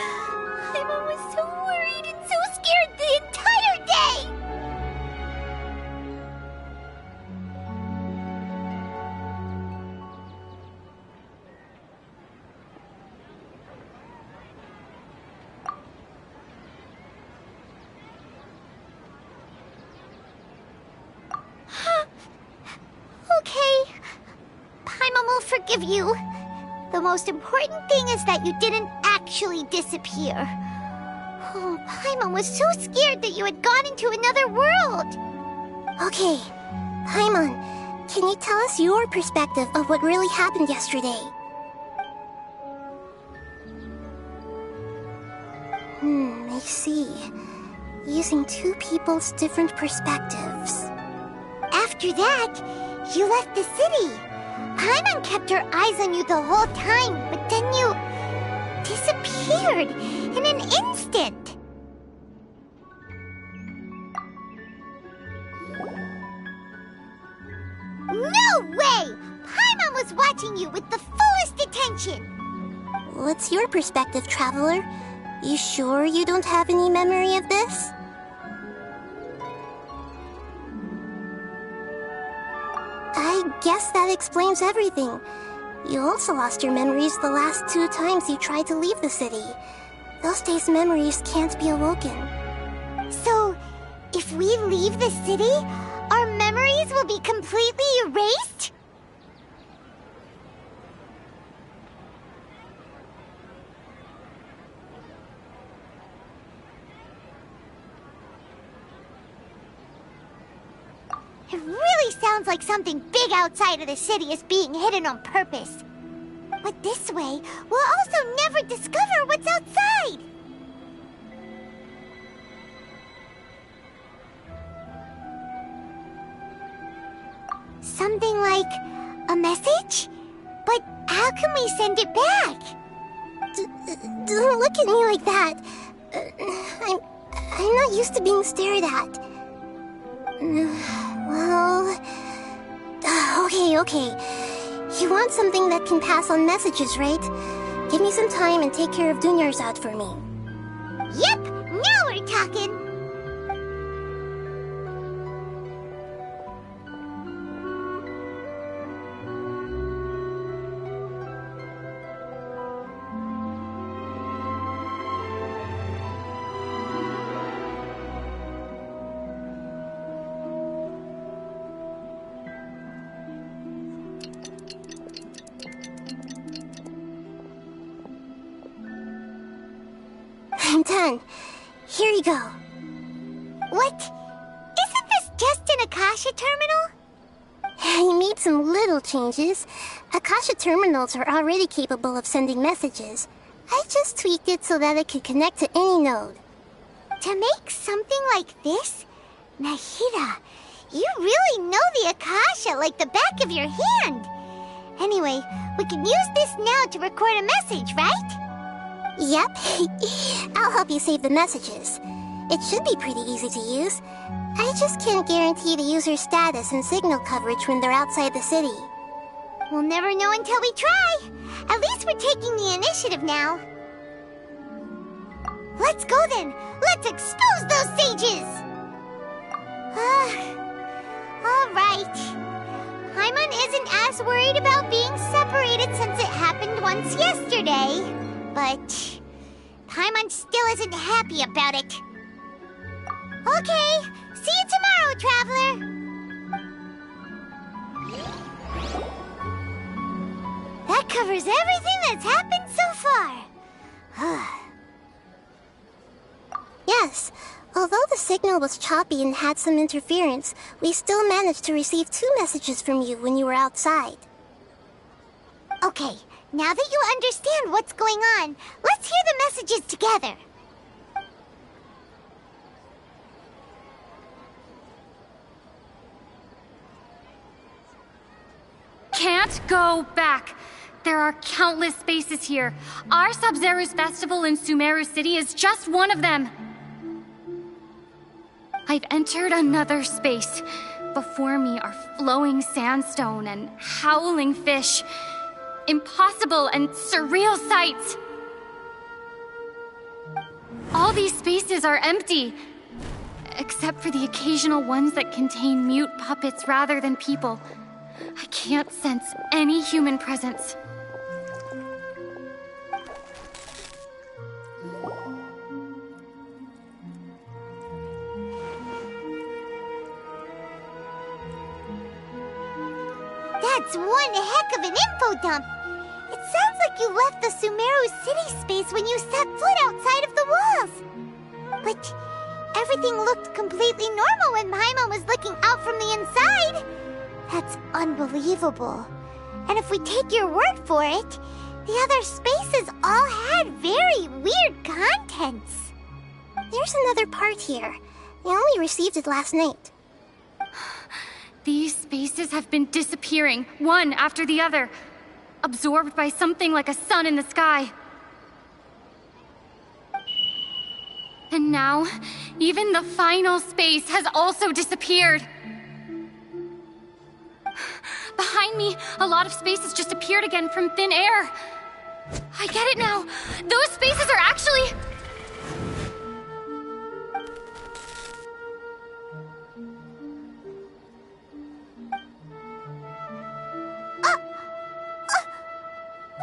Paimon was so worried and so scared the entire day! Okay. Paimon will forgive you. The most important thing is that you didn't actually disappear. Oh, Paimon was so scared that you had gone into another world. Okay, Paimon, can you tell us your perspective of what really happened yesterday? I see. Using two people's different perspectives. After that, you left the city. Paimon kept her eyes on you the whole time, but then you disappeared in an instant. No way! Paimon was watching you with the fullest attention. What's your perspective, Traveler? You sure you don't have any memory of this? I guess that explains everything. You also lost your memories the last 2 times you tried to leave the city. Those days' memories can't be awoken. So, if we leave the city, our memories will be completely erased? It really sounds like something big outside of the city is being hidden on purpose. But this way, we'll also never discover what's outside. Something like a message? But how can we send it back? Don't look at me like that. I'm not used to being stared at. Well... Okay. You want something that can pass on messages, right? Give me some time and take care of Dunyarzad for me. Yep, now we're talking. I'm done. Here you go. What? Isn't this just an Akasha terminal? I made some little changes. Akasha terminals are already capable of sending messages. I just tweaked it so that it could connect to any node. To make something like this? Nahida, you really know the Akasha like the back of your hand. Anyway, we can use this now to record a message, right? Yep. I'll help you save the messages. It should be pretty easy to use. I just can't guarantee the user's status and signal coverage when they're outside the city. We'll never know until we try. At least we're taking the initiative now. Let's go then. Let's expose those sages. All right. Paimon isn't as worried about being separated since it happened once yesterday. But Paimon still isn't happy about it. Okay, see you tomorrow, Traveler. That covers everything that's happened so far. Yes. Although the signal was choppy and had some interference, we still managed to receive 2 messages from you when you were outside. Okay, now that you understand what's going on, let's hear the messages together. Can't go back. There are countless spaces here. Our Sub-Zero's festival in Sumeru City is just one of them. I've entered another space. Before me are flowing sandstone and howling fish. Impossible and surreal sights. All these spaces are empty, except for the occasional ones that contain mute puppets rather than people. I can't sense any human presence. That's one heck of an info dump. It sounds like you left the Sumeru City space when you set foot outside of the walls. But everything looked completely normal when Paimon was looking out from the inside. That's unbelievable. And if we take your word for it, the other spaces all had very weird contents. There's another part here. We only received it last night. These spaces have been disappearing, one after the other, absorbed by something like a sun in the sky. And now, even the final space has also disappeared. Behind me, a lot of spaces just appeared again from thin air. I get it now. Those spaces are actually...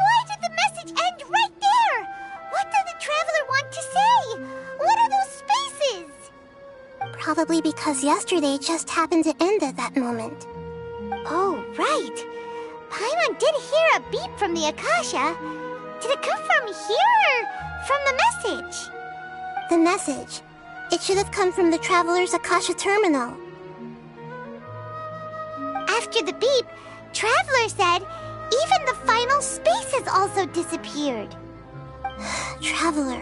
Why did the message end right there? What did the Traveler want to say? What are those spaces? Probably because yesterday just happened to end at that moment. Oh, right. Paimon did hear a beep from the Akasha. Did it come from here or from the message? The message. It should have come from the Traveler's Akasha terminal. After the beep, Traveler said even the final space has also disappeared. Traveler,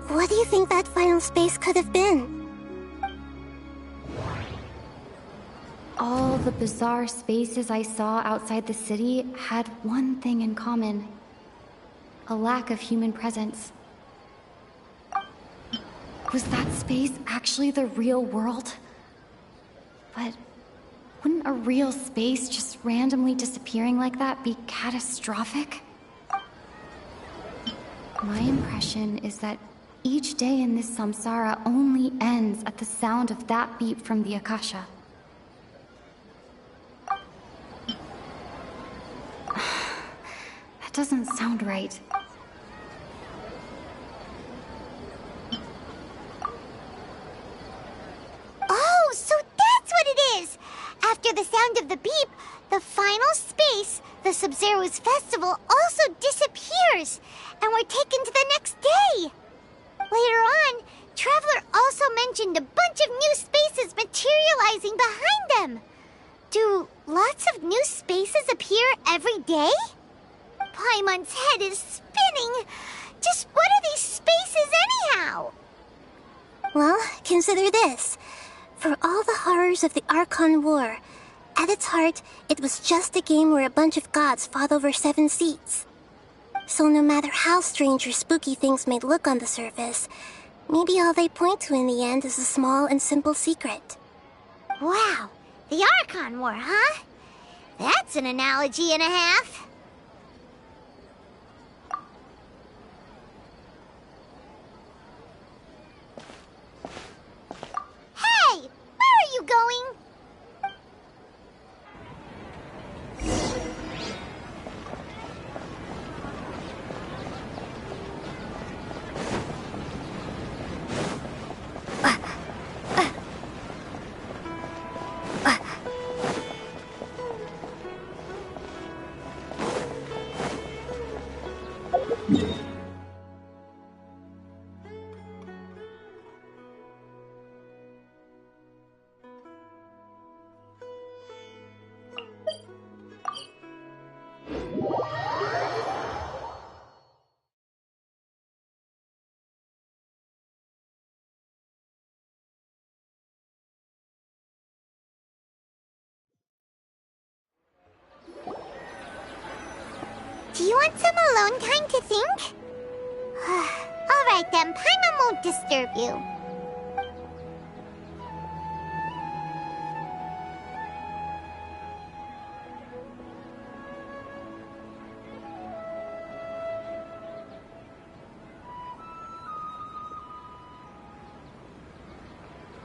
what do you think that final space could have been? All the bizarre spaces I saw outside the city had one thing in common. A lack of human presence. Was that space actually the real world? But wouldn't a real space just randomly disappearing like that be catastrophic? My impression is that each day in this samsara only ends at the sound of that beep from the Akasha. That doesn't sound right. Oh, so that's what it is! After the sound of the beep, the final space, the Sub-Zero's festival, also disappears, and we're taken to the next day. Later on, Traveler also mentioned a bunch of new spaces materializing behind them. Do lots of new spaces appear every day? Paimon's head is spinning. Just what are these spaces anyhow? Well, consider this. For all the horrors of the Archon War, At its heart, it was just a game where a bunch of gods fought over 7 seats. So no matter how strange or spooky things may look on the surface, maybe all they point to in the end is a small and simple secret. Wow, the Archon War, huh? That's an analogy and a half. Hey, where are you going? Do you want some alone time to think? Alright then, Paimon won't disturb you.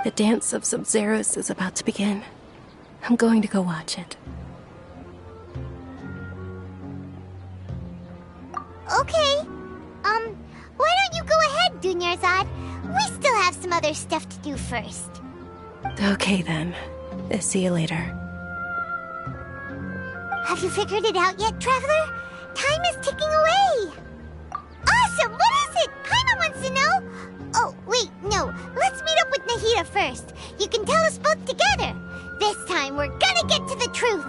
The dance of Sub-Zeros is about to begin. I'm going to go watch it. Okay. Why don't you go ahead, Dunyarzad? We still have some other stuff to do first. Okay then. See you later. Have you figured it out yet, Traveler? Time is ticking away. Awesome! What is it? Paimon wants to know. Oh, wait, no. Let's meet up with Nahida first. You can tell us both together. This time, we're gonna get to the truth.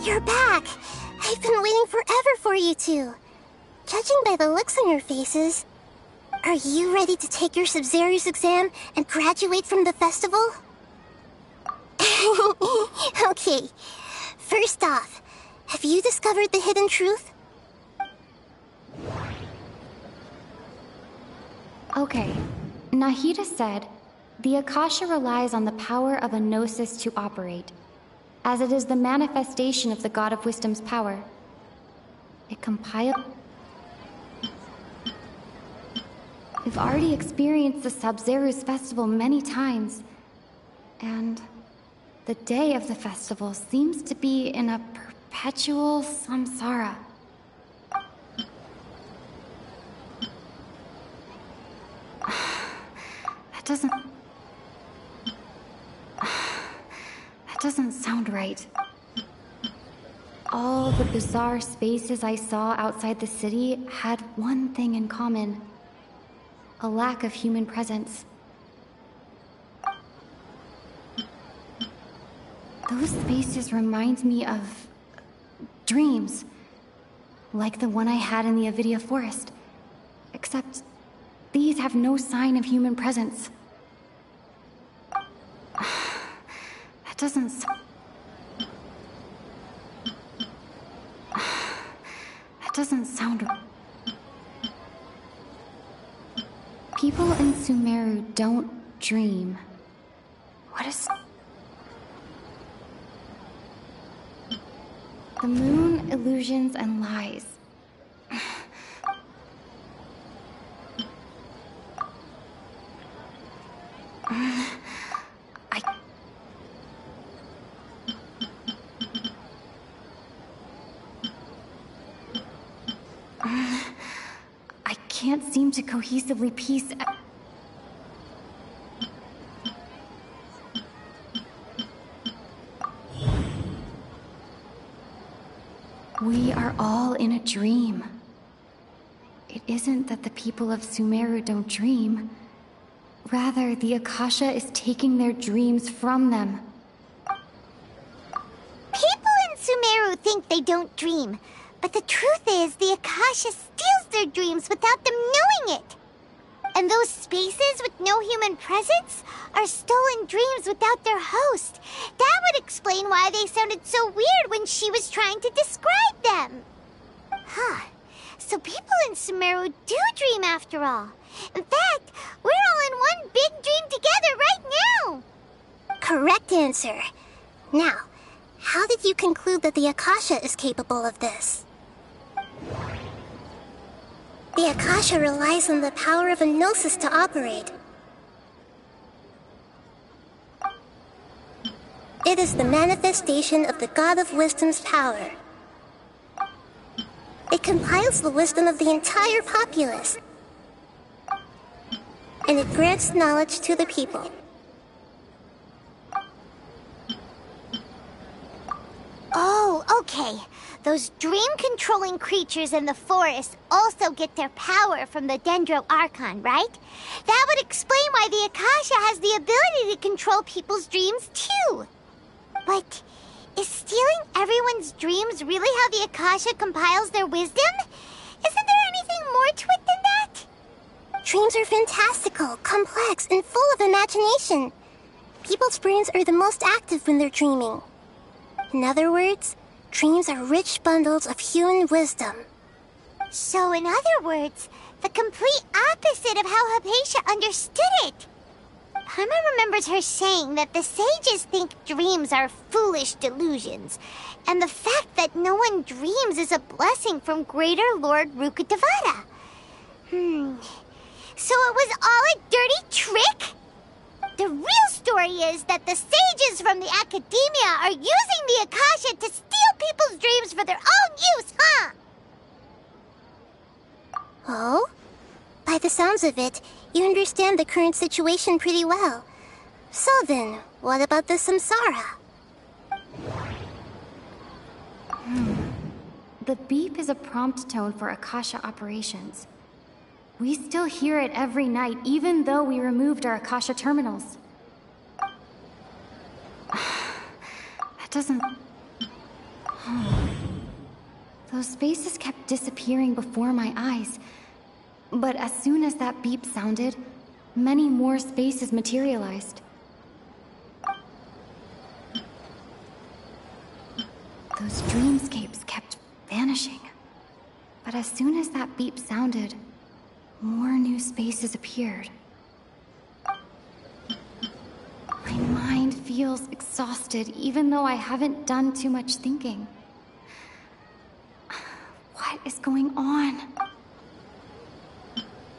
You're back! I've been waiting forever for you two. Judging by the looks on your faces, are you ready to take your Sub-Zero's exam and graduate from the festival? Okay, first off, have you discovered the hidden truth? Okay, Nahida said, the Akasha relies on the power of a gnosis to operate, as it is the manifestation of the God of Wisdom's power. It compiled... We've already experienced the Sub-Zero's festival many times, and the day of the festival seems to be in a perpetual samsara. That doesn't sound right. All the bizarre spaces I saw outside the city had one thing in common: a lack of human presence. Those spaces remind me of dreams, like the one I had in the Avidia Forest, except these have no sign of human presence. That doesn't sound... People in Sumeru don't dream. What is... The moon, illusions, and lies. can't seem to cohesively piece... We are all in a dream. It isn't that the people of Sumeru don't dream. Rather, the Akasha is taking their dreams from them. People in Sumeru think they don't dream, but the truth is the Akasha steals their dreams without them knowing it. And those spaces with no human presence are stolen dreams without their host. That would explain why they sounded so weird when she was trying to describe them. Huh. So people in Sumeru do dream after all. In fact, we're all in one big dream together right now. Correct answer. Now, how did you conclude that the Akasha is capable of this? The Akasha relies on the power of a gnosis to operate. It is the manifestation of the God of Wisdom's power. It compiles the wisdom of the entire populace, and it grants knowledge to the people. Oh, okay. Those dream-controlling creatures in the forest also get their power from the Dendro Archon, right? That would explain why the Akasha has the ability to control people's dreams, too. But is stealing everyone's dreams really how the Akasha compiles their wisdom? Isn't there anything more to it than that? Dreams are fantastical, complex, and full of imagination. People's brains are the most active when they're dreaming. In other words, dreams are rich bundles of human wisdom. So in other words, the complete opposite of how Hypatia understood it. Paimon remembers her saying that the sages think dreams are foolish delusions, and the fact that no one dreams is a blessing from Greater Lord Rukkhadevata. So it was all a dirty trick? The real story is that the sages from the Academia are using the Akasha to steal people's dreams for their own use, huh? Oh? By the sounds of it, you understand the current situation pretty well. So then, what about the samsara? The beep is a prompt tone for Akasha operations. We still hear it every night, even though we removed our Akasha terminals. That doesn't... Those spaces kept disappearing before my eyes. But as soon as that beep sounded, many more spaces materialized. Those dreamscapes kept vanishing. But as soon as that beep sounded, more new spaces appeared. My mind feels exhausted, even though I haven't done too much thinking. What is going on?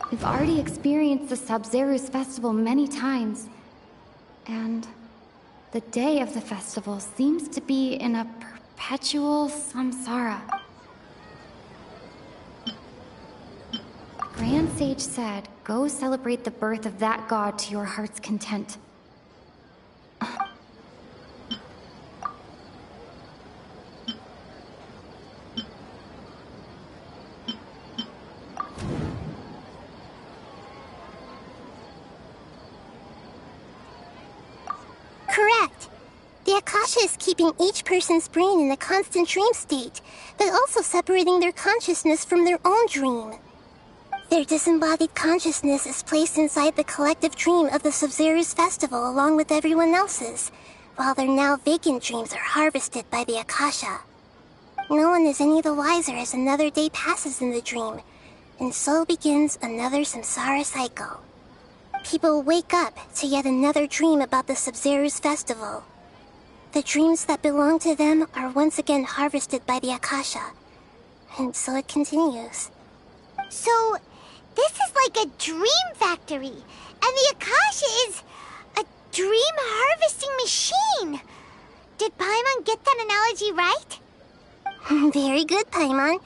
We've already experienced the Sub-Zeru's festival many times, and the day of the festival seems to be in a perpetual samsara. The Grand Sage said, "Go celebrate the birth of that god to your heart's content." Correct. The Akasha is keeping each person's brain in a constant dream state, but also separating their consciousness from their own dream. Their disembodied consciousness is placed inside the collective dream of the Sub-Zeru's festival along with everyone else's, while their now vacant dreams are harvested by the Akasha. No one is any the wiser as another day passes in the dream, and so begins another samsara cycle. People wake up to yet another dream about the Sub-Zeru's festival. The dreams that belong to them are once again harvested by the Akasha, and so it continues. So, this is like a dream factory, and the Akasha is a dream harvesting machine. Did Paimon get that analogy right? Very good, Paimon.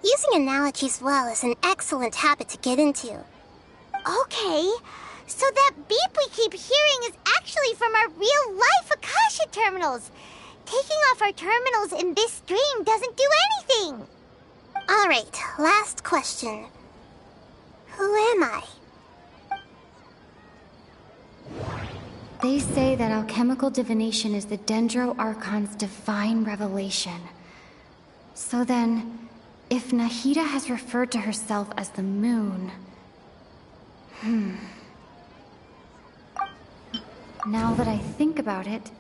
Using analogies well is an excellent habit to get into. Okay, so that beep we keep hearing is actually from our real-life Akasha terminals. Taking off our terminals in this stream doesn't do anything. Alright, last question. Who am I? They say that alchemical divination is the Dendro Archon's divine revelation. So then, if Nahida has referred to herself as the moon... Now that I think about it,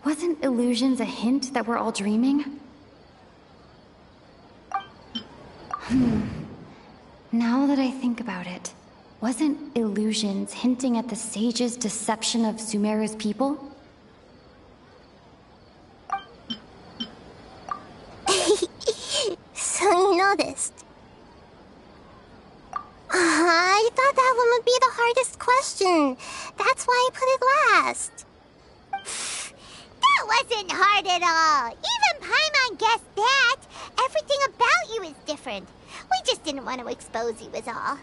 wasn't illusions a hint that we're all dreaming? Now that I think about it, wasn't illusions hinting at the sage's deception of Sumeru's people? So you noticed. I thought that one would be the hardest question. That's why I put it last. That wasn't hard at all. Even Paimon guessed that. Everything about you is different. We just didn't want to expose you is all.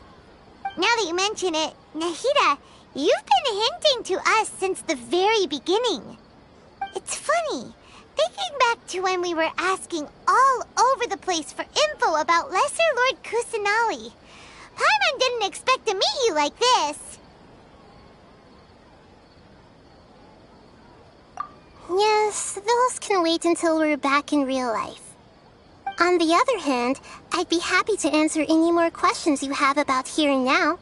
Now that you mention it, Nahida, you've been hinting to us since the very beginning. It's funny, thinking back to when we were asking all over the place for info about Lesser Lord Kusanali. Paimon didn't expect to meet you like this. Yes, those can wait until we're back in real life. On the other hand, I'd be happy to answer any more questions you have about here and now.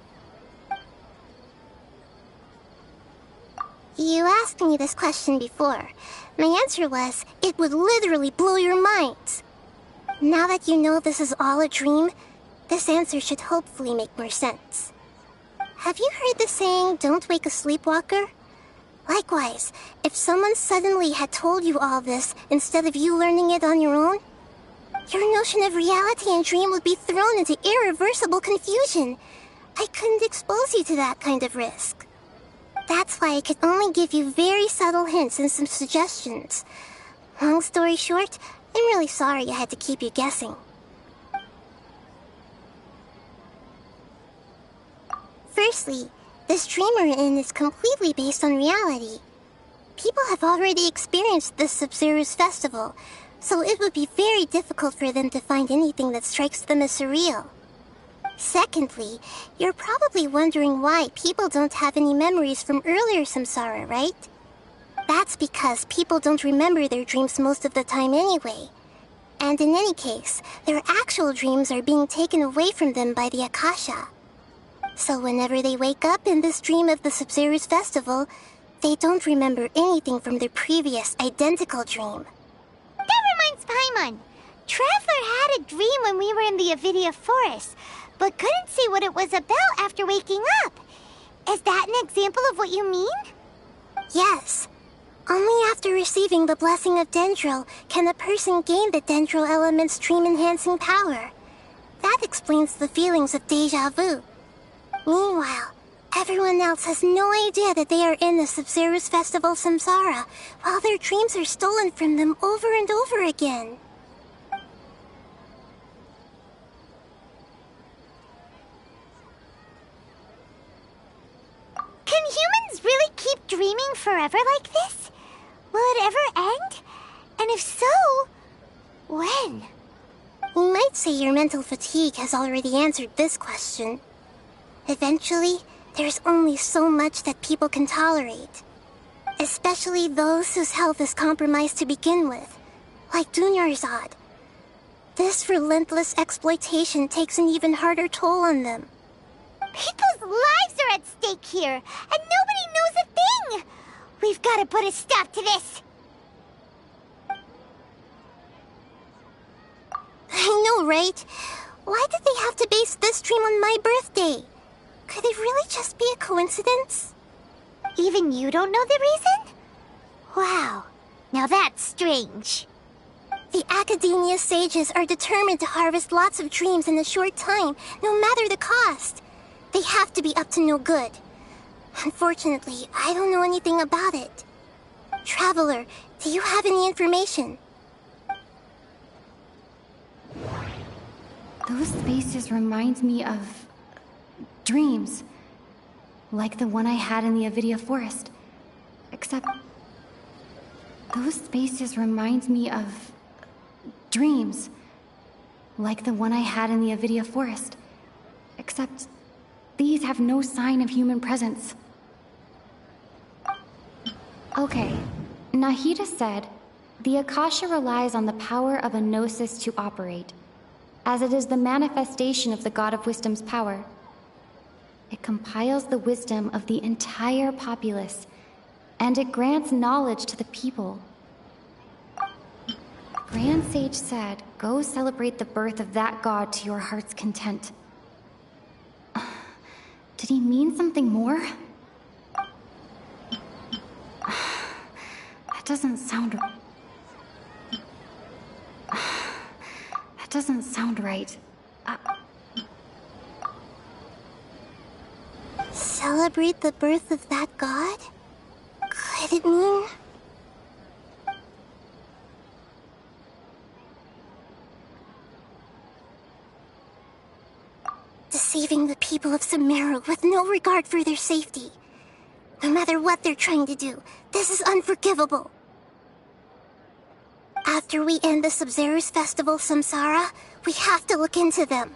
You asked me this question before. My answer was, it would literally blow your minds. Now that you know this is all a dream, this answer should hopefully make more sense. Have you heard the saying, don't wake a sleepwalker? Likewise, if someone suddenly had told you all this instead of you learning it on your own, your notion of reality and dream would be thrown into irreversible confusion. I couldn't expose you to that kind of risk. That's why I could only give you very subtle hints and some suggestions. Long story short, I'm really sorry I had to keep you guessing. Firstly, this dream we're in is completely based on reality. People have already experienced this Sub-Zero's festival, so it would be very difficult for them to find anything that strikes them as surreal. Secondly, you're probably wondering why people don't have any memories from earlier samsara, right? That's because people don't remember their dreams most of the time anyway. And in any case, their actual dreams are being taken away from them by the Akasha. So whenever they wake up in this dream of the Sub-Zero's festival, they don't remember anything from their previous identical dream. That reminds Paimon. Traveler had a dream when we were in the Avidia Forest, but couldn't see what it was about after waking up. Is that an example of what you mean? Yes. Only after receiving the blessing of Dendro can a person gain the Dendro element's dream-enhancing power. That explains the feelings of déjà vu. Meanwhile, everyone else has no idea that they are in the Sub-Zero's festival samsara, while their dreams are stolen from them over and over again. Can humans really keep dreaming forever like this? Will it ever end? And if so, when? You might say your mental fatigue has already answered this question. Eventually, there's only so much that people can tolerate. Especially those whose health is compromised to begin with, like Dunyarzad. This relentless exploitation takes an even harder toll on them. People's lives are at stake here, and nobody knows a thing! We've got to put a stop to this! I know, right? Why did they have to base this dream on my birthday? Could it really just be a coincidence? Even you don't know the reason? Wow, now that's strange. The Academia sages are determined to harvest lots of dreams in a short time, no matter the cost. They have to be up to no good. Unfortunately, I don't know anything about it. Traveler, do you have any information? Those spaces remind me of dreams, like the one I had in the Avidia Forest. Except those spaces remind me of dreams, like the one I had in the Avidia Forest. Except these have no sign of human presence. Okay, Nahida said, the Akasha relies on the power of a gnosis to operate, as it is the manifestation of the God of Wisdom's power. It compiles the wisdom of the entire populace, and it grants knowledge to the people. The Grand Sage said, go celebrate the birth of that god to your heart's content. Did he mean something more? That doesn't sound... That doesn't sound right. Celebrate the birth of that god? Could it mean... deceiving the people of Sumeru with no regard for their safety? No matter what they're trying to do, this is unforgivable. After we end the Sub-Zero's festival, Samsara, we have to look into them.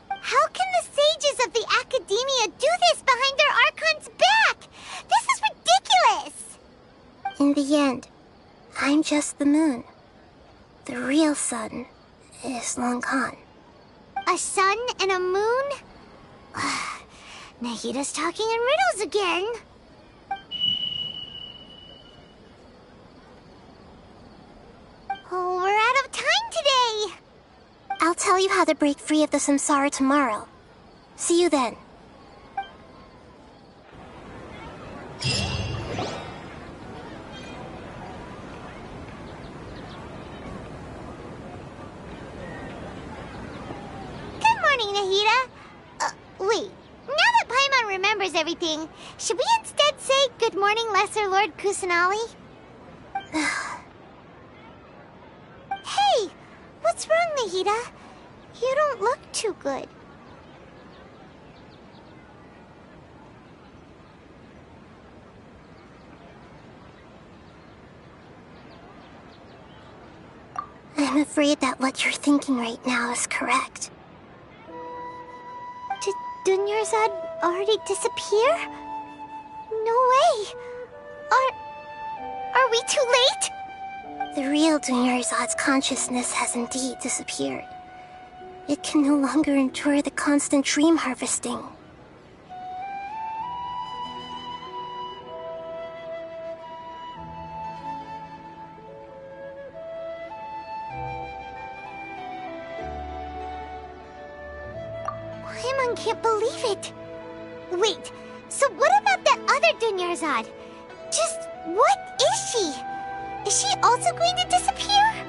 How can the sages of the Academia do this behind their Archon's back? This is ridiculous! In the end, I'm just the moon. The real sun is long gone. A sun and a moon? Nahida's talking in riddles again. Oh, we're out of time today! I'll tell you how to break free of the Samsara tomorrow. See you then. Good morning, Nahida. Wait. Now that Paimon remembers everything, should we instead say good morning, Lesser Lord Kusanali? Hey! What's wrong, Nahida? You don't look too good. I'm afraid that what you're thinking right now is correct. Did Dunyarzad already disappear? No way! Are we too late? The real Dunyarzad's consciousness has indeed disappeared. It can no longer endure the constant dream harvesting. Paimon can't believe it. Wait, so what about that other Dunyarzad? Just what is she? Is she also going to disappear?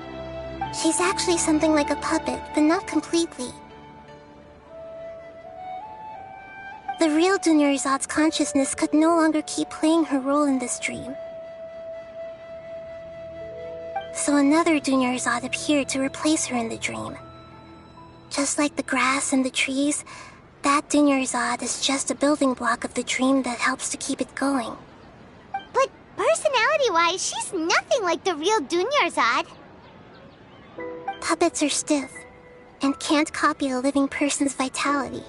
She's actually something like a puppet, but not completely. The real Dunyarzad's consciousness could no longer keep playing her role in this dream. So another Dunyarzad appeared to replace her in the dream. Just like the grass and the trees, that Dunyarzad is just a building block of the dream that helps to keep it going. But personality-wise, she's nothing like the real Dunyarzad. Puppets are stiff, and can't copy a living person's vitality.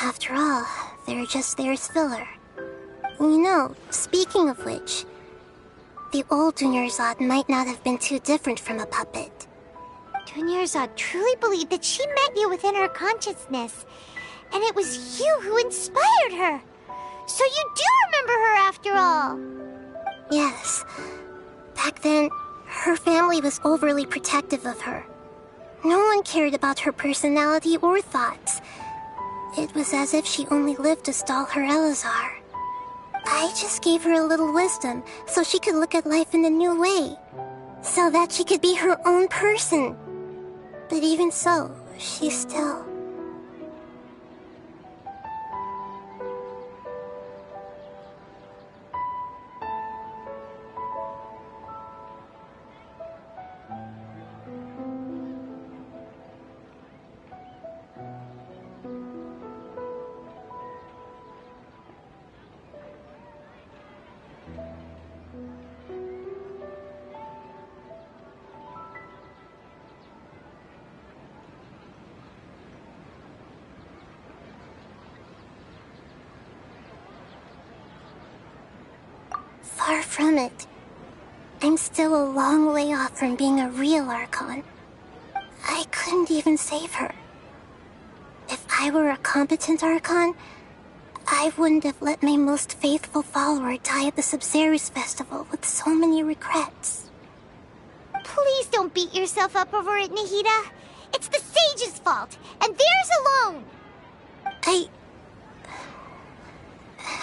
After all, they're just there as filler. You know, speaking of which, the old Dunyarzad might not have been too different from a puppet. Dunyarzad truly believed that she met you within her consciousness, and it was you who inspired her. So you do remember her after all. Yes. Back then, her family was overly protective of her. No one cared about her personality or thoughts. It was as if she only lived to stall her Elazar. I just gave her a little wisdom so she could look at life in a new way. So that she could be her own person. But even so, she still... Far from it. I'm still a long way off from being a real Archon. I couldn't even save her. If I were a competent Archon, I wouldn't have let my most faithful follower die at the Sub-Zerus Festival with so many regrets. Please don't beat yourself up over it, Nahida. It's the sage's fault, and theirs alone.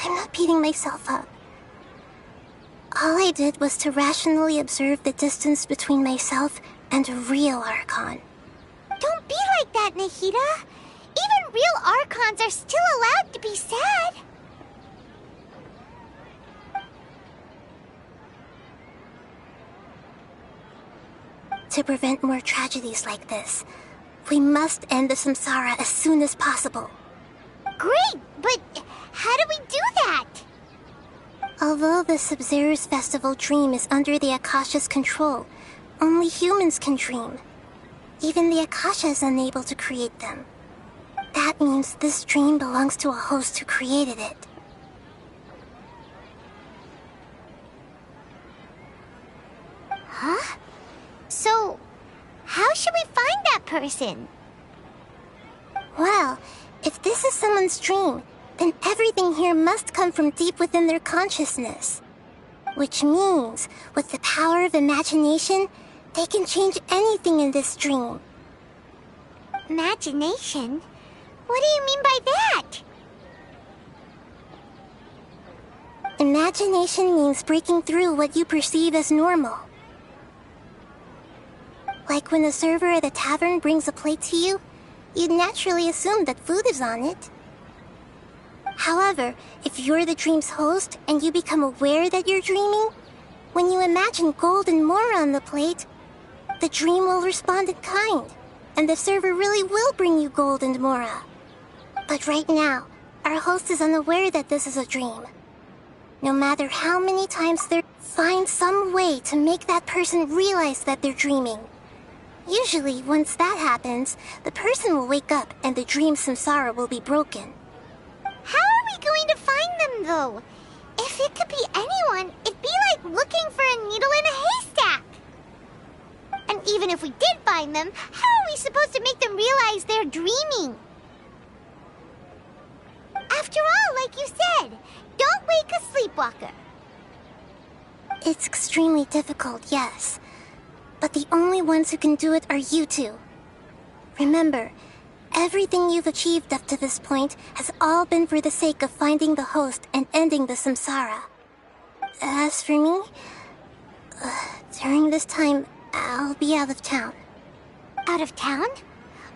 I'm not beating myself up. All I did was to rationally observe the distance between myself and a real Archon. Don't be like that, Nahida. Even real Archons are still allowed to be sad. To prevent more tragedies like this, we must end the samsara as soon as possible. Great, but how do we do that? Although the Sub-Zerus Festival dream is under the Akasha's control, only humans can dream. Even the Akasha is unable to create them. That means this dream belongs to a host who created it. Huh? So, how should we find that person? Well, if this is someone's dream, then everything here must come from deep within their consciousness. Which means, with the power of imagination, they can change anything in this dream. Imagination? What do you mean by that? Imagination means breaking through what you perceive as normal. Like when a server at a tavern brings a plate to you, you'd naturally assume that food is on it. However, if you're the dream's host and you become aware that you're dreaming, when you imagine gold and more on the plate, the dream will respond in kind, and the server really will bring you gold and mora. But right now, our host is unaware that this is a dream. No matter how many times they find some way to make that person realize that they're dreaming. Usually, once that happens, the person will wake up and the dream samsara will be broken. How are we going to find them, though? If it could be anyone, it'd be like looking for a needle in a haystack. And even if we did find them, how are we supposed to make them realize they're dreaming? After all, like you said, don't wake a sleepwalker. It's extremely difficult, yes. But the only ones who can do it are you two. Remember, everything you've achieved up to this point has all been for the sake of finding the host and ending the samsara. As for me, during this time, I'll be out of town. Out of town?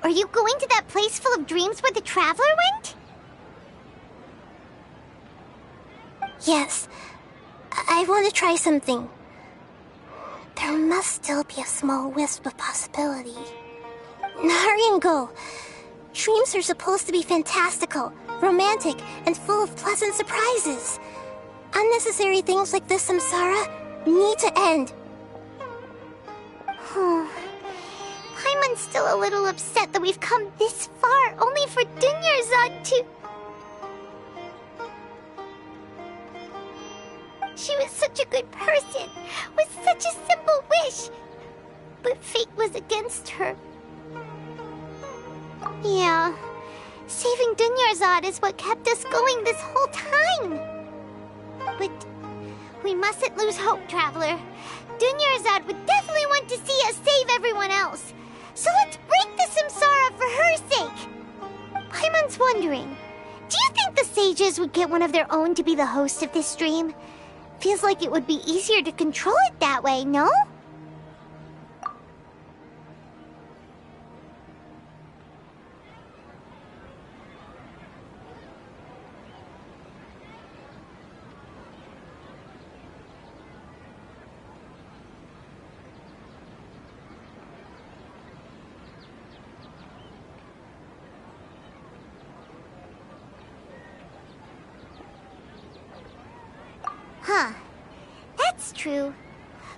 Are you going to that place full of dreams where the Traveler went? Yes. I want to try something. There must still be a small wisp of possibility. Hurry and go. Dreams are supposed to be fantastical, romantic, and full of pleasant surprises. Unnecessary things like this samsara need to end. Paimon's still a little upset that we've come this far only for Dunyarzad to... She was such a good person, with such a simple wish. But fate was against her. Yeah, saving Dunyarzad is what kept us going this whole time. But we mustn't lose hope, Traveler. Dunyarzad would definitely want to see us save everyone else. So let's break the samsara for her sake. Paimon's wondering, do you think the sages would get one of their own to be the host of this dream? Feels like it would be easier to control it that way, no? Huh. That's true.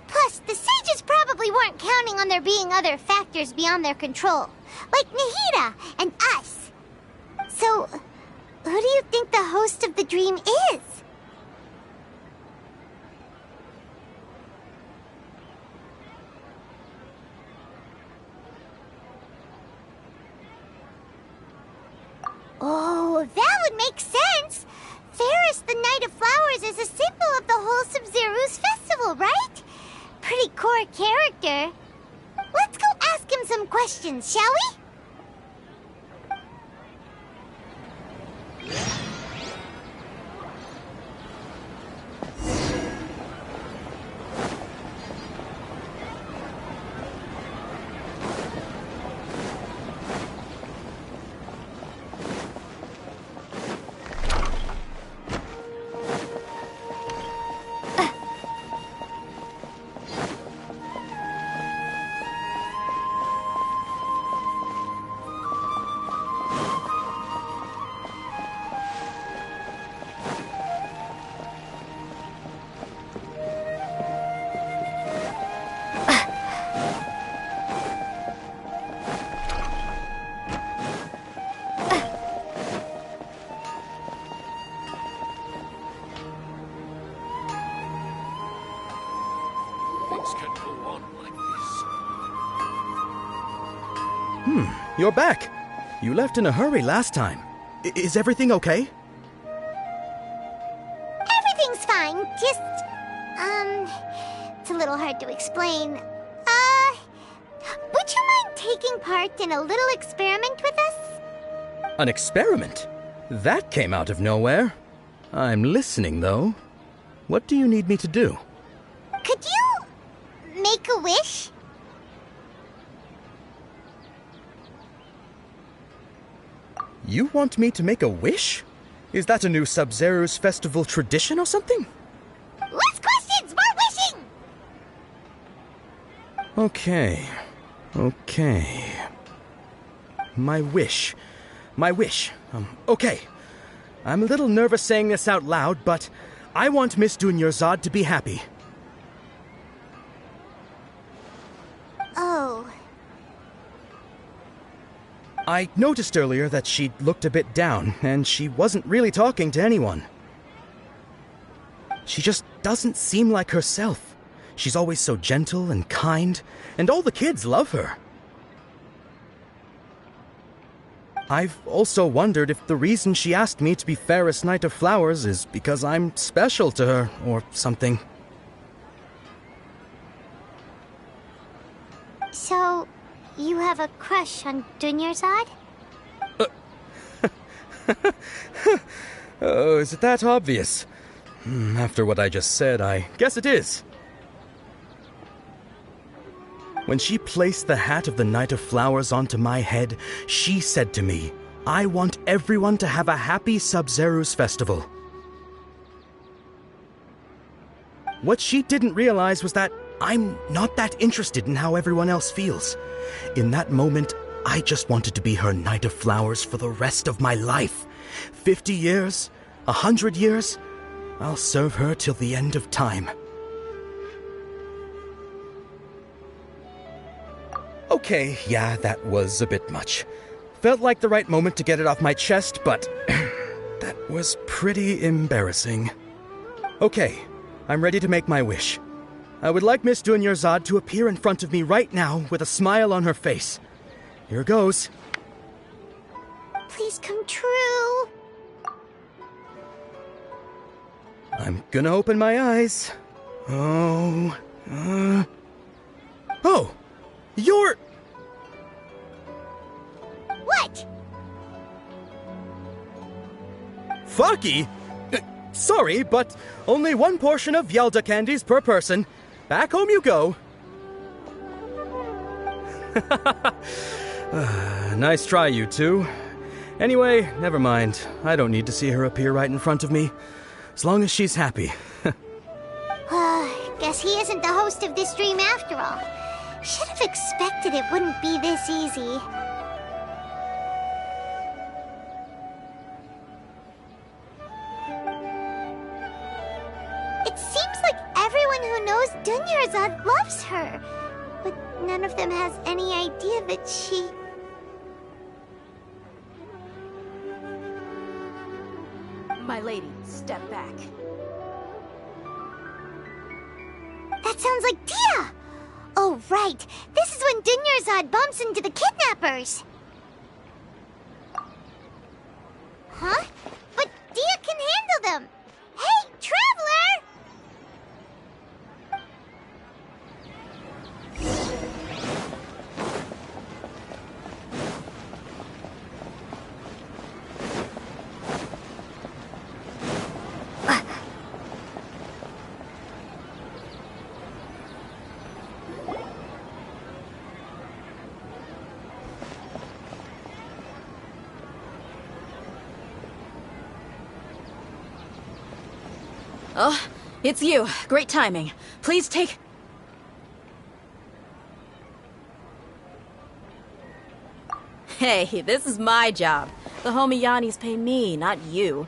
Plus, the sages probably weren't counting on there being other factors beyond their control, like Nahida and us. So, who do you think the host of the dream is? that would make sense. Ferris, the Knight of Flowers, is a symbol of the whole Sub-Zero's festival, right? Pretty core character. Let's go ask him some questions, shall we? You're back. You left in a hurry last time. Is everything okay? Everything's fine. Just, it's a little hard to explain. Would you mind taking part in a little experiment with us? An experiment? That came out of nowhere. I'm listening, though. What do you need me to do? Could you make a wish? You want me to make a wish? Is that a new Sub-Zero's festival tradition or something? Less questions, more wishing! Okay. My wish. Okay. I'm a little nervous saying this out loud, but I want Miss Dunyarzad to be happy. Oh. I noticed earlier that she looked a bit down, and she wasn't really talking to anyone. She just doesn't seem like herself. She's always so gentle and kind, and all the kids love her. I've also wondered if the reason she asked me to be Ferris Knight of Flowers is because I'm special to her, or something. So, you have a crush on Dunyarzad? Oh, is it that obvious? After what I just said, I guess it is. When she placed the hat of the Knight of Flowers onto my head, she said to me, I want everyone to have a happy Sub-Zero's festival. What she didn't realize was that I'm not that interested in how everyone else feels. In that moment, I just wanted to be her Knight of Flowers for the rest of my life. 50 years, 100 years, I'll serve her till the end of time. Okay, yeah, that was a bit much. Felt like the right moment to get it off my chest, but that was pretty embarrassing. Okay, I'm ready to make my wish. I would like Miss Dunyarzad to appear in front of me right now with a smile on her face. Here goes. Please come true. I'm gonna open my eyes. Oh, you're... What? Faki? Sorry, but only one portion of Yalda candies per person. Back home you go. Nice try, you two. Anyway, never mind. I don't need to see her appear right in front of me. As long as she's happy. Guess he isn't the host of this dream after all. Should have expected it wouldn't be this easy. It seems like everyone who knows Dunyarzad loves her, but none of them has any idea that she... My lady, step back. That sounds like Dia! Oh, right. This is when Dunyarzad bumps into the kidnappers. Huh? Oh, it's you. Great timing. Please take... Hey, this is my job. The homie Yannis pay me, not you.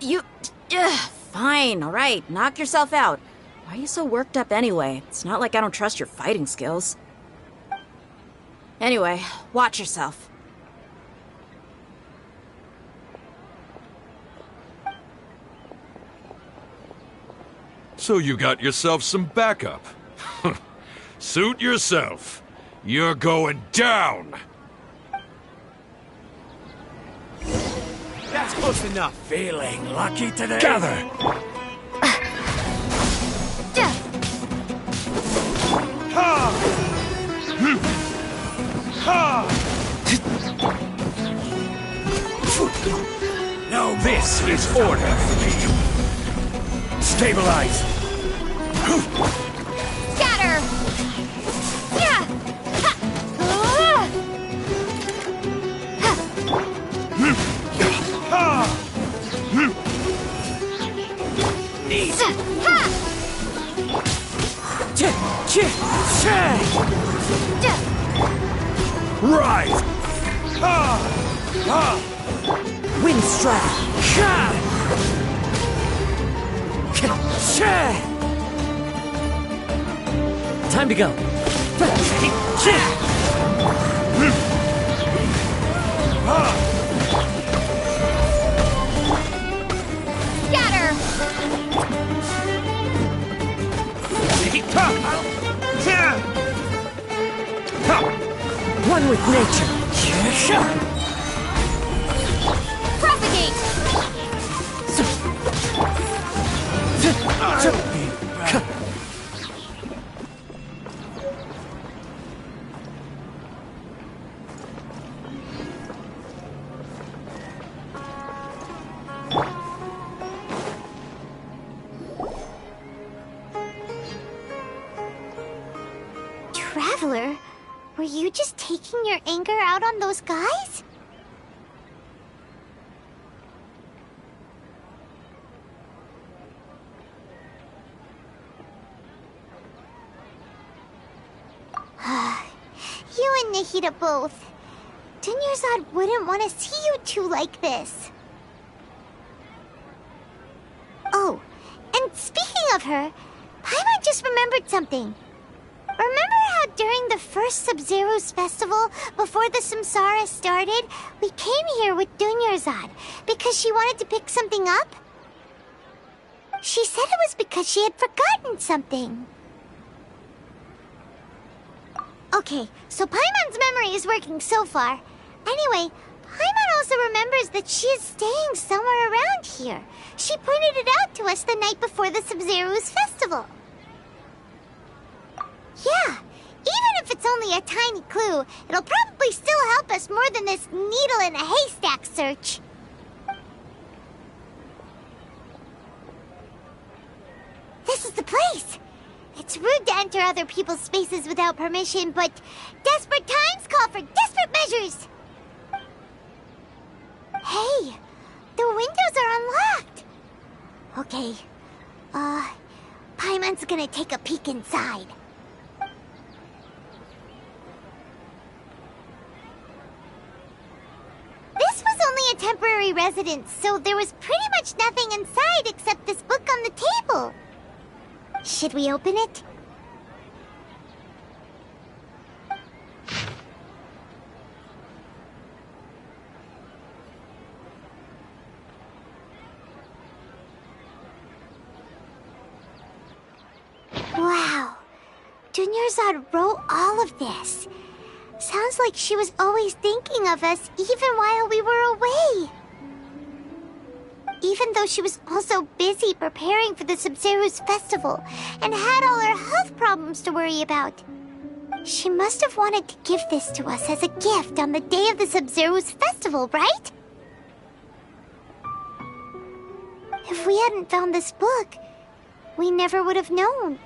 You... fine, alright. Knock yourself out. Why are you so worked up anyway? It's not like I don't trust your fighting skills. Anyway, watch yourself. So you got yourself some backup. Suit yourself. You're going down! That's close enough. Feeling lucky today? Gather! No, this is order. Stabilize. Scatter! Yeah! Neat. Rise. Wind strike. Time to go. Scatter! One with nature. Propagate! Traveler, were you just taking your anger out on those guys? You and Nahida both. Dunyarzad wouldn't want to see you two like this. Oh, and speaking of her, Paimon just remembered something. Remember how during the first Sub-Zero's festival, before the Samsara started, we came here with Dunyarzad because she wanted to pick something up? She said it was because she had forgotten something. Okay, so Paimon's memory is working so far. Anyway, Paimon also remembers that she is staying somewhere around here. She pointed it out to us the night before the Sub-Zero's festival. Yeah, even if it's only a tiny clue, it'll probably still help us more than this needle in a haystack search. This is the place. It's rude to enter other people's spaces without permission, but desperate times call for desperate measures. Hey, the windows are unlocked. Okay, Paimon's gonna take a peek inside. This was only a temporary residence, so there was pretty much nothing inside except this book on the table. Should we open it? Wow. Dunyarzad wrote all of this. sounds like she was always thinking of us, even while we were away. Even though she was also busy preparing for the Sub-Zero's festival and had all her health problems to worry about. She must have wanted to give this to us as a gift on the day of the Sub-Zero's festival, right? If we hadn't found this book, we never would have known.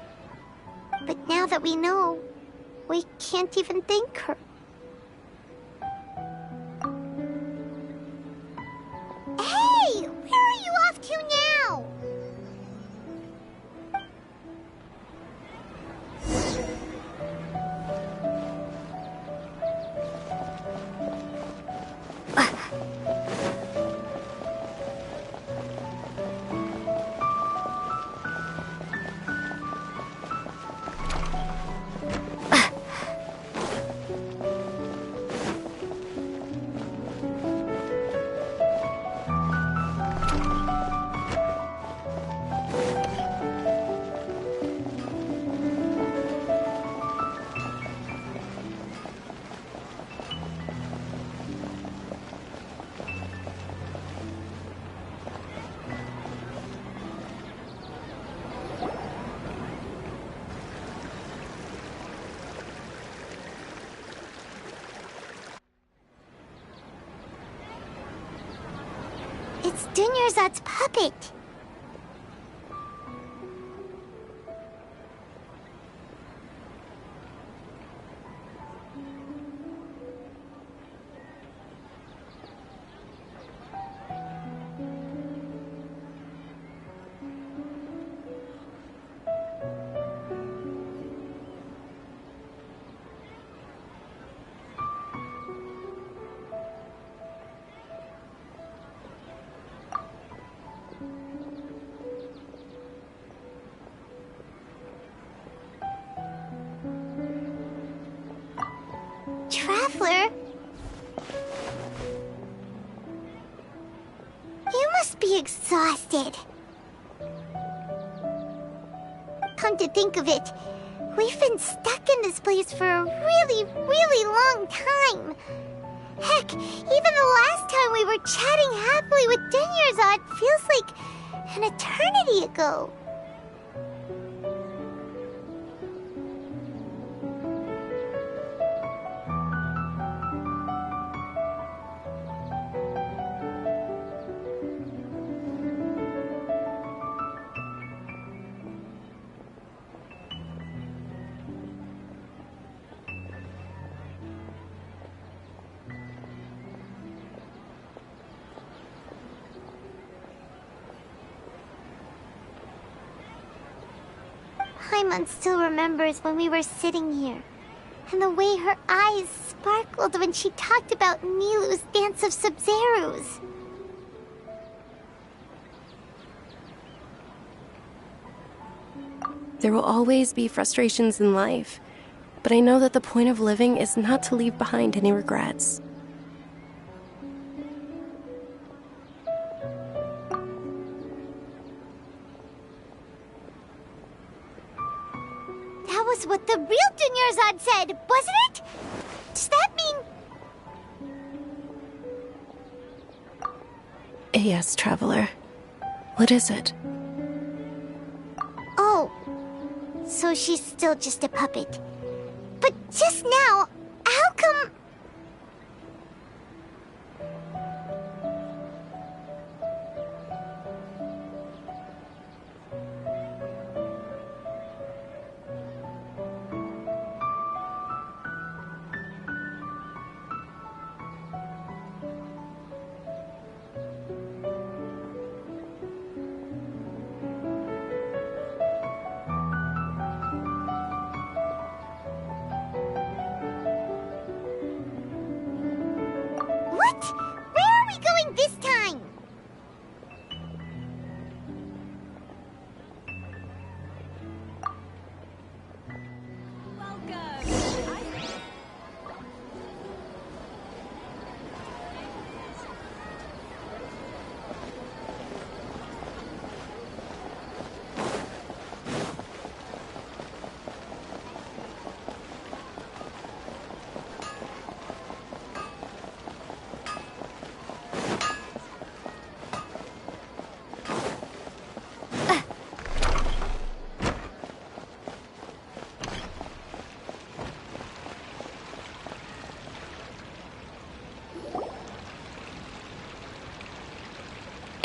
But now that we know, we can't even thank her. Hey! Where are you off to now? It's Dunyarzad's puppet. Traveler? You must be exhausted. Come to think of it, we've been stuck in this place for a really, really long time. Heck, even the last time we were chatting happily with Dunyarzad feels like an eternity ago. Paimon still remembers when we were sitting here, and the way her eyes sparkled when she talked about Nilu's Dance of Sub-Zerus. There will always be frustrations in life, but I know that the point of living is not to leave behind any regrets. That was what the real Dunyarzad said, wasn't it? Does that mean... Yes, Traveler. What is it? Oh, so she's still just a puppet. But just now, how come...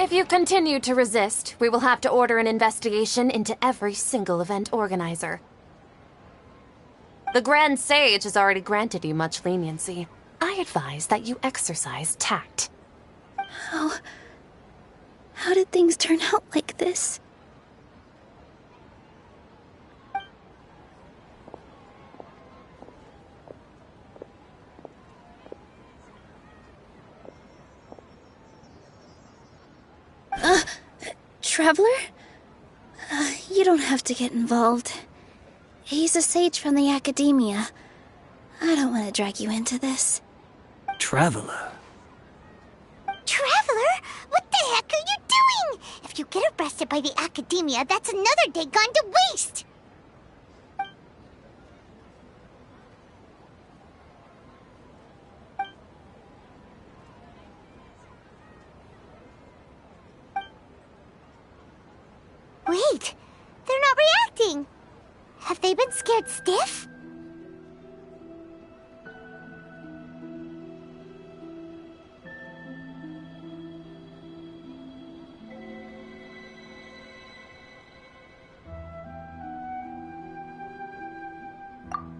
If you continue to resist, we will have to order an investigation into every single event organizer. The Grand Sage has already granted you much leniency. I advise that you exercise tact. How did things turn out like this? Traveler? You don't have to get involved. He's a sage from the Academia. I don't want to drag you into this. Traveler? Traveler? What the heck are you doing? If you get arrested by the Academia, that's another day gone to waste! Wait, they're not reacting. Have they been scared stiff?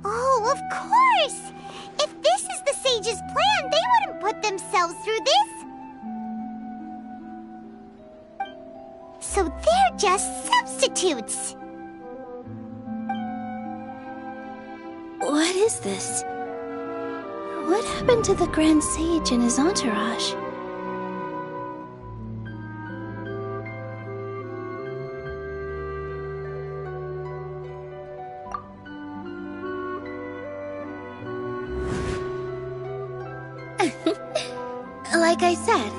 Oh, of course! If this is the Sage's plan, they wouldn't put themselves through this. So they're just substitutes. What is this? What happened to the Grand Sage and his entourage? Like I said,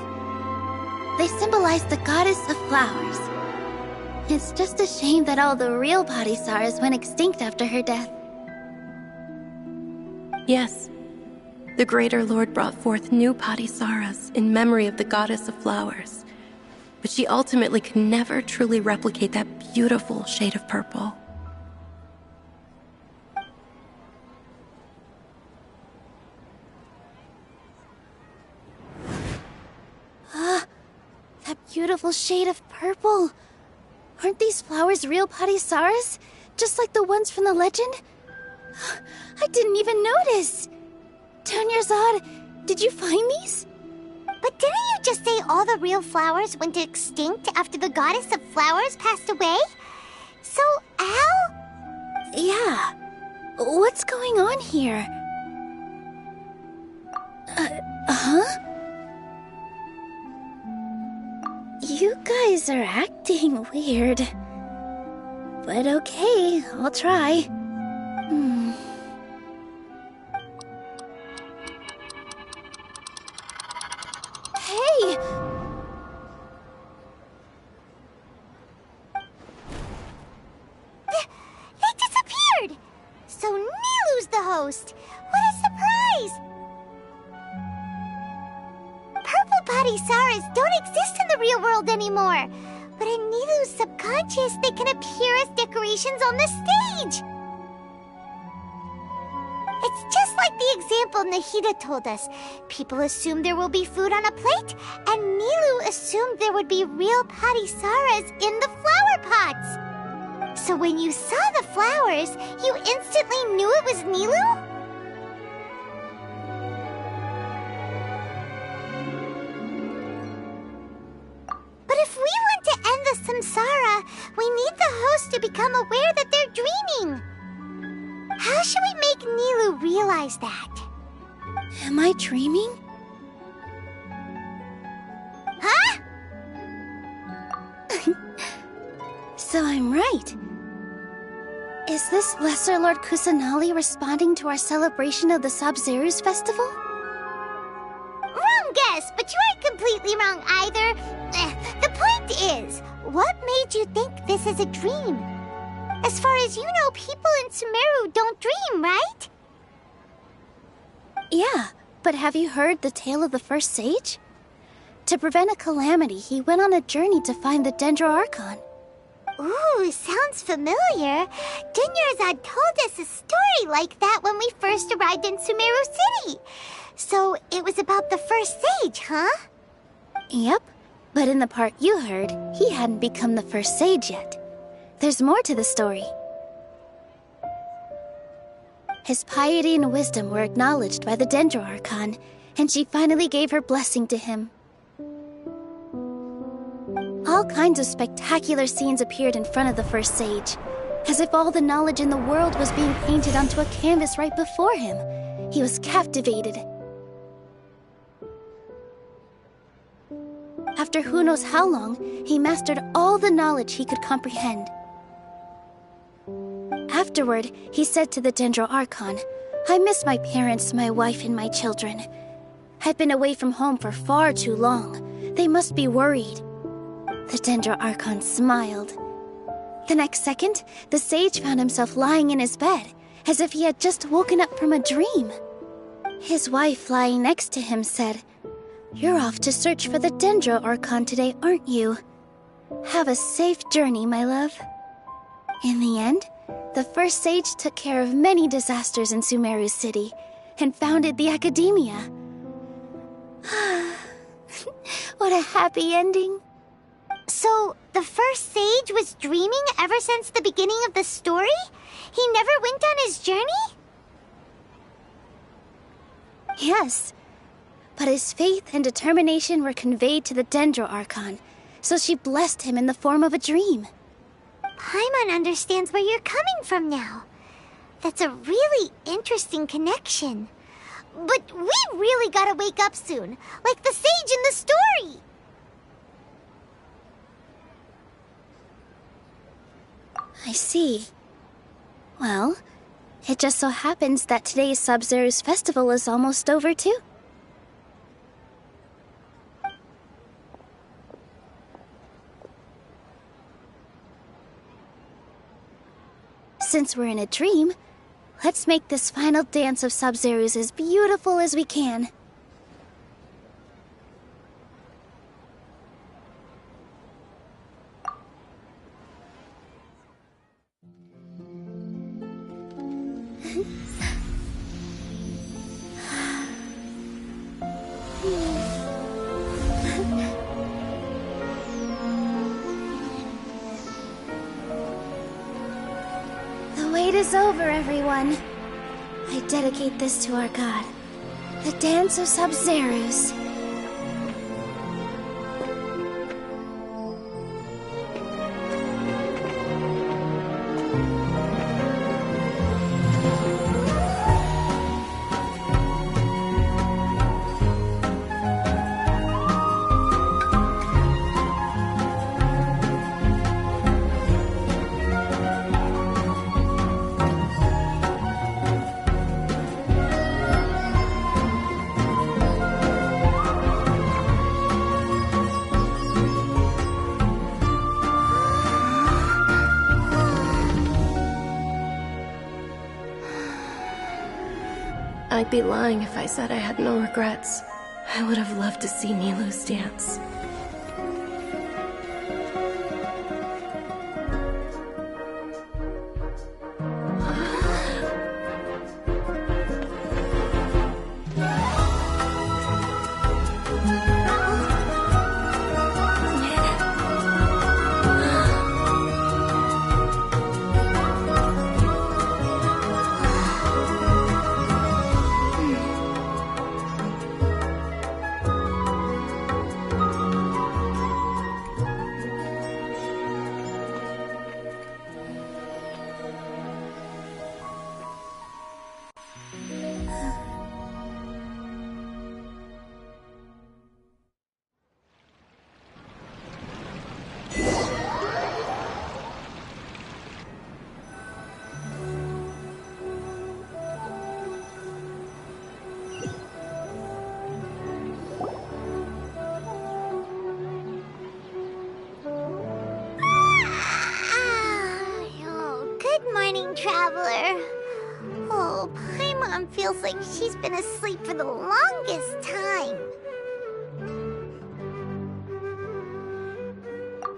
they symbolize the goddess of flowers. It's just a shame that all the real Padisaras went extinct after her death. Yes. The Greater Lord brought forth new Padisaras in memory of the goddess of flowers. But she ultimately could never truly replicate that beautiful shade of purple. That beautiful shade of purple. Aren't these flowers real Padisaras? Just like the ones from the legend? I didn't even notice. Dunyarzad, did you find these? But didn't you just say all the real flowers went extinct after the goddess of flowers passed away? So, Al? Yeah. What's going on here? Huh? You guys are acting weird. But okay, I'll try. Hey! They disappeared! So Nilu's the host! What a surprise! Purple Padisaras don't exist in the real world anymore. But in Nilu's subconscious, they can appear as decorations on the stage. It's just like the example Nahida told us. People assume there will be food on a plate, and Nilu assumed there would be real Padisaras in the flower pots. So when you saw the flowers, you instantly knew it was Nilu? But if we want to end the samsara, we need the host to become aware that they're dreaming. How should we make Nilu realize that? Am I dreaming? Huh? So I'm right. Is this Lesser Lord Kusanali responding to our celebration of the Sabzeruz festival? Wrong guess, but you aren't completely wrong either. The point is, what made you think this is a dream? As far as you know, people in Sumeru don't dream, right? Yeah, but have you heard the tale of the first sage? To prevent a calamity, he went on a journey to find the Dendro Archon. Ooh, sounds familiar. Dunyarzad told us a story like that when we first arrived in Sumeru City. So it was about the first sage, huh? Yep. But in the part you heard, he hadn't become the first sage yet. There's more to the story. His piety and wisdom were acknowledged by the Dendro Archon, and she finally gave her blessing to him. All kinds of spectacular scenes appeared in front of the first sage, as if all the knowledge in the world was being painted onto a canvas right before him. He was captivated. After who knows how long, he mastered all the knowledge he could comprehend. Afterward, he said to the Dendro Archon, "I miss my parents, my wife, and my children. I've been away from home for far too long. They must be worried." The Dendro Archon smiled. The next second, the sage found himself lying in his bed, as if he had just woken up from a dream. His wife, lying next to him, said, "You're off to search for the Dendro Archon today, aren't you? Have a safe journey, my love." In the end, the first sage took care of many disasters in Sumeru City and founded the Academia. What a happy ending. So, the first sage was dreaming ever since the beginning of the story? He never went on his journey? Yes, but his faith and determination were conveyed to the Dendro Archon, so she blessed him in the form of a dream. Paimon understands where you're coming from now. That's a really interesting connection. But we really gotta wake up soon, like the sage in the story! I see. Well, it just so happens that today's Sub-Zero's festival is almost over too. Since we're in a dream, let's make this final dance of Sub-Zero's as beautiful as we can. The wait is over, everyone. I dedicate this to our god, the Dance of Sub-Zero's. I'd be lying if I said I had no regrets. I would have loved to see Nilou's dance. Traveler. Oh, Paimon feels like she's been asleep for the longest time.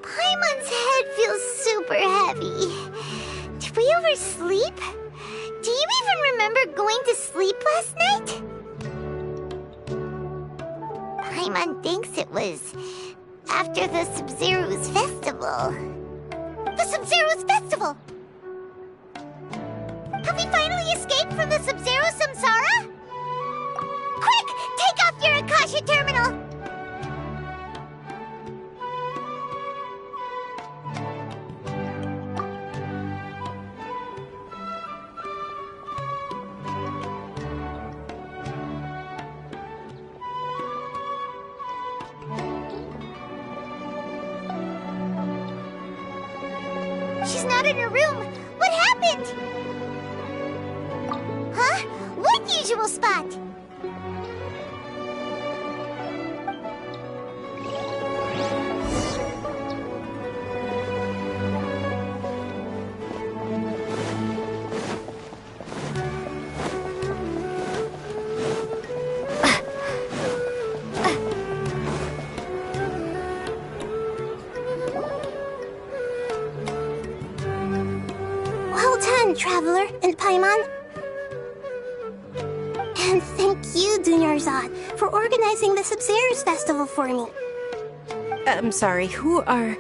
Paimon's head feels super heavy. Did we oversleep? Do you even remember going to sleep last night? Paimon thinks it was After the Sub-Zero's festival. The Sub-Zero's festival! Have we finally escaped from the Sub-Zero Samsara? Quick! Take off your Akasha terminal! She's not in her room. What happened? Huh? What usual spot? Well done, Traveler and Paimon. And thank you, Dunyarzad, for organizing the Sub-Zero's festival for me. I'm sorry, who are...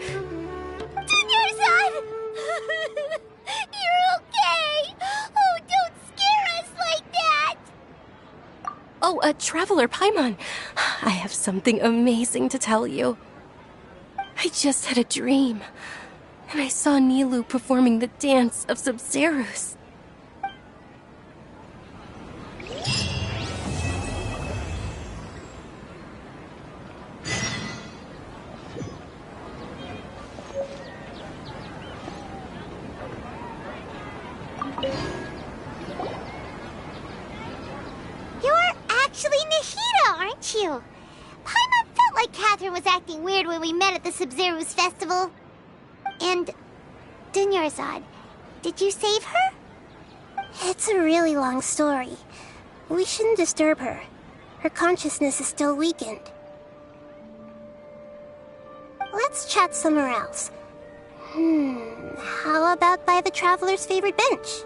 Dunyarzad! You're okay! Oh, don't scare us like that! Oh, Traveler Paimon. I have something amazing to tell you. I just had a dream, and I saw Nilou performing the dance of Sub-Zeros. You're actually Nahida, aren't you? Paimon felt like Catherine was acting weird when we met at the Sub-Zero's festival. And Dunyarzad, did you save her? It's a really long story. We shouldn't disturb her. Her consciousness is still weakened. Let's chat somewhere else. How about by the Traveler's favorite bench?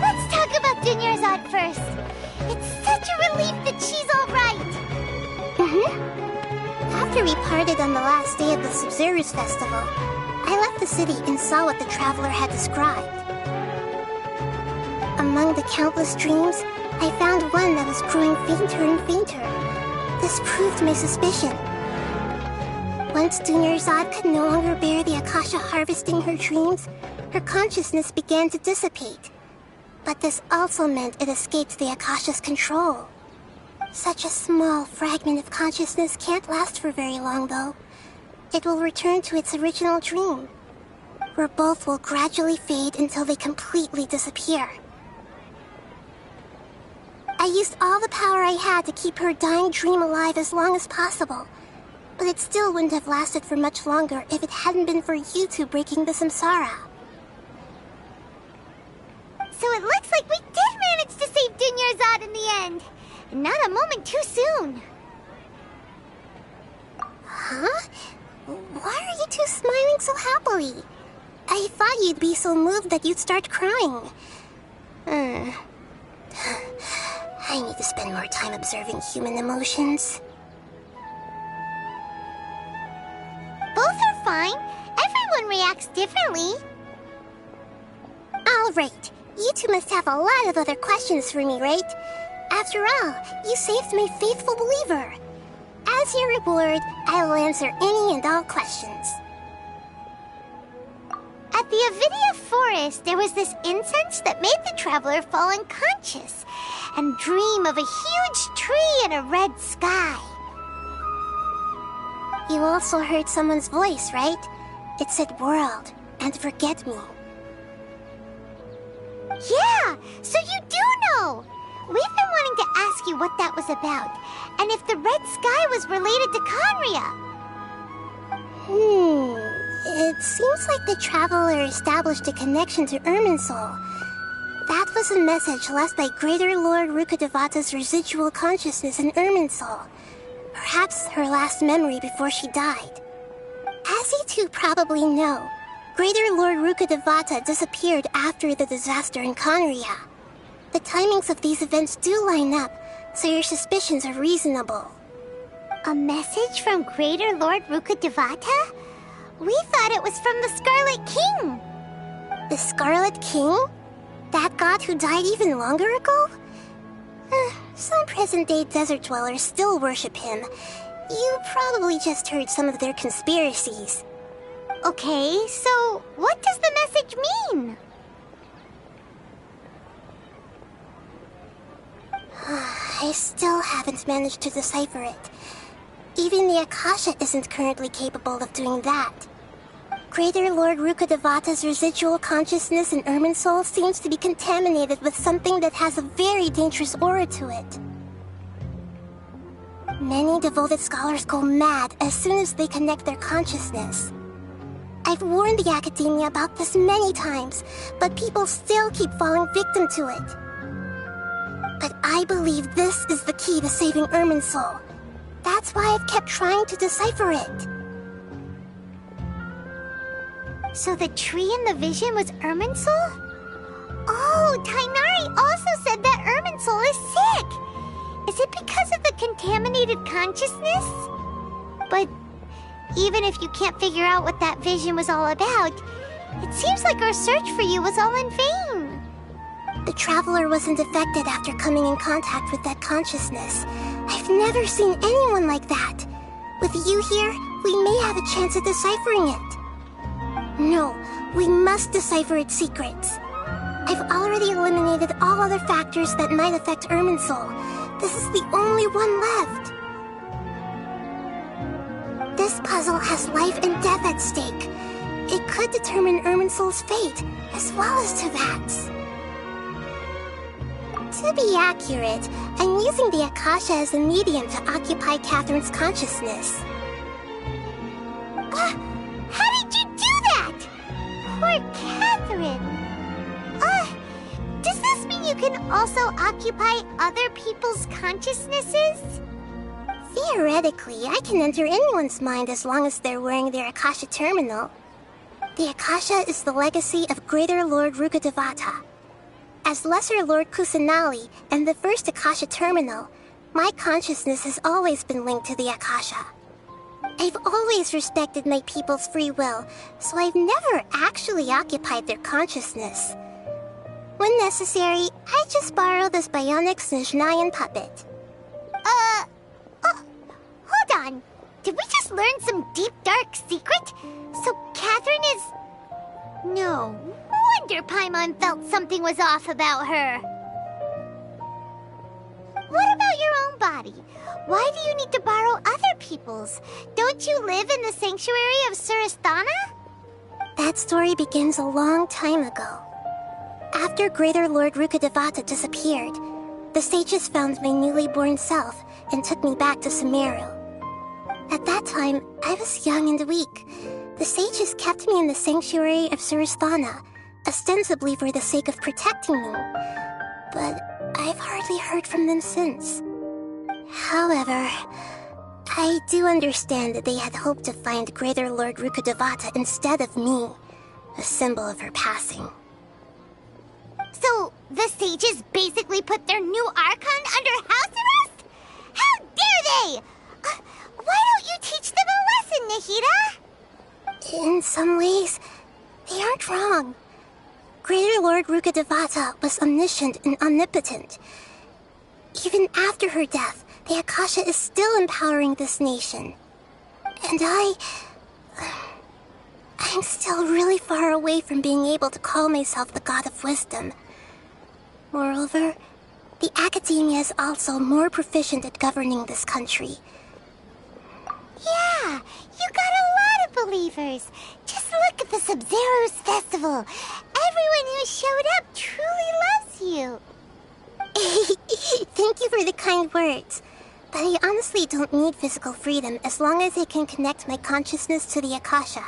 Let's talk about Dunyarzad first. It's such a relief that she's all right. After we parted on the last day of the Sub-Zero's festival, I left the city and saw what the Traveler had described. Among the countless dreams, I found one that was growing fainter and fainter. This proved my suspicion. Once Dunyarzad could no longer bear the Akasha harvesting her dreams, her consciousness began to dissipate. But this also meant it escaped the Akasha's control. Such a small fragment of consciousness can't last for very long, though. It will return to its original dream, where both will gradually fade until they completely disappear. I used all the power I had to keep her dying dream alive as long as possible, but it still wouldn't have lasted for much longer if it hadn't been for you two breaking the samsara. So it looks like we did manage to save Dunyarzad in the end. Not a moment too soon. Huh? Why are you two smiling so happily? I thought you'd be so moved that you'd start crying. I need to spend more time observing human emotions. Both are fine. Everyone reacts differently. All right. You two must have a lot of other questions for me, right? After all, you saved my faithful believer. As your reward, I will answer any and all questions. At the Avidia forest, there was this incense that made the traveler fall unconscious and dream of a huge tree and a red sky. You also heard someone's voice, right? It said world and forget me. Yeah, so you do know! We've been wanting to ask you what that was about, and if the red sky was related to Conria. It seems like the traveler established a connection to Irminsul. That was a message left by Greater Lord Rukkhadevata's residual consciousness in Irminsul. Perhaps her last memory before she died. As you two probably know, Greater Lord Rukkhadevata disappeared after the disaster in Conria. The timings of these events do line up, so your suspicions are reasonable. A message from Greater Lord Rukkhadevata? We thought it was from the Scarlet King. The Scarlet King? That god who died even longer ago? Some present-day desert dwellers still worship him. You probably just heard some of their conspiracies. Okay, so what does the message mean? I still haven't managed to decipher it. Even the Akasha isn't currently capable of doing that. Greater Lord Rukkhadevata's residual consciousness in Irminsul seems to be contaminated with something that has a very dangerous aura to it. Many devoted scholars go mad as soon as they connect their consciousness. I've warned the Academia about this many times, but people still keep falling victim to it. But I believe this is the key to saving Irminsul. That's why I've kept trying to decipher it. So the tree in the vision was Irminsul? Oh, Tainari also said that Irminsul is sick! Is it because of the contaminated consciousness? But even if you can't figure out what that vision was all about, it seems like our search for you was all in vain. The traveler wasn't affected after coming in contact with that consciousness. I've never seen anyone like that. With you here, we may have a chance at deciphering it. No, we must decipher its secrets. I've already eliminated all other factors that might affect Irminsul. This is the only one left. This puzzle has life and death at stake. It could determine Irminsul's fate, as well as Tevat's. To be accurate, I'm using the Akasha as a medium to occupy Catherine's consciousness. How did you do that? Poor Catherine. Does this mean you can also occupy other people's consciousnesses? Theoretically, I can enter anyone's mind as long as they're wearing their Akasha terminal. The Akasha is the legacy of Greater Lord Rukkhadevata. As Lesser Lord Kusanali and the first Akasha terminal, my consciousness has always been linked to the Akasha. I've always respected my people's free will, so I've never actually occupied their consciousness. When necessary, I just borrow this bionic Snezhnayan puppet. Hold on. Did we just learn some deep, dark secret? So Catherine is... No wonder Paimon felt something was off about her. What about your own body? Why do you need to borrow other people's? Don't you live in the sanctuary of Surasthana? That story begins a long time ago. After Greater Lord Rukkhadevata disappeared, the sages found my newly born self and took me back to Sumeru. At that time, I was young and weak. The sages kept me in the sanctuary of Surasthana, ostensibly for the sake of protecting me. But I've hardly heard from them since. However, I do understand that they had hoped to find Greater Lord Rukkhadevata instead of me, a symbol of her passing. So, the sages basically put their new Archon under house arrest? How dare they! Why don't you teach them a lesson, Nahida? In some ways, they aren't wrong. Greater Lord Rukkhadevata was omniscient and omnipotent. Even after her death, the Akasha is still empowering this nation. And I'm still really far away from being able to call myself the God of Wisdom. Moreover, the Academia is also more proficient at governing this country. Yeah, you got a lot of believers. Just look at the Sub-Zero's festival. Everyone who showed up truly loves you. Thank you for the kind words. But I honestly don't need physical freedom as long as I can connect my consciousness to the Akasha.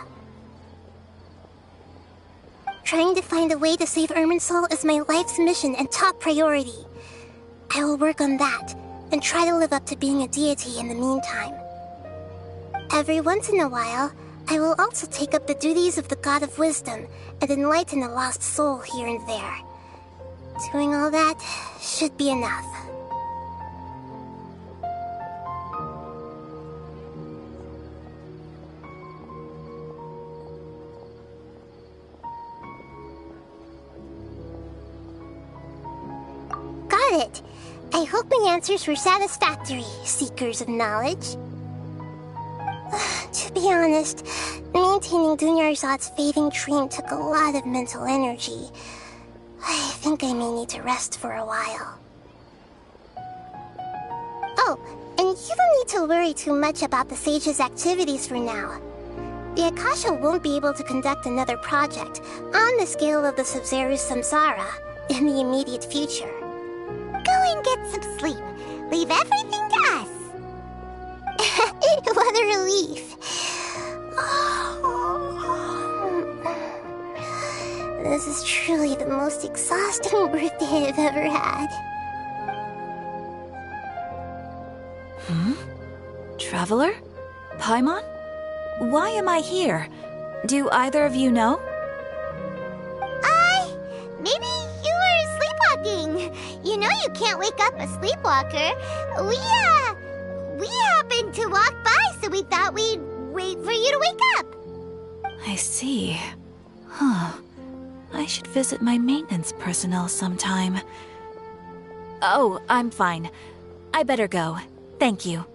Trying to find a way to save Irminsul is my life's mission and top priority. I will work on that, and try to live up to being a deity in the meantime. Every once in a while, I will also take up the duties of the God of Wisdom and enlighten a lost soul here and there. Doing all that should be enough. Got it! I hope my answers were satisfactory, seekers of knowledge. To be honest, maintaining Dunyarzad's fading dream took a lot of mental energy. I think I may need to rest for a while. Oh, and you don't need to worry too much about the Sage's activities for now. The Akasha won't be able to conduct another project on the scale of the Sub-Zero's Samsara in the immediate future. Go and get some sleep. Leave everything to us. What a relief. This is truly the most exhausting birthday I've ever had. Traveler? Paimon? Why am I here? Do either of you know? Maybe you were sleepwalking. You know you can't wake up a sleepwalker. We happened to walk by, so we thought we'd wait for you to wake up. I see. Huh. I should visit my maintenance personnel sometime. Oh, I'm fine. I better go. Thank you.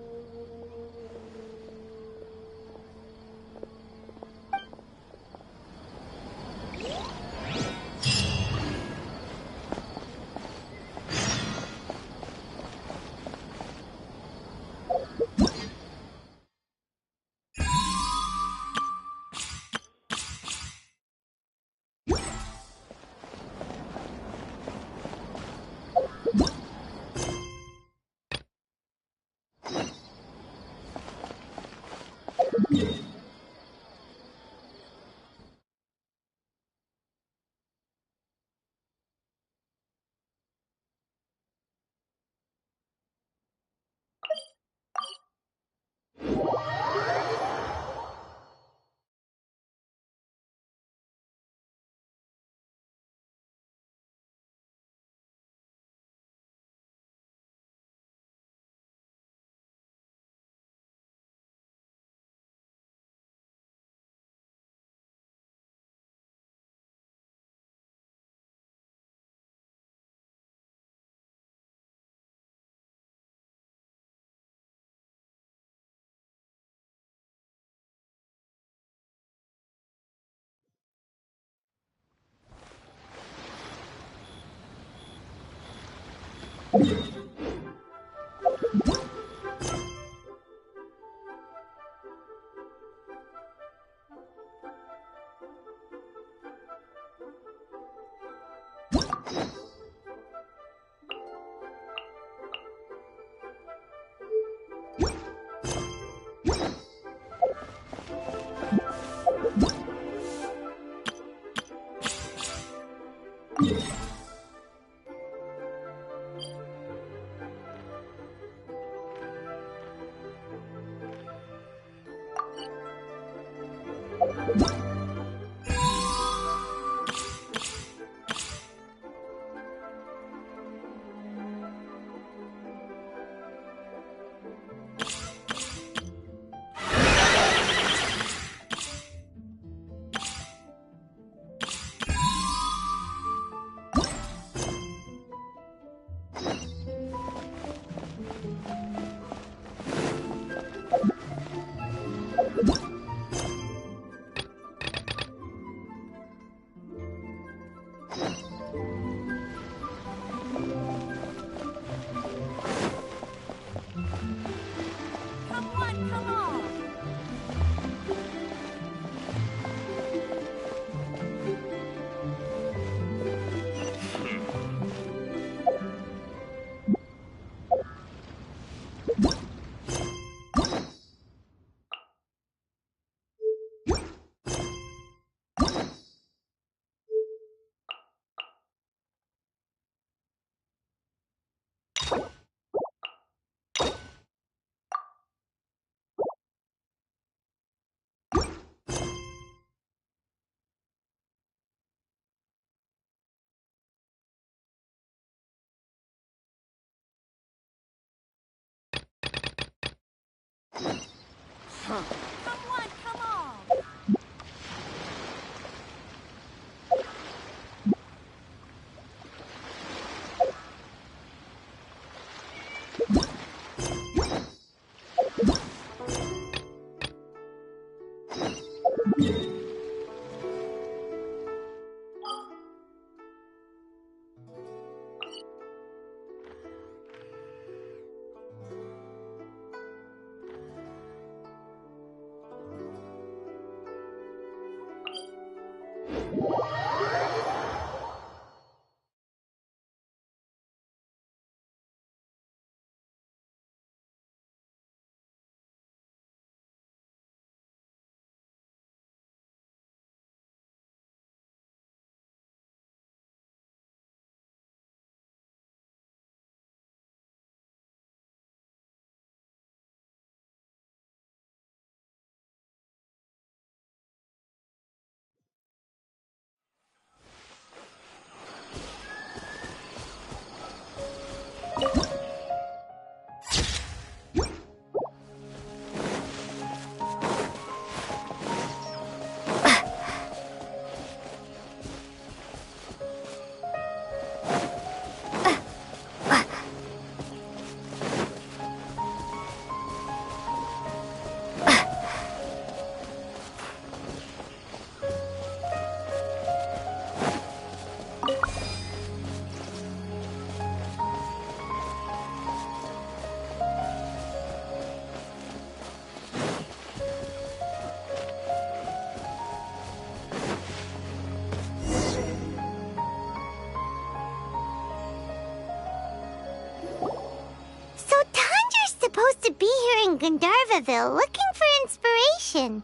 Supposed to be here in Gandharvaville looking for inspiration.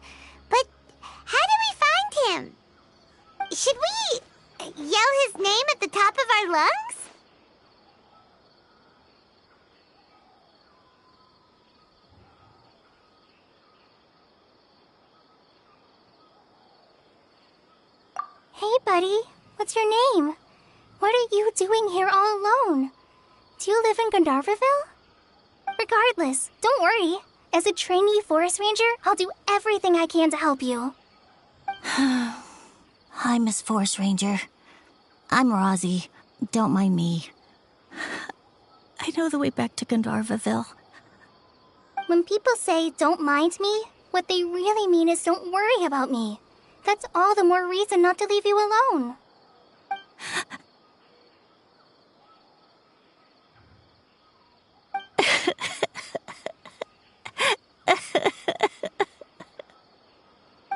But how do we find him? Should we yell his name at the top of our lungs? Hey, buddy. What's your name? What are you doing here all alone? Do you live in Gandharvaville? Regardless, don't worry. As a trainee forest ranger, I'll do everything I can to help you. Hi, Miss Forest Ranger. I'm Rosie. Don't mind me. I know the way back to Gandharvaville. When people say, don't mind me, what they really mean is don't worry about me. That's all the more reason not to leave you alone.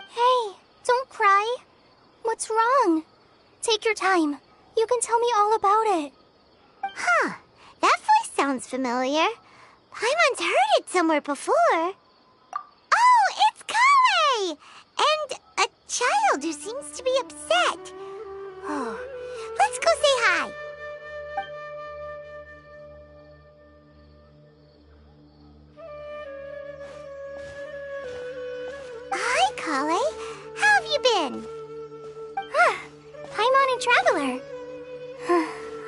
Hey, don't cry. What's wrong? Take your time. You can tell me all about it. Huh, that voice sounds familiar. I once heard it somewhere before. Oh, it's Kale! And a child who seems to be upset. Oh, let's go say hi. Hi, Kale. How have you been? Hi, Mon and Traveler.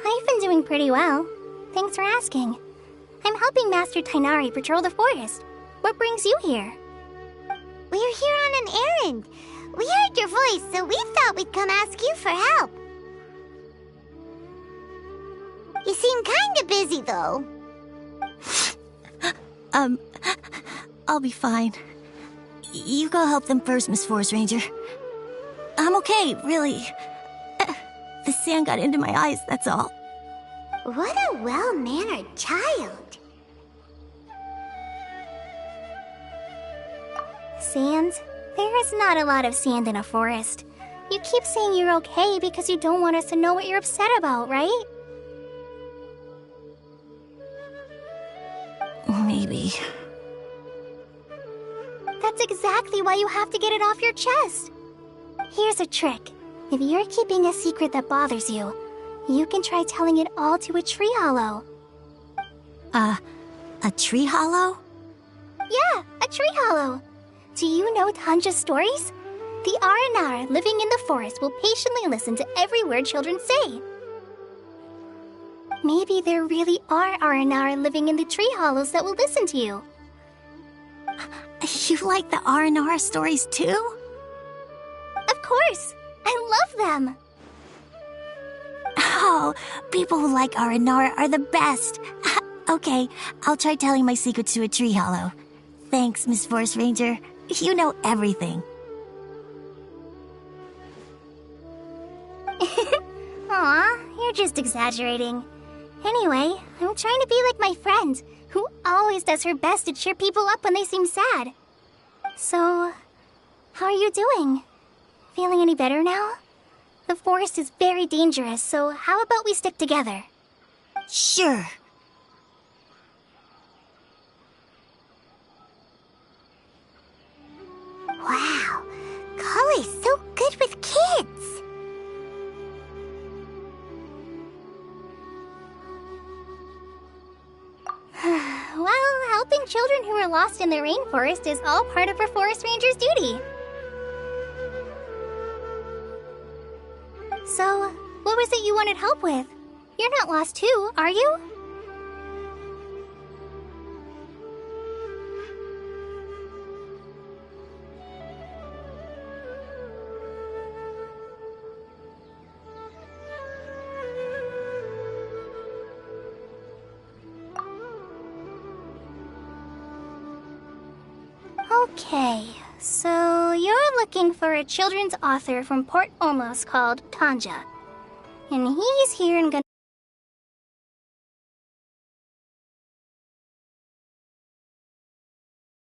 I've been doing pretty well. Thanks for asking. I'm helping Master Tainari patrol the forest. What brings you here? We're here on an errand. We heard your voice, so we thought we'd come ask you for help. You seem kinda busy, though. I'll be fine. You go help them first, Miss Forest Ranger. I'm okay, really. The sand got into my eyes, that's all. What a well-mannered child. Sand? There is not a lot of sand in a forest. You keep saying you're okay because you don't want us to know what you're upset about, right? Maybe. That's exactly why you have to get it off your chest. Here's a trick. If you're keeping a secret that bothers you, you can try telling it all to a tree hollow. A tree hollow? Yeah, a tree hollow. Do you know Tanja's stories? The Aranara living in the forest will patiently listen to every word children say. Maybe there really are Aranara living in the tree hollows that will listen to you. You like the Aranara stories too? Of course! I love them! Oh, people who like Aranara are the best. Okay, I'll try telling my secret to a tree hollow. Thanks, Miss Forest Ranger. You know everything. Aw, you're just exaggerating. Anyway, I'm trying to be like my friend, who always does her best to cheer people up when they seem sad. So, how are you doing? Feeling any better now? The forest is very dangerous, so how about we stick together? Sure. Wow, Kale's so good with kids! Well, helping children who are lost in the rainforest is all part of a forest ranger's duty. So, what was it you wanted help with? You're not lost too, are you? Okay, so you're looking for a children's author from Port Olmos called Tanja. And he's here and gonna